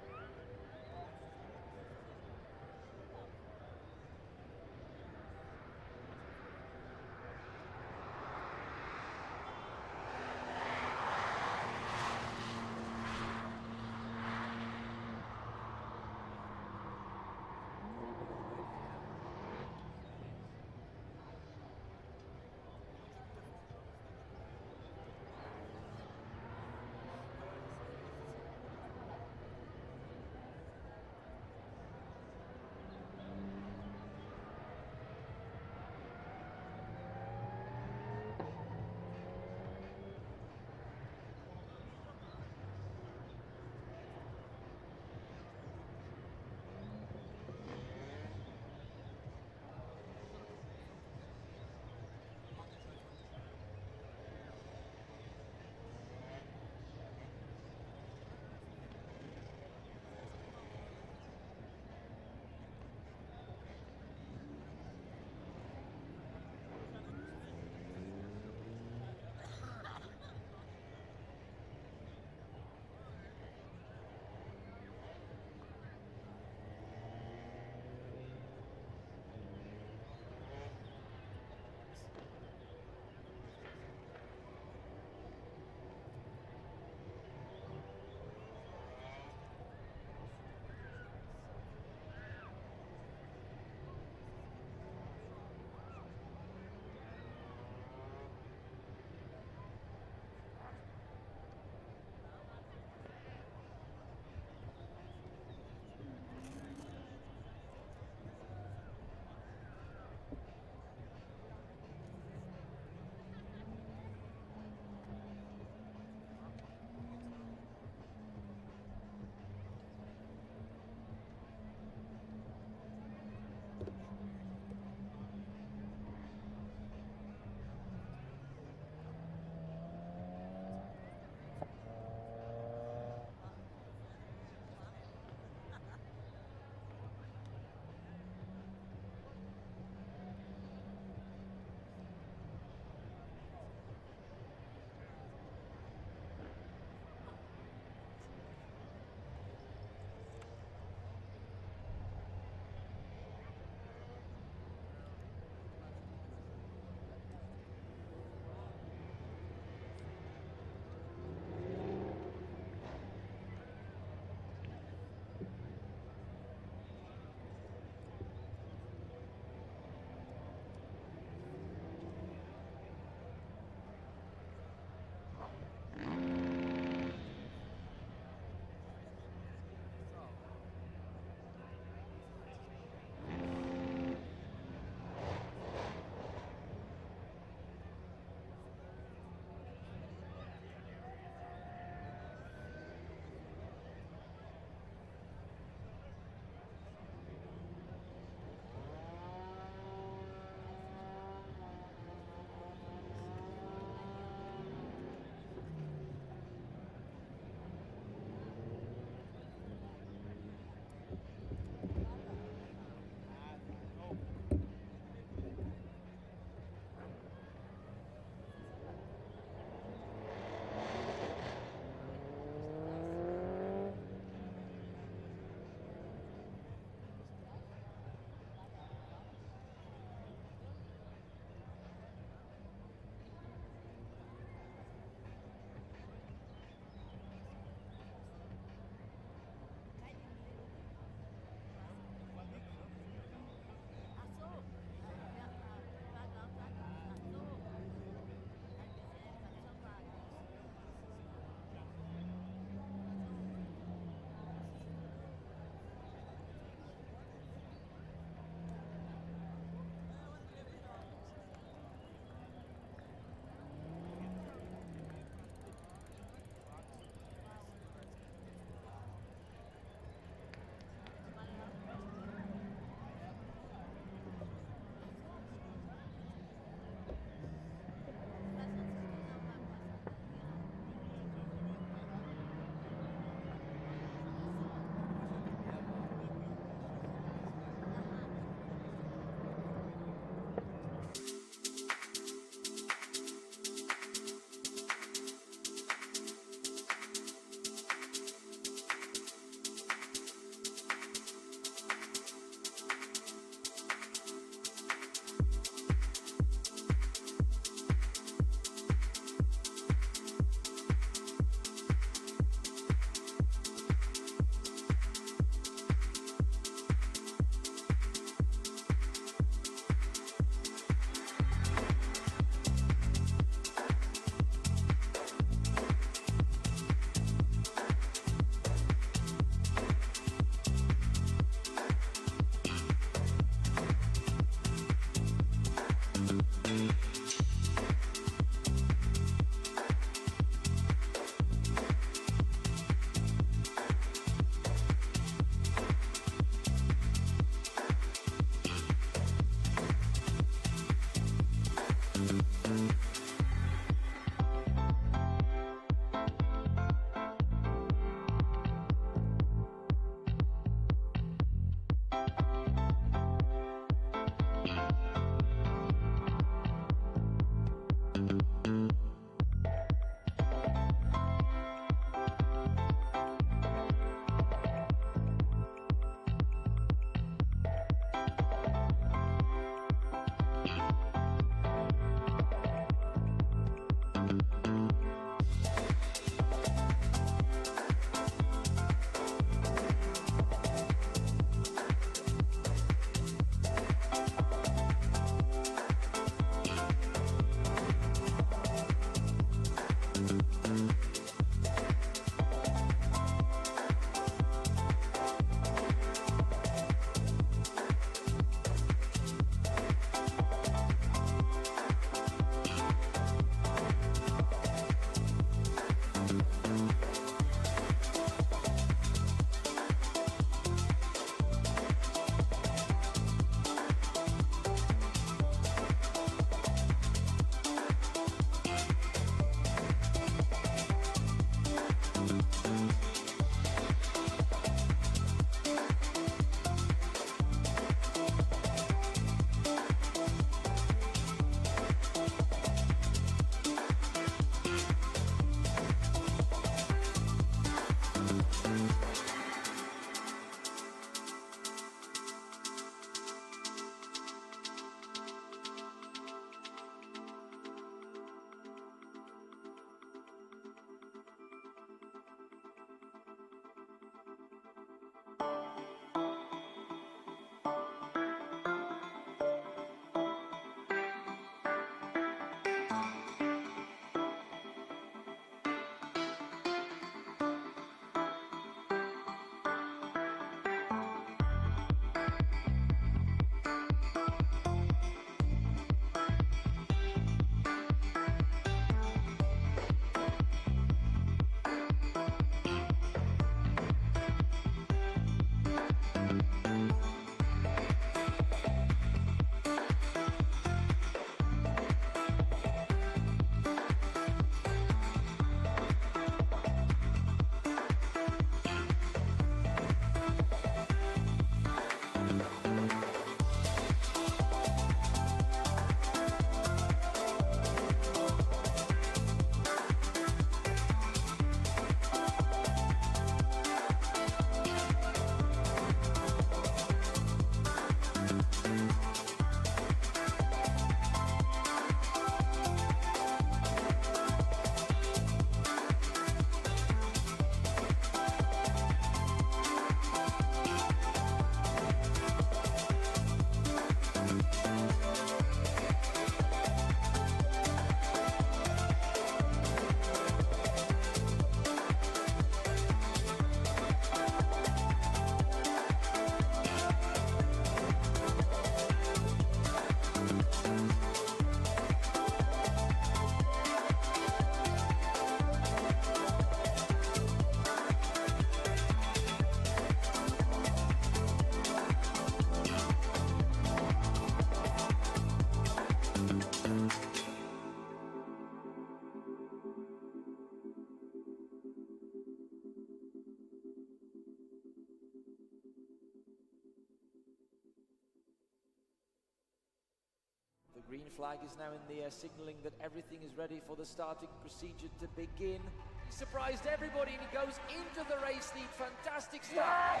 Green flag is now in the air, signaling that everything is ready for the starting procedure to begin. He surprised everybody and he goes into the race lead. Fantastic start.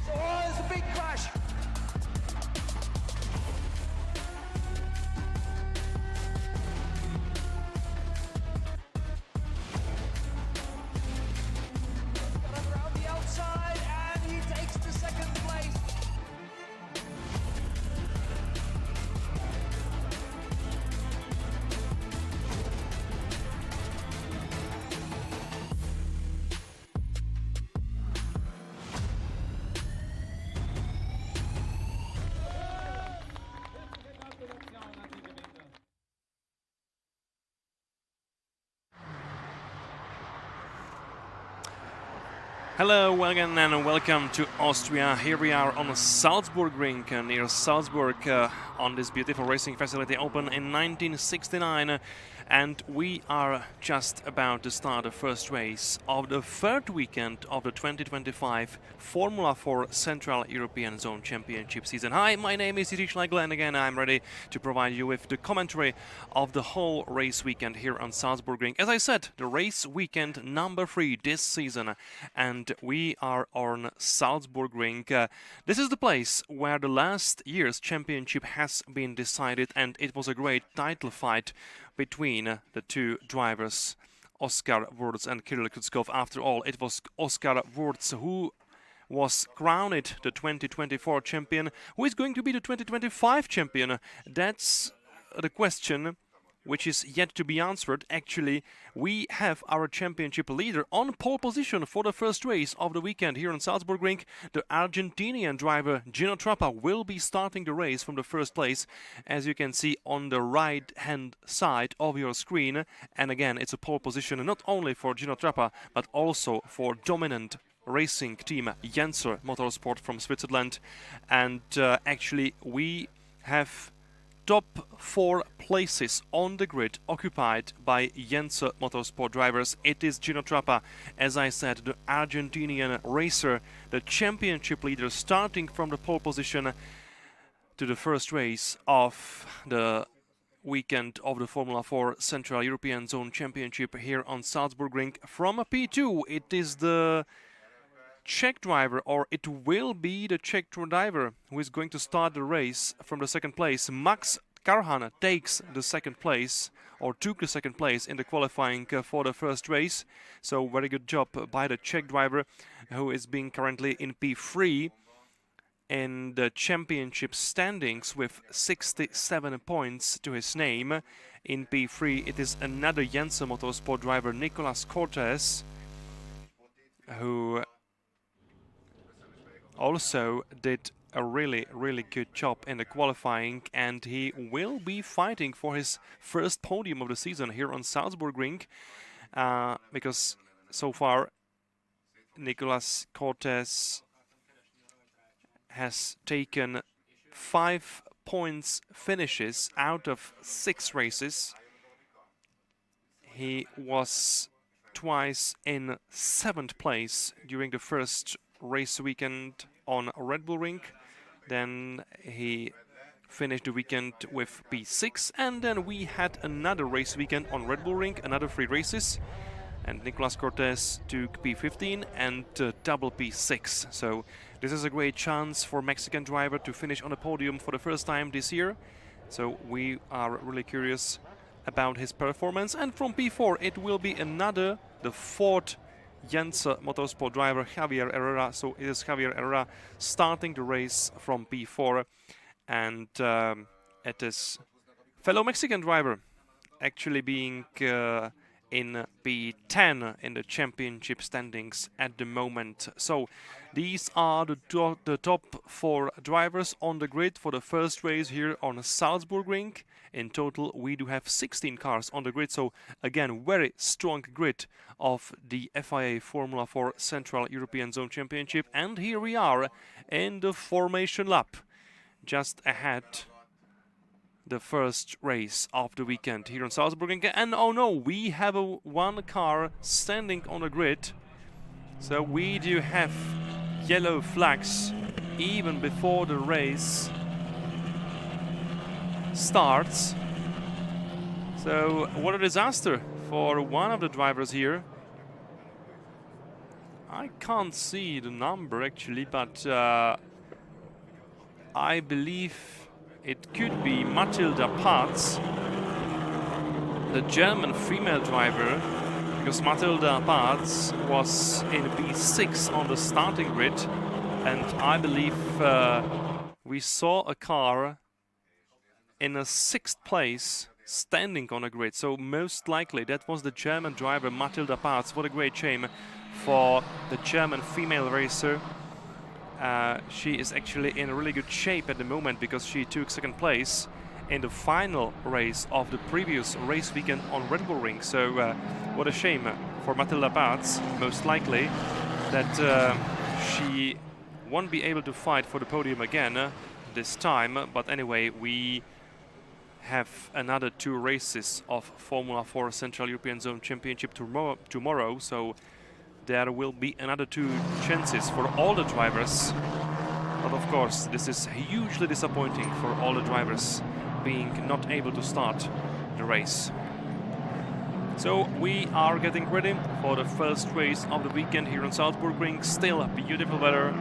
So, there's a big crash. Around the outside and he takes the second place. Hello again and welcome to Austria. Here we are on the Salzburgring near Salzburg on this beautiful racing facility opened in 1969, and we are just about to start the first race of the third weekend of the 2025 Formula 4 Central European Zone Championship season. Hi, my name is Historische and again I'm ready to provide you with the commentary of the whole race weekend here on Salzburgring. As I said, the race weekend number 3 this season, and we are on Salzburgring. This is the place where the last year's championship has been decided, and it was a great title fight between the two drivers, Oskar Wurz and Kirill Kutskov. After all, it was Oskar Wurz who was crowned the 2024 champion. Who is going to be the 2025 champion? That's the question which is yet to be answered. Actually, we have our championship leader on pole position for the first race of the weekend here on Salzburgring. The Argentinian driver Gino Trappa will be starting the race from the first place, as you can see on the right hand side of your screen. And again, it's a pole position not only for Gino Trappa but also for dominant racing team Jenser Motorsport from Switzerland. And actually we have top 4 places on the grid occupied by Jenser Motorsport drivers. It is Gino Trappa, as I said, the Argentinian racer, the championship leader, starting from the pole position to the first race of the weekend of the Formula 4 Central European Zone Championship here on Salzburgring. From a P2, it is the Czech driver, or it will be the Czech driver who is going to start the race from the second place. Max Karhan takes the second place, or took the second place in the qualifying for the first race. So very good job by the Czech driver, who is being currently in P3 in the championship standings with 67 points to his name. In P3 it is another Jenser Motorsport driver, Nicolas Cortes, who also did a really good job in the qualifying, and he will be fighting for his first podium of the season here on Salzburgring, because so far Nicolas Cortes has taken 5 points finishes out of 6 races. He was twice in 7th place during the first race weekend on Red Bull Ring. Then he finished the weekend with P6, and then we had another race weekend on Red Bull Ring, another 3 races, and Nicolas Cortes took P15 and double P6. So this is a great chance for Mexican driver to finish on a podium for the first time this year. So we are really curious about his performance. And from P4 it will be another, the 4th Jenser Motorsport driver, Javier Herrera. So it is Javier Herrera starting the race from P4, and it is fellow Mexican driver actually being in P10 in the championship standings at the moment. So these are the top 4 drivers on the grid for the first race here on Salzburgring. In total we do have 16 cars on the grid, so again very strong grid of the FIA Formula 4 Central European Zone Championship. And here we are in the formation lap, just ahead the first race of the weekend here on Salzburg. And oh no, we have one car standing on the grid, so we do have yellow flags even before the race starts. So what a disaster for one of the drivers here. I can't see the number actually, but I believe it could be Matilda Patz, the German female driver, because Matilda Patz was in P6 on the starting grid, and I believe we saw a car in a 6th place standing on a grid, so most likely that was the German driver Matilda Patz. What a great shame for the German female racer. She is actually in really good shape at the moment because she took 2nd place in the final race of the previous race weekend on Red Bull Ring. So what a shame for Matilda Patz, most likely, that she won't be able to fight for the podium again this time. But anyway, we have another 2 races of Formula 4 Central European Zone Championship tomorrow, so there will be another 2 chances for all the drivers. But of course, this is hugely disappointing for all the drivers being not able to start the race. So we are getting ready for the first race of the weekend here on Salzburgring. Still beautiful weather,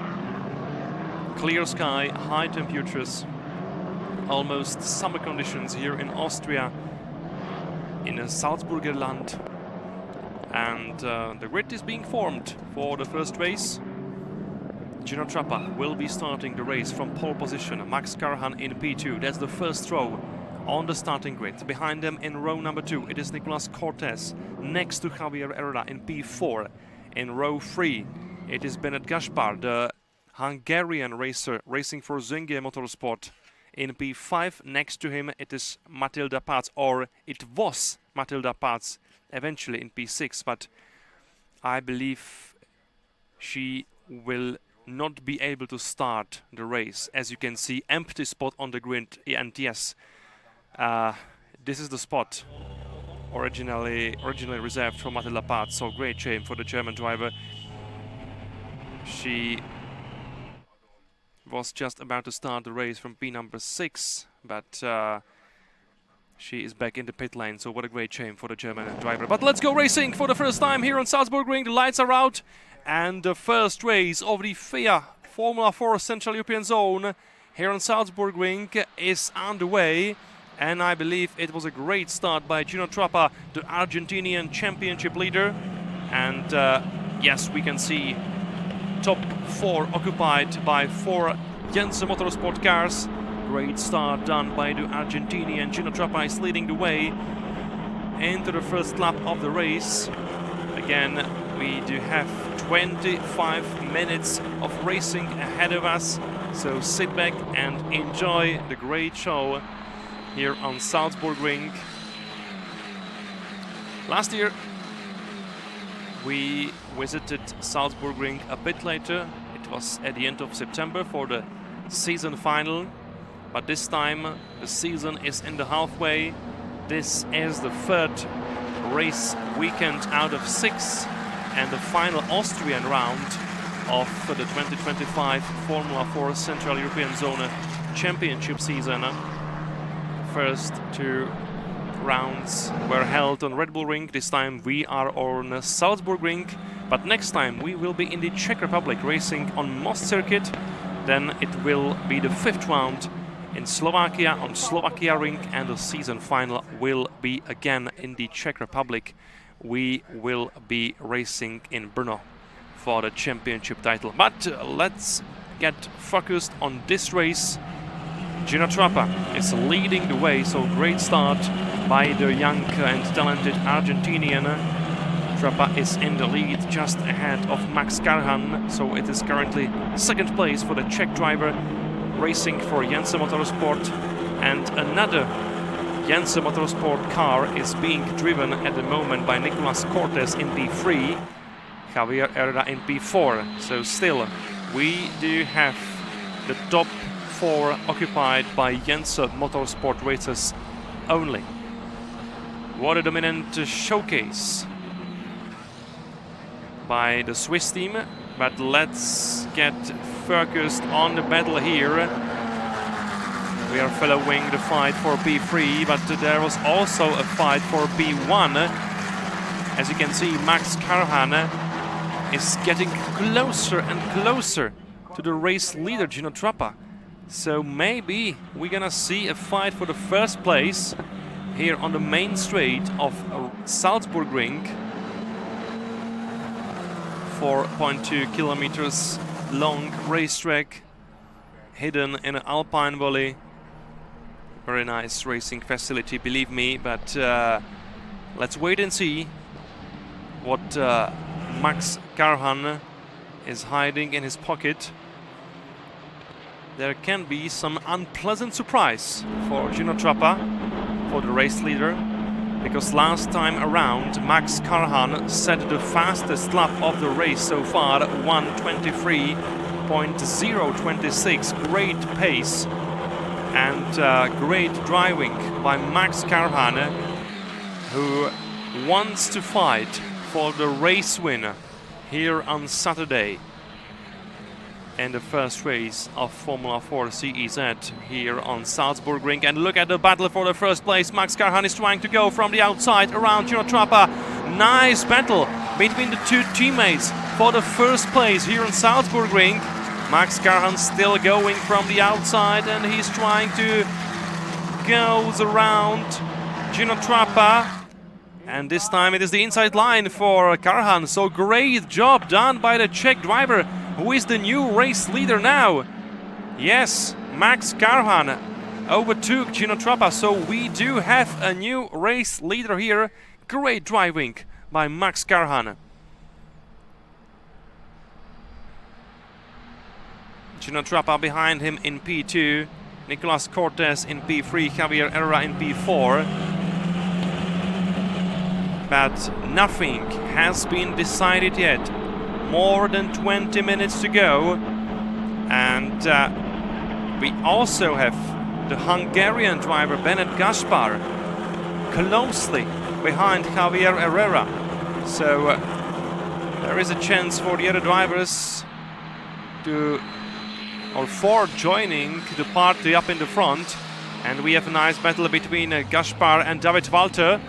clear sky, high temperatures, almost summer conditions here in Austria, in the Salzburger Land. And the grid is being formed for the first race. Gino Trappa will be starting the race from pole position. Max Karhan in P2. That's the first row on the starting grid. Behind them in row number 2, it is Nicolas Cortez next to Javier Herrera in P4. In row 3, it is Benet Gaspar, the Hungarian racer racing for Zengi Motorsport. In P5, next to him, it is Matilda Patz, or it was Matilda Patz eventually in P6, but I believe she will not be able to start the race. As you can see, empty spot on the grid, and yes, this is the spot originally reserved for Matilda Patz, so great shame for the German driver. She was just about to start the race from P number 6, but she is back in the pit lane, so what a great shame for the German driver. But let's go racing for the first time here on Salzburgring. The lights are out, and the first race of the FIA Formula 4 Central European Zone here on Salzburgring is underway. And I believe it was a great start by Gino Trappa, the Argentinian championship leader. And yes, we can see top 4 occupied by 4 Jensen Motorsport cars. Great start done by the Argentinian. Gino Trappa is leading the way into the first lap of the race. Again, we do have 25 minutes of racing ahead of us, so sit back and enjoy the great show here on Salzburgring. Last year we visited Salzburgring a bit later. It was at the end of September for the season final, but this time the season is in the halfway. This is the 3rd race weekend out of 6 and the final Austrian round of the 2025 Formula 4 Central European Zone Championship season. First 2 rounds were held on Red Bull Ring. This time we are on Salzburgring, but next time we will be in the Czech Republic racing on Most Circuit. Then it will be the 5th round in Slovakia on Slovakia Ring, and the season final will be again in the Czech Republic. We will be racing in Brno for the championship title. But let's get focused on this race. Gino Trappa is leading the way, so great start by the young and talented Argentinian. Trappa is in the lead just ahead of Max Karhan, so it is currently 2nd place for the Czech driver racing for Jensen Motorsport, and another Jensen Motorsport car is being driven at the moment by Nicolas Cortez in P3, Javier Herrera in P4. So still, we do have the top 4 occupied by Jensen Motorsport racers only. What a dominant showcase by the Swiss team, but let's get focused on the battle here. We are following the fight for P3, but there was also a fight for P1. As you can see, Max Karhan is getting closer and closer to the race leader, Gino Trappa. So maybe we're gonna see a fight for the first place here on the main straight of Salzburgring. 4.2 kilometers long racetrack, hidden in an alpine valley. Very nice racing facility, believe me, but let's wait and see what Max Karhan is hiding in his pocket. There can be some unpleasant surprise for Gino Trappa, for the race leader, because last time around Max Karhan set the fastest lap of the race so far, 1:23.026, great pace and great driving by Max Karhan, who wants to fight for the race winner here on Saturday in the first race of Formula 4 CEZ here on Salzburgring. And look at the battle for the first place. Max Karhan is trying to go from the outside around Gino Trappa. Nice battle between the two teammates for the first place here on Salzburgring. Max Karhan still going from the outside, and he's trying to go around Gino Trappa. And this time it is the inside line for Karhan. So great job done by the Czech driver, who is the new race leader now. Yes, Max Karhan overtook Gino Trappa, so we do have a new race leader here. Great driving by Max Karhan. Gino Trappa behind him in P2, Nicolas Cortez in P3, Javier Herrera in P4. But nothing has been decided yet. More than 20 minutes to go, and we also have the Hungarian driver Bennett Gaspar closely behind Javier Herrera. So there is a chance for the other drivers to, or for joining the party up in the front. And we have a nice battle between Gaspar and David Walter.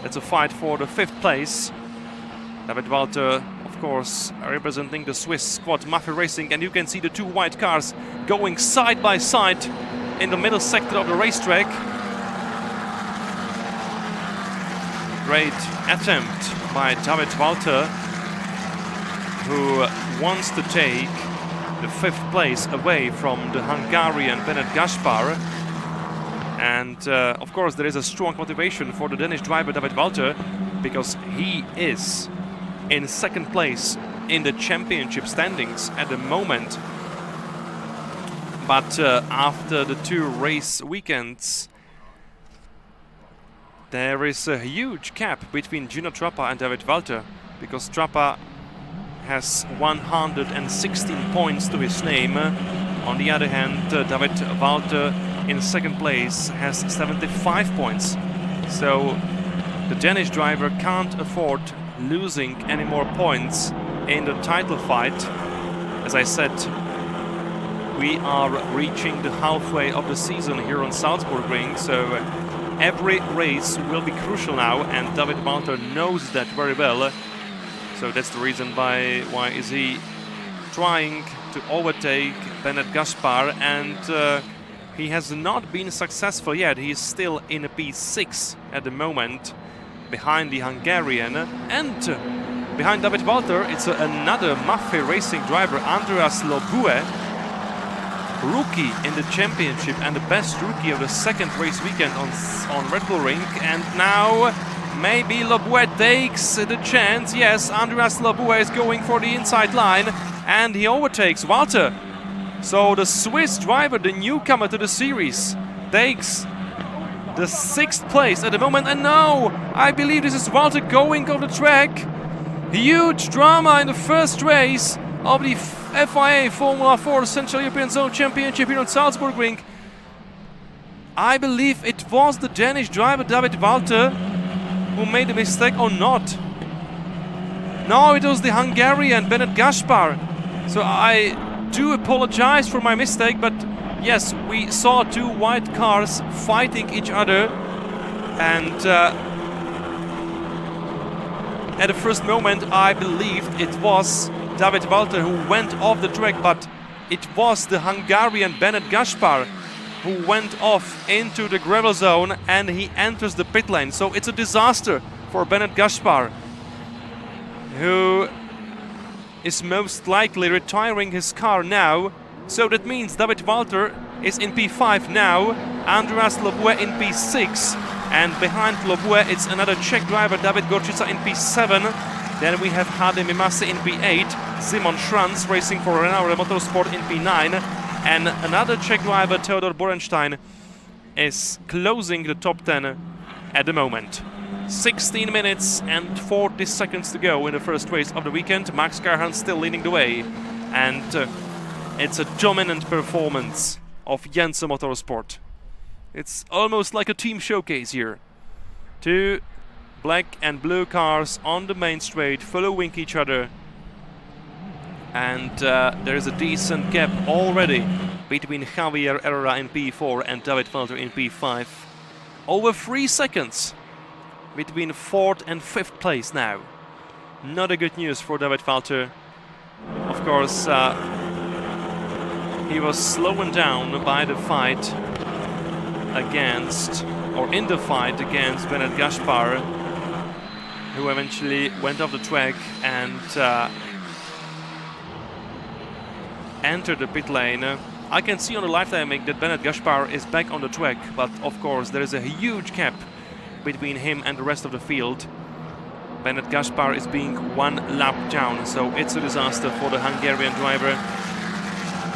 It's a fight for the 5th place. David Walter, of course, representing the Swiss squad Mafia Racing, and you can see the two white cars going side by side in the middle sector of the racetrack. Great attempt by David Walter, who wants to take the 5th place away from the Hungarian Bennett Gaspar. And of course there is a strong motivation for the Danish driver David Walter, because he is in 2nd place in the championship standings at the moment. But after the 2 race weekends, there is a huge gap between Gino Trappa and David Walter, because Trappa has 116 points to his name. On the other hand, David Walter in 2nd place has 75 points. So the Danish driver can't afford losing any more points in the title fight. As I said, we are reaching the halfway of the season here on Salzburgring, so every race will be crucial now, and David Walter knows that very well. So that's the reason why is he trying to overtake Bennett Gaspar, and he has not been successful yet. He is still in a P6 at the moment, behind the Hungarian, and behind David Walter it's another Mafia Racing driver, Andreas Lobue, rookie in the championship and the best rookie of the 2nd race weekend on Red Bull Ring. And now maybe Lobue takes the chance. Yes, Andreas Lobue is going for the inside line, and he overtakes Walter. So the Swiss driver, the newcomer to the series, takes the 6th place at the moment. And now I believe this is Walter going off the track. Huge drama in the first race of the FIA Formula 4 Central European Zone Championship here on Salzburgring. I believe it was the Danish driver David Walter who made a mistake, or not. No, it was the Hungarian Bennett Gaspar. So I do apologize for my mistake, but Yes, we saw two white cars fighting each other, and at the first moment I believed it was David Walter who went off the track, but it was the Hungarian Bennett Gaspar who went off into the gravel zone, and he enters the pit lane. So it's a disaster for Bennett Gaspar, who is most likely retiring his car now. So that means David Walter is in P5 now, Andreas Lobue in P6, and behind Lobue it's another Czech driver, David Gorčica in P7. Then we have Hade Mimasi in P8, Simon Schranz racing for Renault Motorsport in P9, and another Czech driver, Theodor Borenstein, is closing the top 10 at the moment. 16 minutes and 40 seconds to go in the first race of the weekend. Max Carhan still leading the way, and it's a dominant performance of Jensen Motorsport. It's almost like a team showcase here. Two black and blue cars on the main straight following each other, and there is a decent gap already between Javier Herrera in P4 and David Walter in P5. Over 3 seconds between 4th and 5th place now. Not a good news for David Walter. Of course, he was slowing down by the fight against, or in the fight against Bennett Gaspar, who eventually went off the track and entered the pit lane. I can see on the live timing that Bennett Gaspar is back on the track, but of course there is a huge gap between him and the rest of the field. Bennett Gaspar is being 1 lap down, so it's a disaster for the Hungarian driver.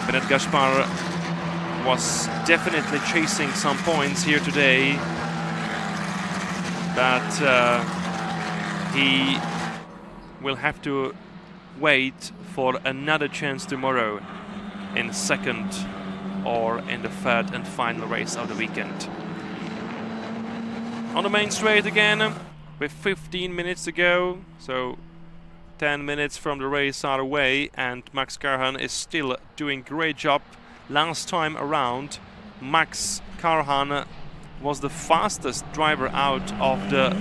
Bennett Gaspar was definitely chasing some points here today, but he will have to wait for another chance tomorrow in second or in the third and final race of the weekend. On the main straight again, with 15 minutes to go, so 10 minutes from the race are away, and Max Carhan is still doing a great job. Last time around, Max Carhan was the fastest driver out of the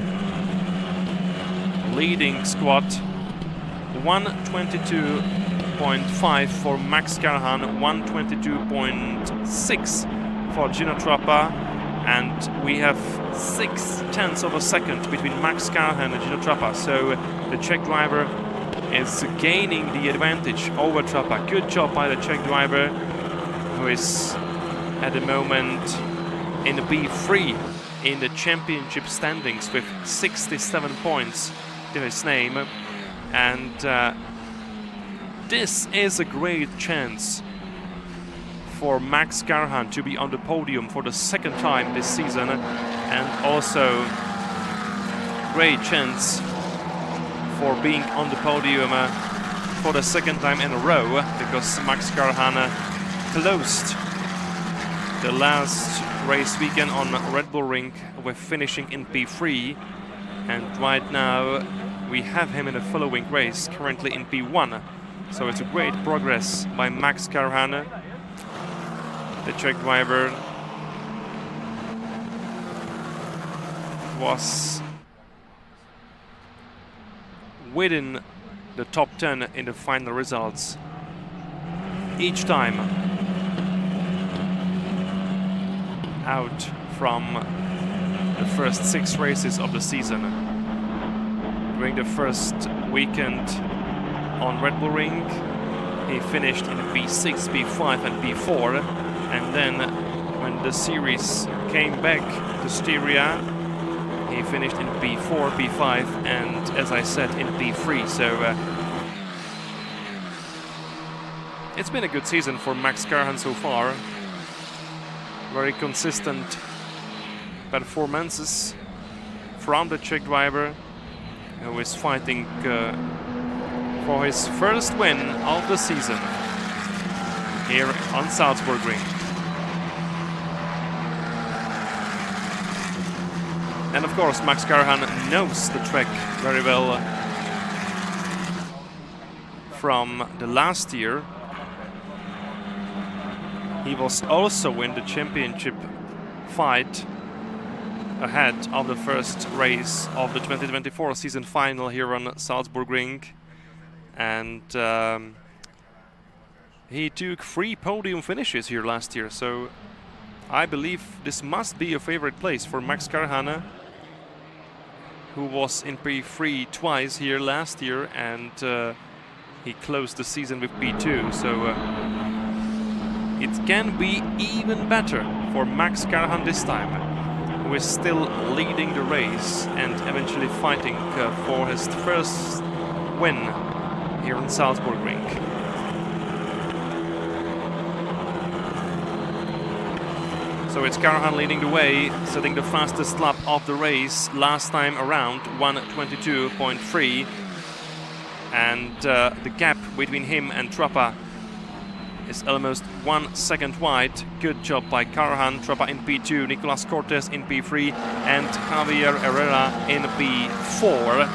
leading squad. 1:22.5 for Max Carhan, 1:22.6 for Gino Trappa, and we have 0.6 of a second between Max Carhan and Gino Trappa. So the Czech driver is gaining the advantage over Trappa. Good job by the Czech driver, who is at the moment in the B3 in the championship standings with 67 points to his name. And this is a great chance for Max Carhan to be on the podium for the second time this season, and also great chance for being on the podium for the second time in a row, because Max Carhan closed the last race weekend on Red Bull Ring with finishing in P3, and right now we have him in the following race, currently in P1. So it's a great progress by Max Carhan, the Czech driver. Was within the top 10 in the final results each time out from the first 6 races of the season. During the first weekend on Red Bull Ring, he finished in P6, P5 and P4, and then when the series came back to Styria, he finished in P4, P5 and, as I said, in P3. So it's been a good season for Max Carhan so far. Very consistent performances from the Czech driver, who is fighting for his first win of the season here on Salzburgring. And of course, Max Carhan knows the track very well from the last year. He He was also in the championship fight ahead of the first race of the 2024 season final here on Salzburgring, and he took 3 podium finishes here last year, so I believe this must be a favorite place for Max Karhan, who was in P3 twice here last year, and he closed the season with P2, so it can be even better for Max Karhan this time, who is still leading the race and eventually fighting for his first win here on Salzburgring. So it's Karhan leading the way, setting the fastest lap of the race last time around, 1:22.3. And the gap between him and Trappa is almost 1 second wide. Good job by Karhan. Trappa in P2, Nicolas Cortes in P3, and Javier Herrera in P4.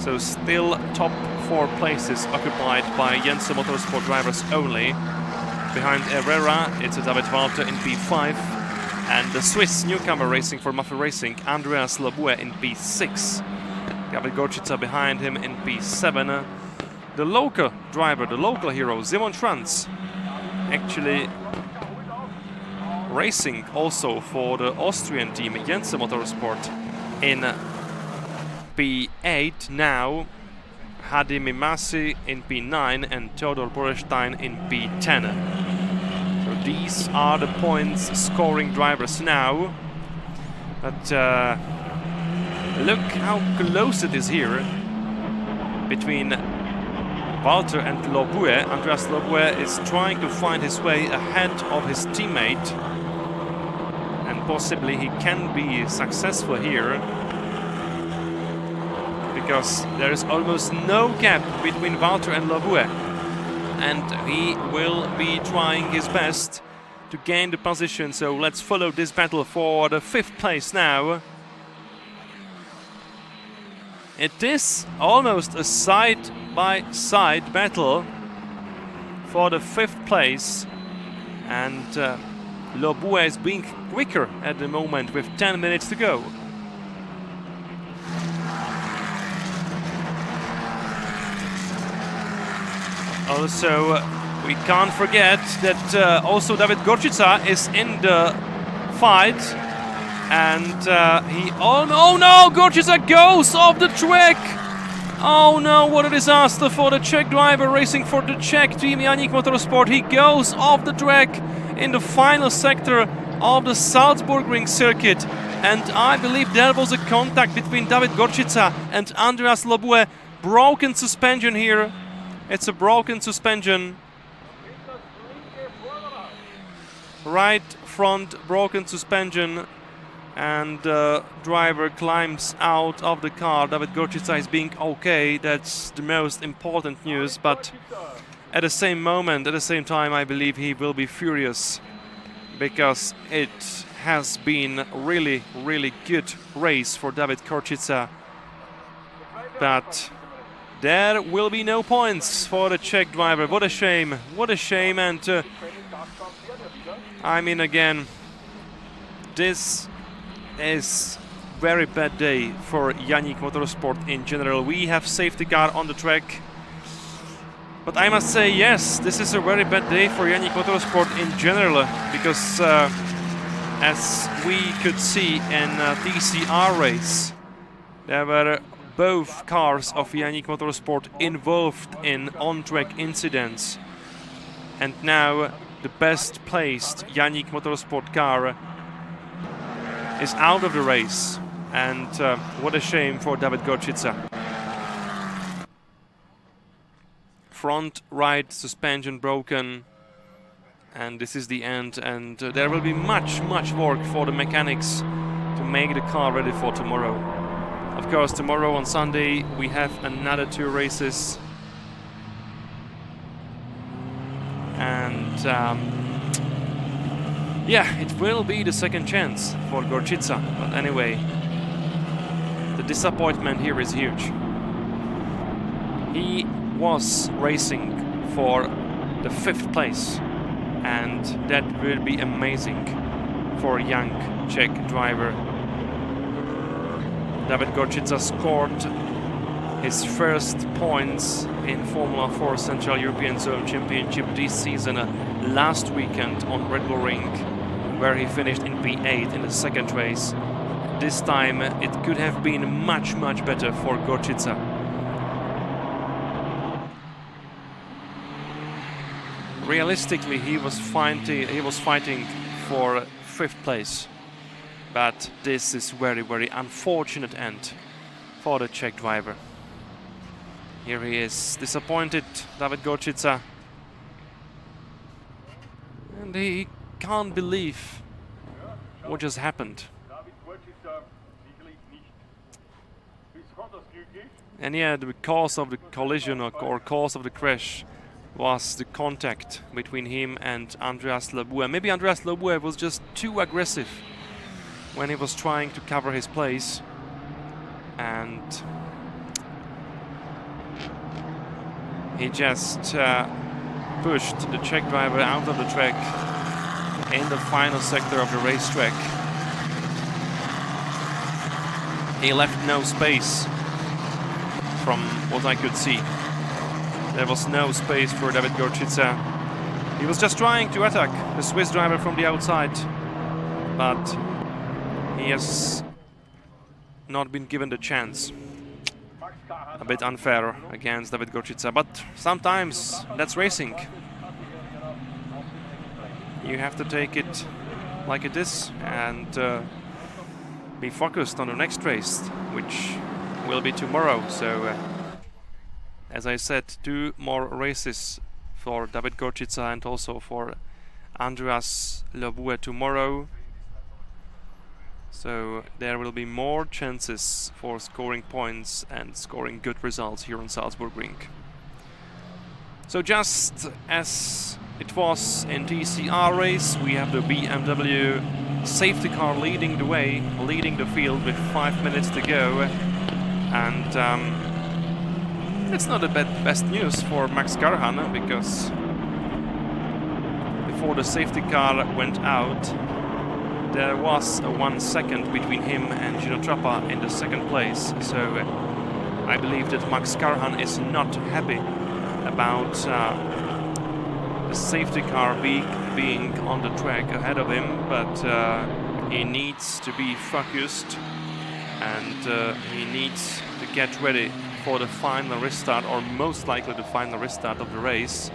So still top 4 places occupied by Jensen Motorsport drivers only. Behind Herrera, it's David Walter in P5, and the Swiss newcomer racing for Mafia Racing, Andreas Lobue in P6. David Gorczyca behind him in P7. The local driver, the local hero, Simon Schranz, actually racing also for the Austrian team, Jensen Motorsport, in P8 now. Hadi Mimasi in P9 and Theodor Borestein in P10. So these are the points scoring drivers now. But look how close it is here between Walter and Lobue. Andreas Lobue is trying to find his way ahead of his teammate, and possibly he can be successful here, because there is almost no gap between Walter and Lobue, and he will be trying his best to gain the position. So let's follow this battle for the 5th place now. It is almost a side-by-side battle for the 5th place, and Lobue is being quicker at the moment with 10 minutes to go. Also, we can't forget that also David Gorczyca is in the fight, and he... Oh no! Gorczyca goes off the track! Oh no, what a disaster for the Czech driver racing for the Czech team, Janik Motorsport. He goes off the track in the final sector of the Salzburgring circuit, and I believe there was a contact between David Gorczyca and Andreas Lobue. Broken suspension here. It's a broken suspension. Right front broken suspension, and the driver climbs out of the car. David Gorczyca is being okay. That's the most important news, but at the same moment, at the same time, I believe he will be furious, because it has been really, really good race for David Gorczyca, but there will be no points for the Czech driver. What a shame, and I mean, again, this is very bad day for Janik Motorsport in general. We have safety car on the track, but I must say, yes, this is a very bad day for Janik Motorsport in general, because as we could see in TCR race, there were both cars of Janik Motorsport involved in on-track incidents, and now the best placed Janik Motorsport car is out of the race, and what a shame for David Gorczyca. Front right suspension broken, and this is the end, and there will be much work for the mechanics to make the car ready for tomorrow. Of course, tomorrow on Sunday we have another 2 races, and yeah, it will be the second chance for Gorczyca. But anyway, the disappointment here is huge. He was racing for the 5th place, and that will be amazing for a young Czech driver. David Gorčica scored his first points in Formula 4 Central European Zone Championship this season last weekend on Red Bull Ring, where he finished in P8 in the second race. This time it could have been much better for Gorčica. Realistically, he was fighting for 5th place, but this is very unfortunate end for the Czech driver. Here he is, disappointed, David Gorčica, and he can't believe what just happened. And yeah, the cause of the collision or cause of the crash was the contact between him and Andreas Lebue. Maybe Andreas Lebue was just too aggressive when he was trying to cover his place, and he just pushed the Czech driver out of the track in the final sector of the racetrack. He left no space from what I could see. There was no space for David Gorčica. He was just trying to attack the Swiss driver from the outside, but he has not been given the chance. A bit unfair against David Gorčica, but sometimes that's racing. You have to take it like it is and be focused on the next race, which will be tomorrow. So as I said, 2 more races for David Gorčica and also for Andreas Lebue tomorrow. So there will be more chances for scoring points and scoring good results here on Salzburgring. So just as it was in TCR race, we have the BMW safety car leading the way, leading the field with 5 minutes to go. And it's not the best news for Max Karhan, because before the safety car went out, there was a 1 second between him and Gino Trappa in the second place. So I believe that Max Karhan is not happy about the safety car being on the track ahead of him, but he needs to be focused, and he needs to get ready for the final restart, or most likely the final restart of the race.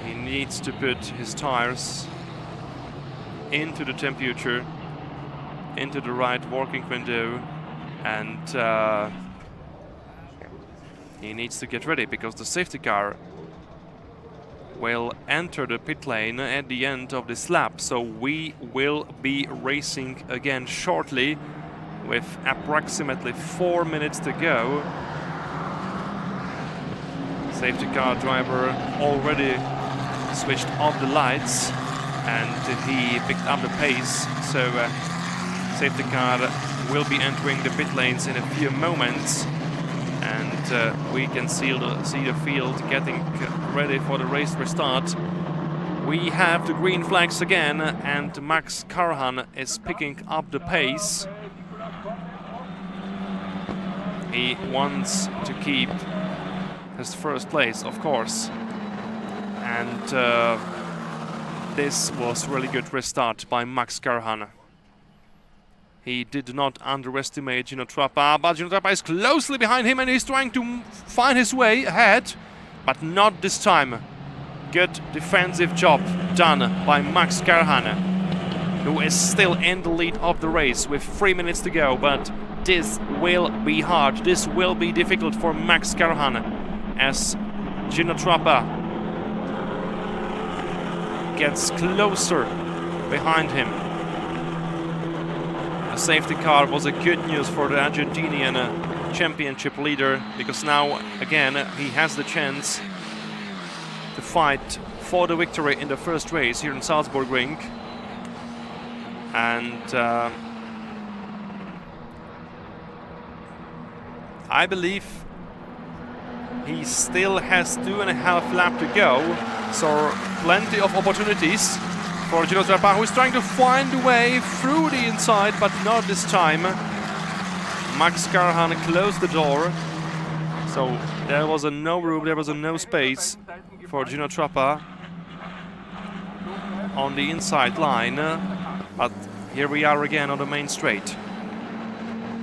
He needs to put his tires into the temperature, into the right working window, and he needs to get ready, because the safety car will enter the pit lane at the end of this lap. So we will be racing again shortly with approximately 4 minutes to go. Safety car driver already switched off the lights and he picked up the pace. So safety car will be entering the pit lanes in a few moments, and we can see the field getting ready for the race restart. We have the green flags again, and Max Karhan is picking up the pace. He wants to keep his first place, of course, and this was really good restart by Max Karhan. He did not underestimate Gino Trappa, but Gino Trappa is closely behind him and he's trying to find his way ahead, but not this time. Good defensive job done by Max Karhan, who is still in the lead of the race with 3 minutes to go, but this will be hard. This will be difficult for Max Karhan as Gino Trappa gets closer behind him. The safety car was a good news for the Argentinian championship leader, because now again he has the chance to fight for the victory in the first race here in Salzburgring. And I believe He still has 2.5 laps to go, so plenty of opportunities for Gino Trappa, who is trying to find a way through the inside, but not this time. Max Karhan closed the door, so there was no room, there was no space for Gino Trappa on the inside line, but here we are again on the main straight.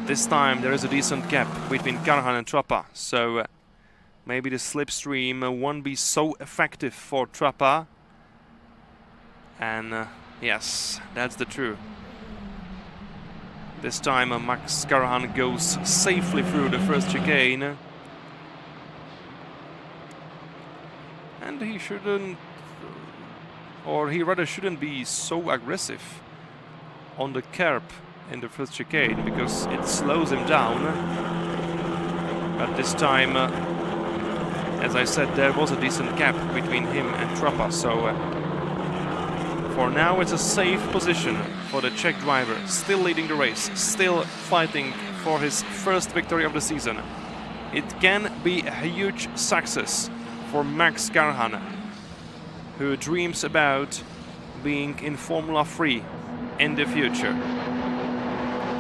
This time there is a decent gap between Karhan and Trappa, so maybe the slipstream won't be so effective for Trappa. And yes, that's the truth. This time Max Karhan goes safely through the first chicane. And he shouldn't, or he rather shouldn't be so aggressive on the curb in the first chicane, because it slows him down. But this time, as I said, there was a decent gap between him and Trappa, so for now it's a safe position for the Czech driver, still leading the race, still fighting for his first victory of the season. It can be a huge success for Max Karhan, who dreams about being in Formula 3 in the future.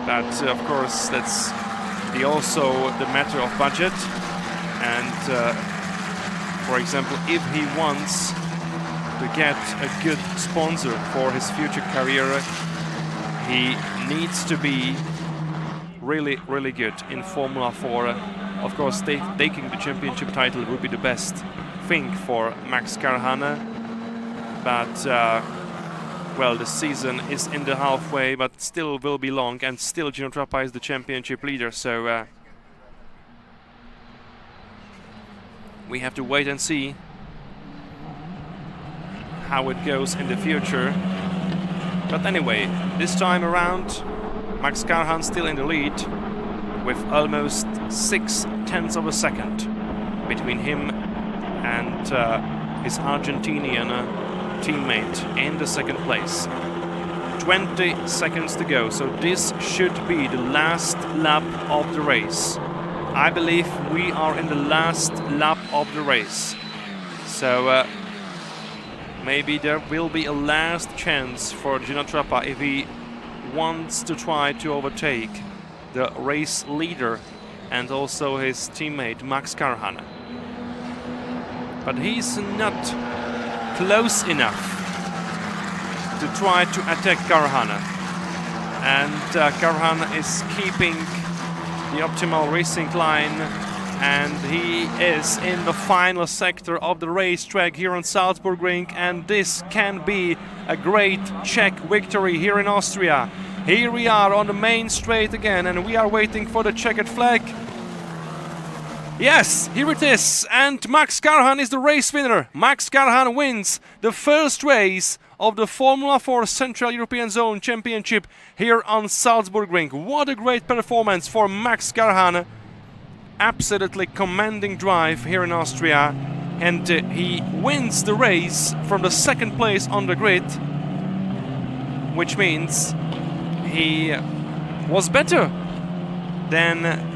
But of course that's also the matter of budget, and for example, if he wants to get a good sponsor for his future career, he needs to be really good in Formula 4. Of course, taking the championship title would be the best thing for Max Karhan, but well, the season is in the halfway, but still will be long, and still Gino Trappa is the championship leader, so we have to wait and see how it goes in the future. But anyway, this time around, Max Karhan still in the lead with almost 0.6 of a second between him and his Argentinian teammate in the second place. 20 seconds to go, so this should be the last lap of the race. I believe we are in the last lap of the race, so maybe there will be a last chance for Gino Trappa if he wants to try to overtake the race leader and also his teammate Max Karhan. But he's not close enough to try to attack Karhan, and Karhan is keeping the optimal racing line, and he is in the final sector of the racetrack here on Salzburgring, and this can be a great Czech victory here in Austria. Here we are on the main straight again, and we are waiting for the checkered flag. Yes, here it is, and Max Karhan is the race winner. Max Karhan wins the first race of the Formula 4 Central European Zone Championship here on Salzburgring. What a great performance for Max Karhan. Absolutely commanding drive here in Austria, and he wins the race from the second place on the grid, which means he was better than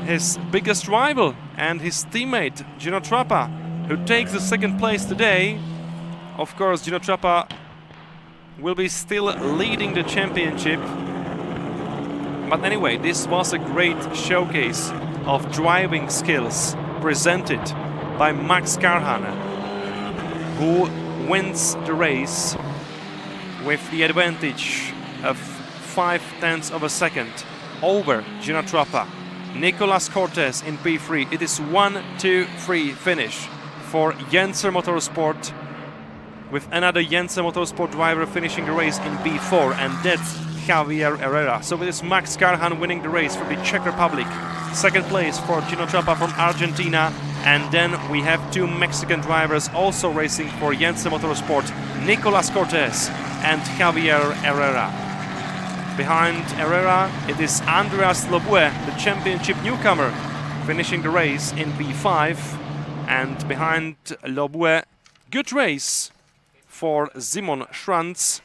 his biggest rival and his teammate Gino Trappa, who takes the second place today. Of course, Gino Trappa will be still leading the championship, but anyway, this was a great showcase of driving skills presented by Max Karhan, who wins the race with the advantage of 0.5 of a second over Gino Trappa. Nicolas Cortez in P3. It is 1-2-3 finish for Jensen Motorsport, with another Jensen Motorsport driver finishing the race in P4, and that's Javier Herrera. So it is Max Karhan winning the race for the Czech Republic. Second place for Gino Trappa from Argentina, and then we have two Mexican drivers also racing for Jensen Motorsport, Nicolas Cortez and Javier Herrera. Behind Herrera, it is Andreas Lobue, the championship newcomer, finishing the race in P5. And behind Lobue, good race for Simon Schranz,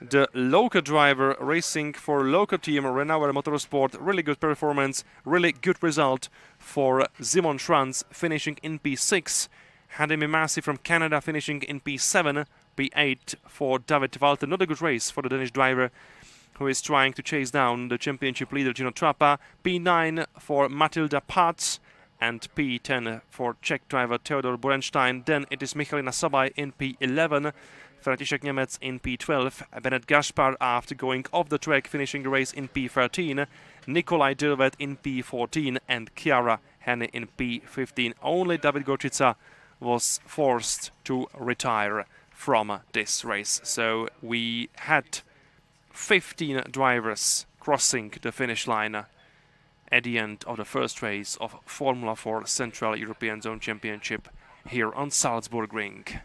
the local driver racing for local team Renault Motorsport. Really good performance, really good result for Simon Schranz, finishing in P6. Hadimi Massey from Canada finishing in P7. P8 for David Walter. Not a good race for the Danish driver, who is trying to chase down the championship leader Gino Trappa. P9 for Matilda Patz, and P10 for Czech driver Theodor Borenstein. Then it is Michalina Sabaj in P11, František Němec in P12, Bennett Gaspar after going off the track, finishing the race in P13, Nikolaj Dürvet in P14, and Chiara Henne in P15. Only David Gorčica was forced to retire from this race. So we had 15 drivers crossing the finish line at the end of the first race of Formula 4 Central European Zone Championship here on Salzburgring.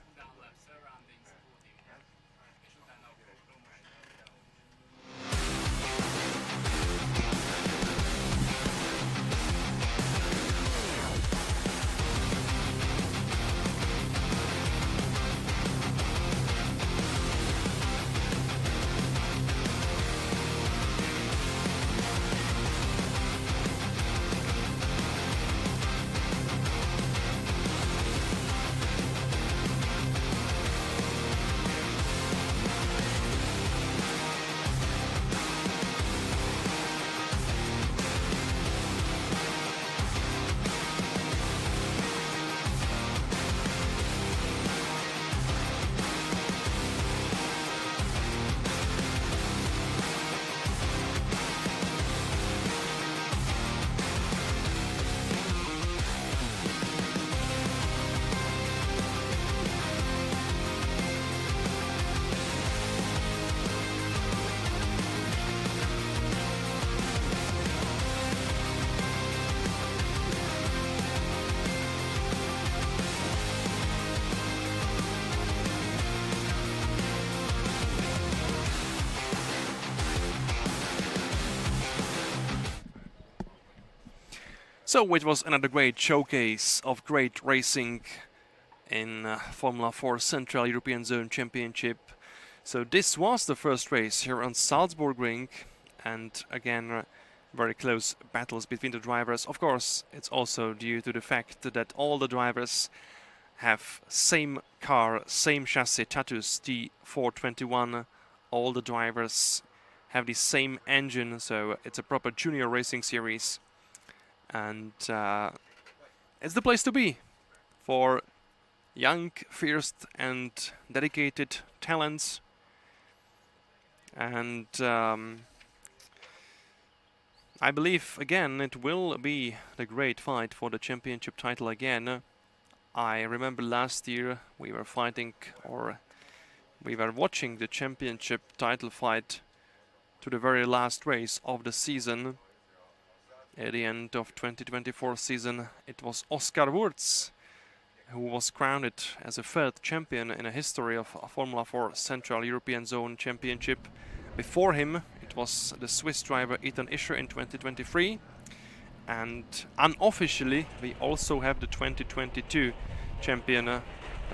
So it was another great showcase of great racing in Formula 4 Central European Zone Championship. So this was the first race here on Salzburgring, and again very close battles between the drivers. Of course, it's also due to the fact that all the drivers have same car, same chassis, Tatus T421. All the drivers have the same engine, so it's a proper junior racing series. And it's the place to be for young, fierce and dedicated talents. And I believe again it will be the great fight for the championship title again. I remember last year we were fighting, or we were watching the championship title fight to the very last race of the season. At the end of 2024 season, it was Oscar Wurz who was crowned as a third champion in the history of Formula 4 Central European Zone Championship. Before him, it was the Swiss driver Ethan Ischer in 2023. And unofficially, we also have the 2022 champion, the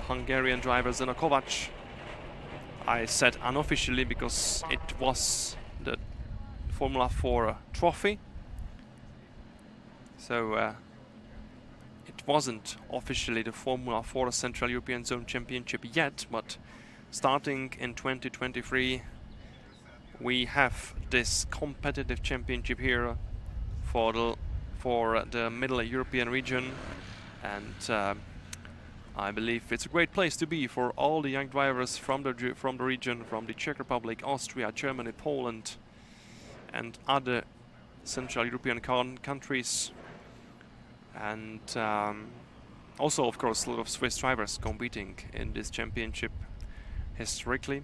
Hungarian driver Zeno Kovacs. I said unofficially because it was the Formula 4 trophy. So it wasn't officially the Formula 4 Central European Zone Championship yet, but starting in 2023 we have this competitive championship here for the Middle European region, and I believe it's a great place to be for all the young drivers from the region, from the Czech Republic, Austria, Germany, Poland and other Central European countries. And also, of course, a lot of Swiss drivers competing in this championship historically.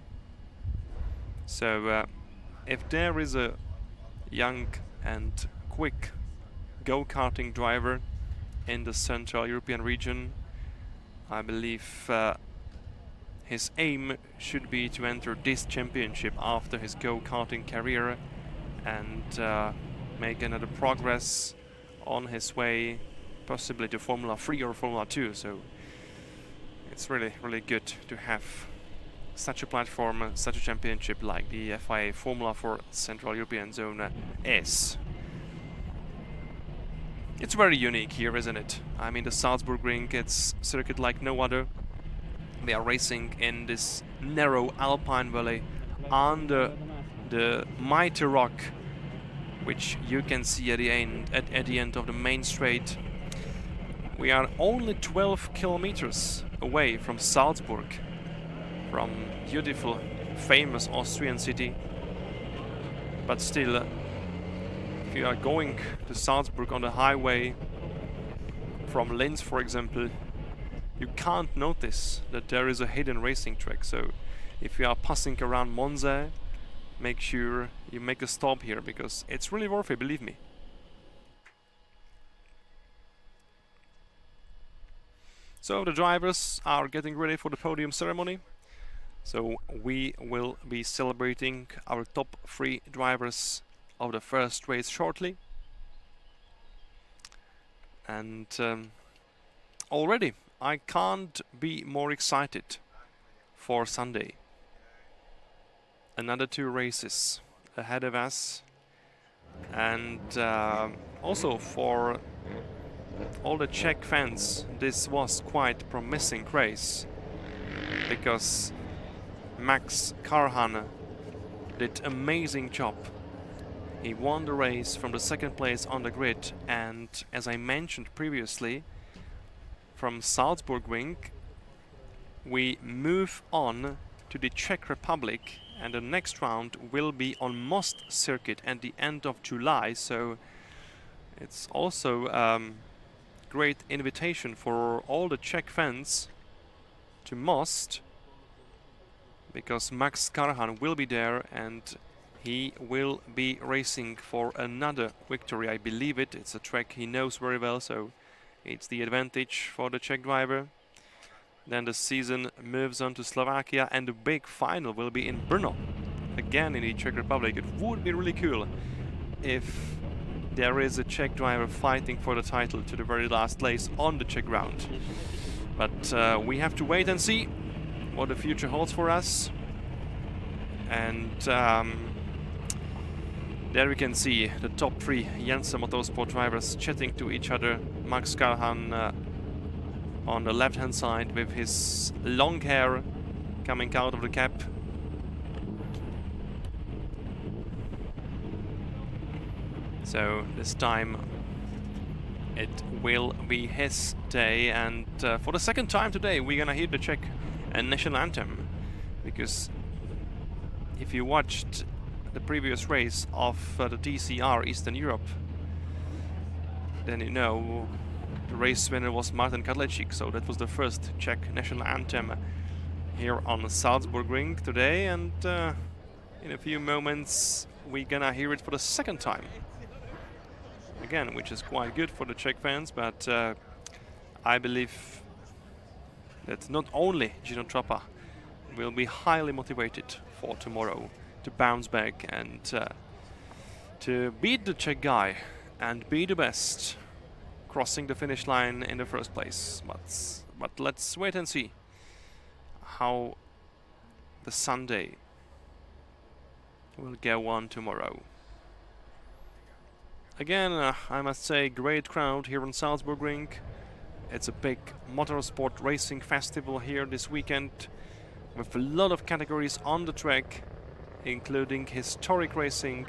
So if there is a young and quick go-karting driver in the Central European region, I believe his aim should be to enter this championship after his go-karting career and make another progress on his way possibly to Formula 3 or Formula 2. So it's really, really good to have such a platform, such a championship like the FIA Formula 4 Central European Zone is. It's very unique here, isn't it? I mean, the Salzburgring, it's circuit like no other. They are racing in this narrow alpine valley under the mighty rock, which you can see at the end of the main straight. We are only 12 kilometers away from Salzburg, from beautiful, famous Austrian city. But still, if you are going to Salzburg on the highway from Linz, for example, you can't notice that there is a hidden racing track. So if you are passing around Monza, make sure you make a stop here, because it's really worth it, believe me. So the drivers are getting ready for the podium ceremony. So we will be celebrating our top 3 drivers of the first race shortly. And already I can't be more excited for Sunday. Another 2 races ahead of us, and also for all the Czech fans, this was quite a promising race, because Max Karhan did amazing job. He won the race from the 2nd place on the grid, and as I mentioned previously, from Salzburgring we move on to the Czech Republic, and the next round will be on Most circuit at the end of July. So it's also great invitation for all the Czech fans to Most, because Max Karhan will be there and he will be racing for another victory. I believe it. It's a track he knows very well, so it's the advantage for the Czech driver. Then the season moves on to Slovakia, and the big final will be in Brno, again in the Czech Republic. It would be really cool if there is a Czech driver fighting for the title to the very last place on the Czech ground. But we have to wait and see what the future holds for us. And there we can see the top 3 Jensen Motorsport drivers chatting to each other. Max Karhan on the left hand side with his long hair coming out of the cap. So this time it will be his day, and for the 2nd time today we're gonna hear the Czech national anthem, because if you watched the previous race of the TCR Eastern Europe, then you know the race winner was Martin Kadlecik, so that was the first Czech national anthem here on Salzburgring today, and in a few moments we're gonna hear it for the 2nd time again, which is quite good for the Czech fans. But I believe that not only Gino Trappa will be highly motivated for tomorrow to bounce back and to beat the Czech guy and be the best, crossing the finish line in the first place. But let's wait and see how the Sunday will go on tomorrow. Again, I must say, great crowd here on Salzburgring. It's a big motorsport racing festival here this weekend, with a lot of categories on the track, including historic racing,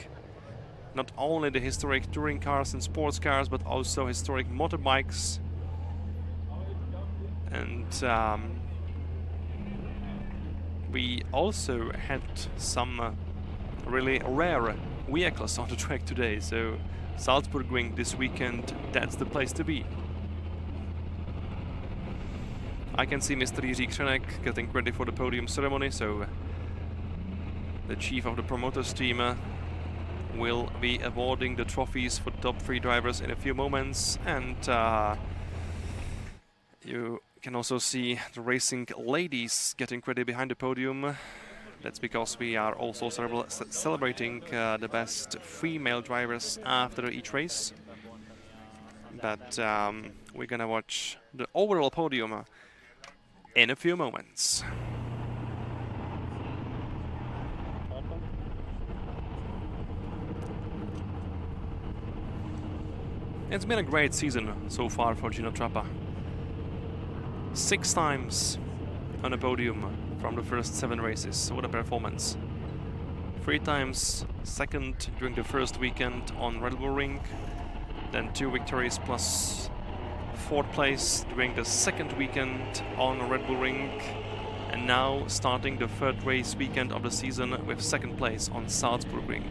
not only the historic touring cars and sports cars, but also historic motorbikes. And we also had some really rare vehicles on the track today, so Salzburgring this weekend, that's the place to be. I can see Mr. Jiří Křenek getting ready for the podium ceremony, so the chief of the promoters team will be awarding the trophies for the top 3 drivers in a few moments. And you can also see the racing ladies getting ready behind the podium. That's because we are also celebrating the best female drivers after each race. But we're gonna watch the overall podium in a few moments. It's been a great season so far for Gino Trappa. 6 times on a podium from the first 7 races. What a performance. 3 times second during the first weekend on Red Bull Ring. Then 2 victories plus 4th place during the second weekend on Red Bull Ring. And now starting the 3rd race weekend of the season with 2nd place on Salzburgring.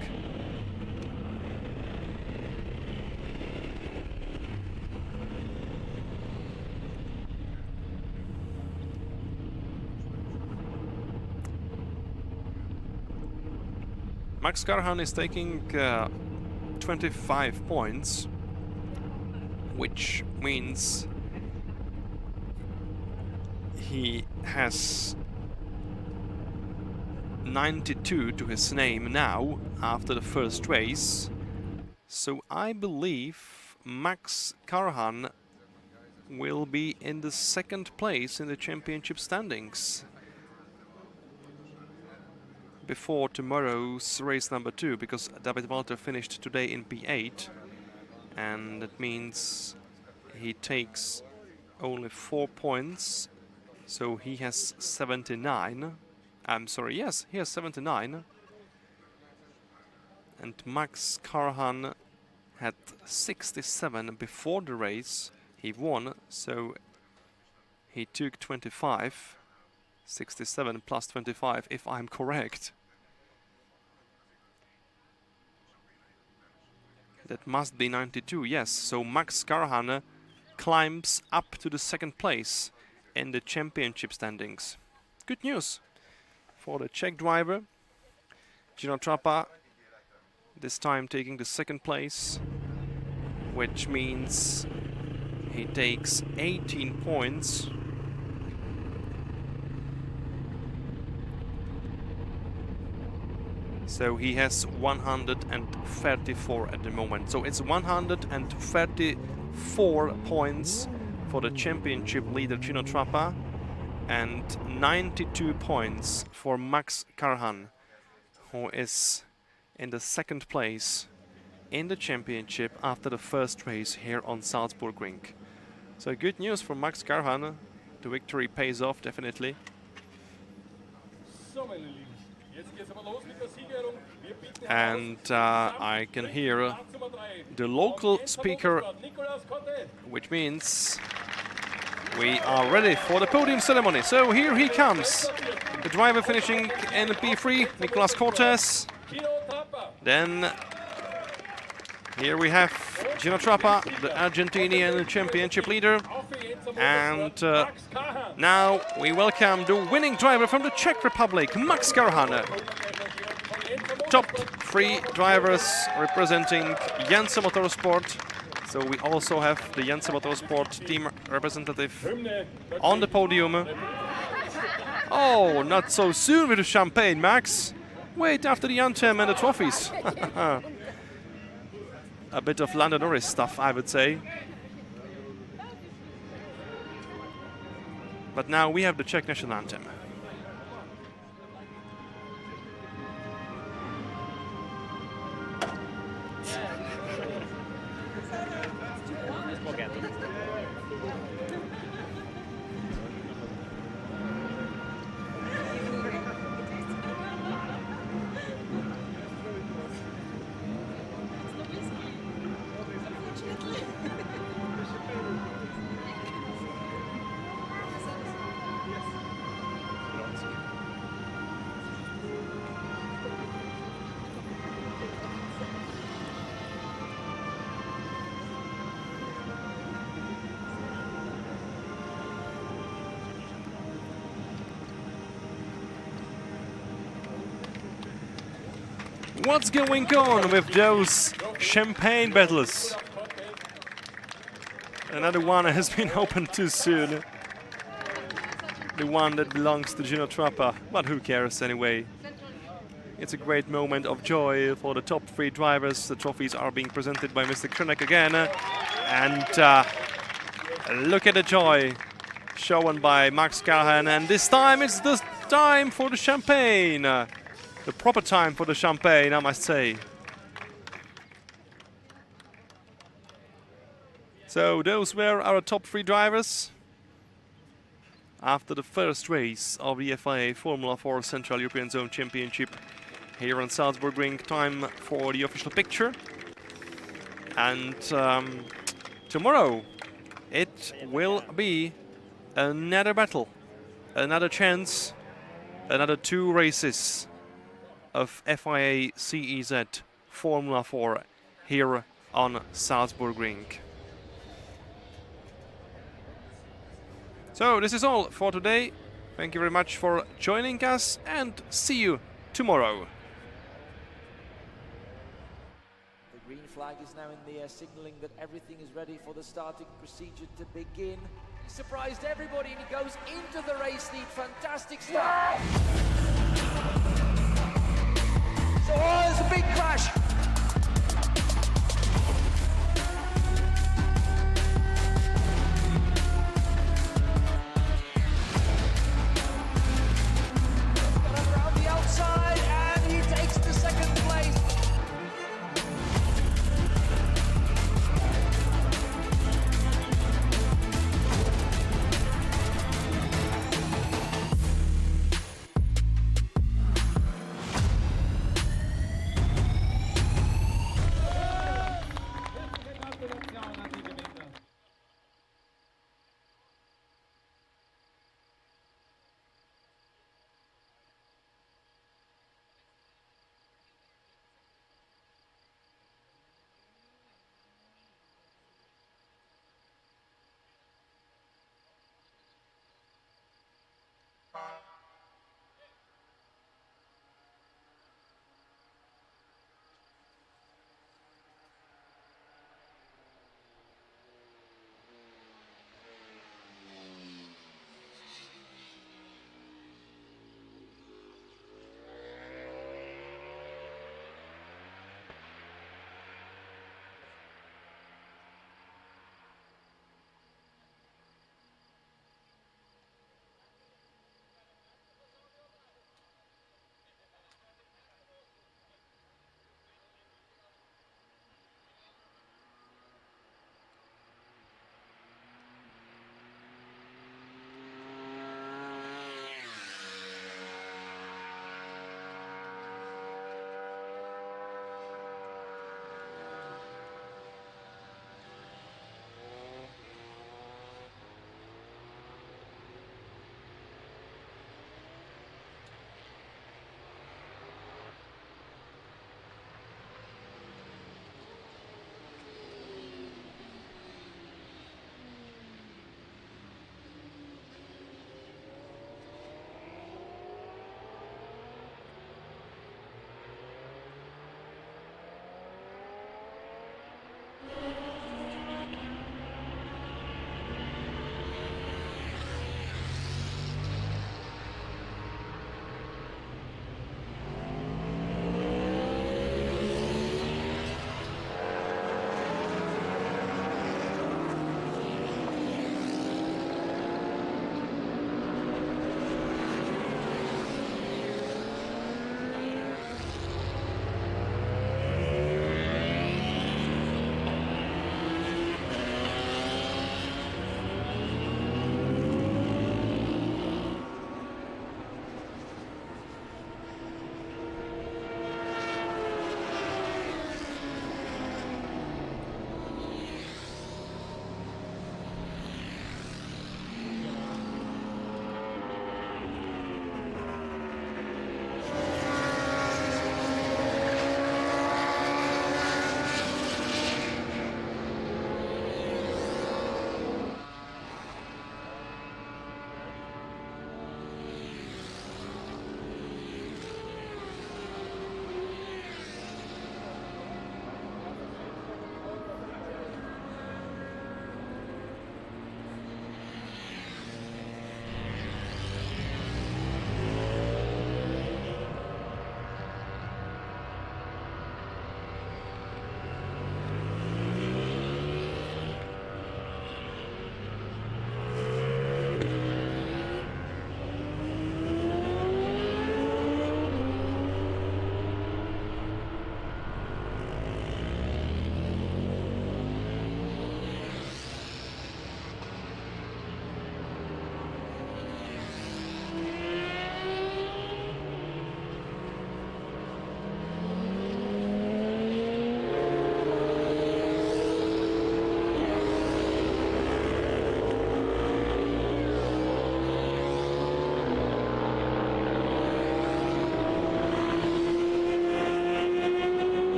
Max Karhan is taking 25 points, which means he has 92 to his name now after the first race. So I believe Max Karhan will be in the 2nd place in the championship standings before tomorrow's race number 2, because David Walter finished today in P8, and that means he takes only 4 points, so he has 79. I'm sorry, yes, he has 79. And Max Karhan had 67 before the race. He won, so he took 25. 67 plus 25, if I'm correct. That must be 92, yes. So Max Karhan climbs up to the 2nd place in the championship standings. Good news for the Czech driver. Gino Trappa this time taking the 2nd place, which means he takes 18 points. So he has 134 at the moment. So it's 134 points for the championship leader Gino Trappa and 92 points for Max Karhan, who is in the 2nd place in the championship after the first race here on Salzburgring. So good news for Max Karhan. The victory pays off definitely. And I can hear the local speaker, which means we are ready for the podium ceremony. So here he comes, the driver finishing in P3, Nicolas Cortes. Then here we have Gino Trappa, the Argentinian championship leader. And now we welcome the winning driver from the Czech Republic, Max Karhan. Top 3 drivers representing Jensen Motorsport. So we also have the Jensen Motorsport team representative on the podium. Oh, not so soon with the champagne, Max. Wait after the anthem and the trophies. A bit of Lando Norris stuff, I would say. But now we have the Czech national anthem. What's going on with those champagne battles? Another one has been opened too soon. The one that belongs to Gino Trappa, but who cares anyway? It's a great moment of joy for the top 3 drivers. The trophies are being presented by Mr. Krenek again. And look at the joy shown by Max Karhan. And this time it's the time for the champagne. The proper time for the champagne, I must say. So those were our top 3 drivers after the first race of the FIA Formula 4 Central European Zone Championship here on Salzburgring. Time for the official picture. And tomorrow it will be another battle, another chance, another 2 races of FIA CEZ Formula 4 here on Salzburgring. So this is all for today. Thank you very much for joining us and see you tomorrow. The green flag is now in the air, signaling that everything is ready for the starting procedure to begin. He surprised everybody and he goes into the race lead. Fantastic start. So, there's a big crash. Around the outside and he takes the second place.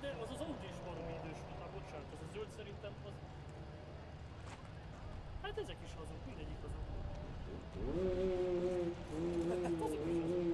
Hát de az Audi is valami idős volt, hát bocsánat, az a zöld szerintem az... Hát ezek is azok, mindegyik azok. Hát azok is azok.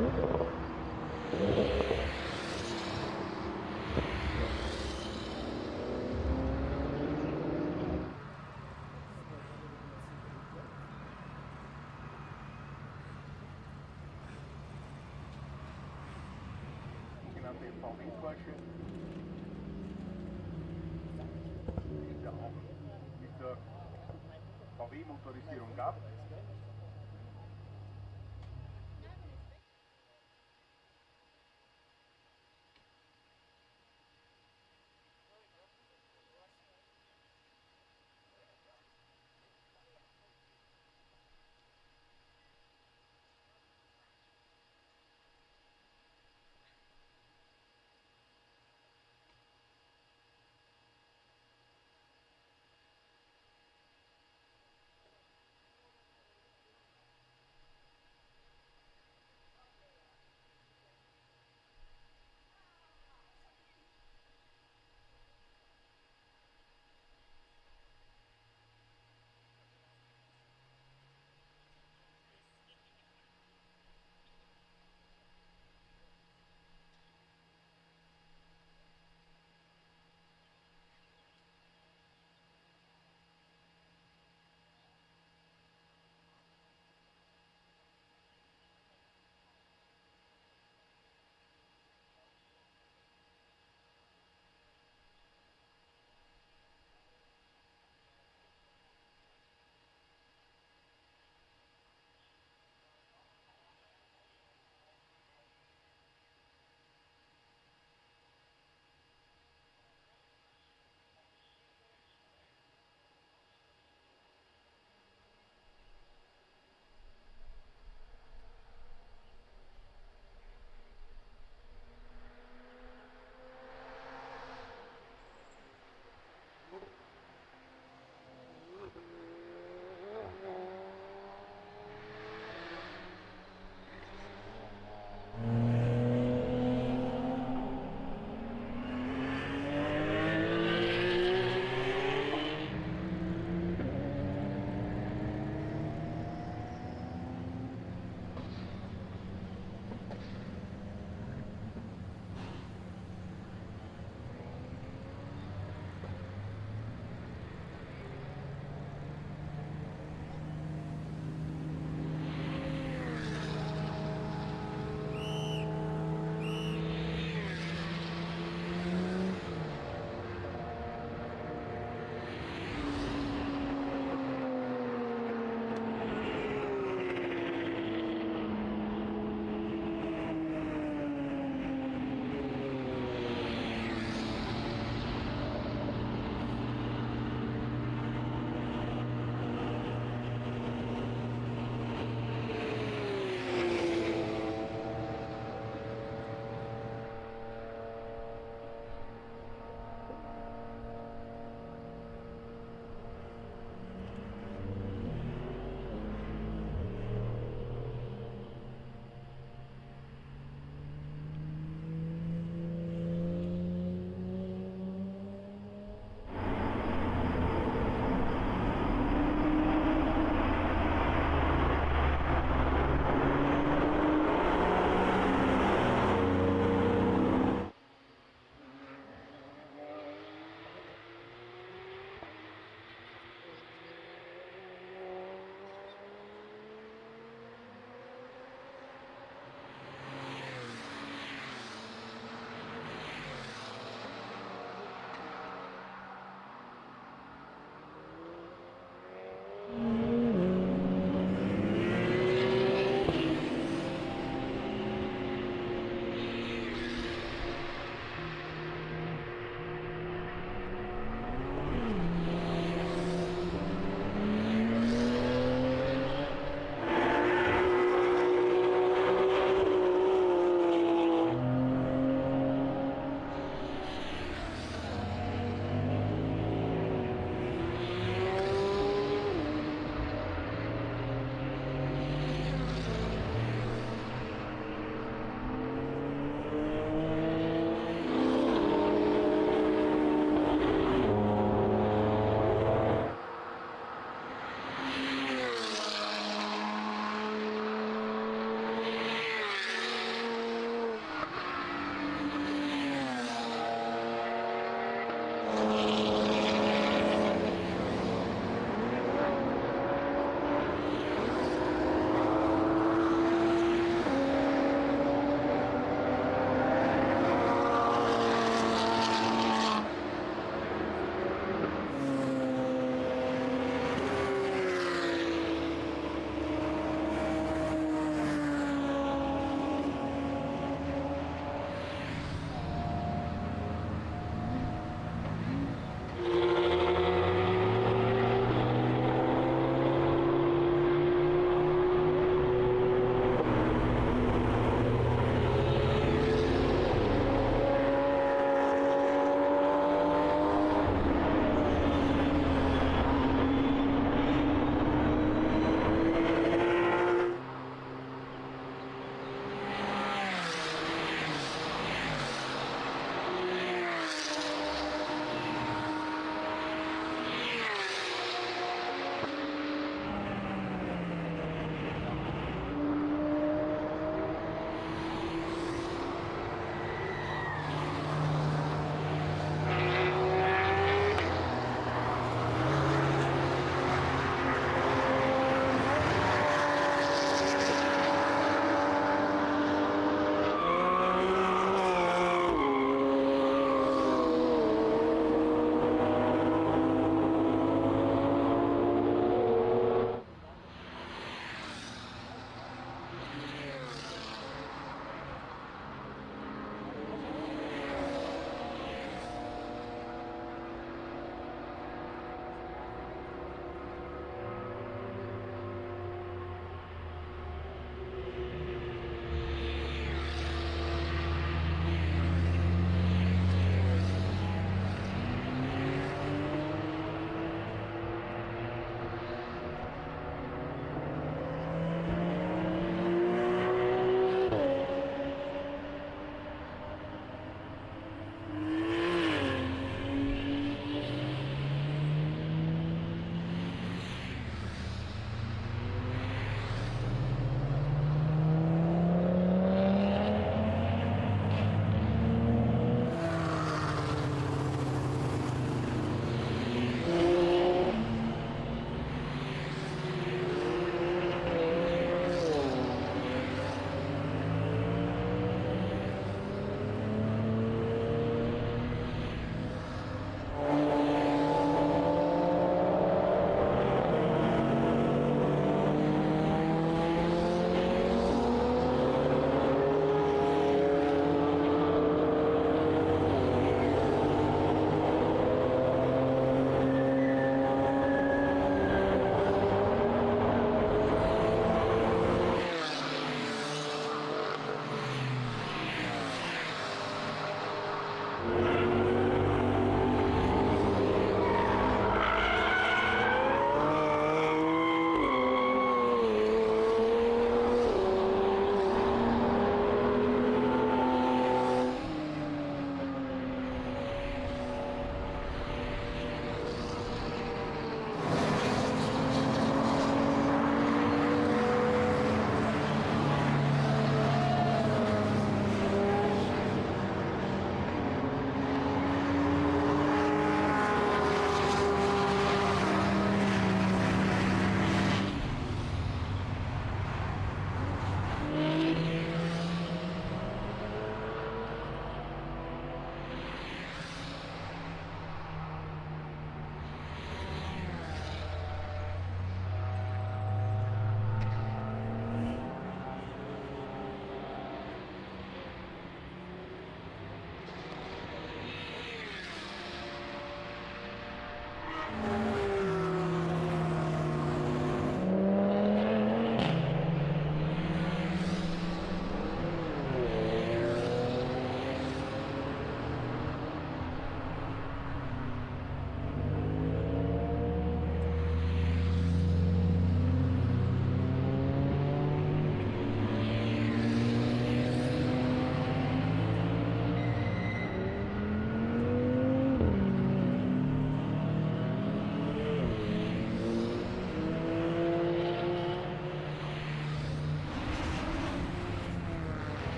Sogenannte VW-Porsche, die es ja auch mit der VW-Motorisierung gab.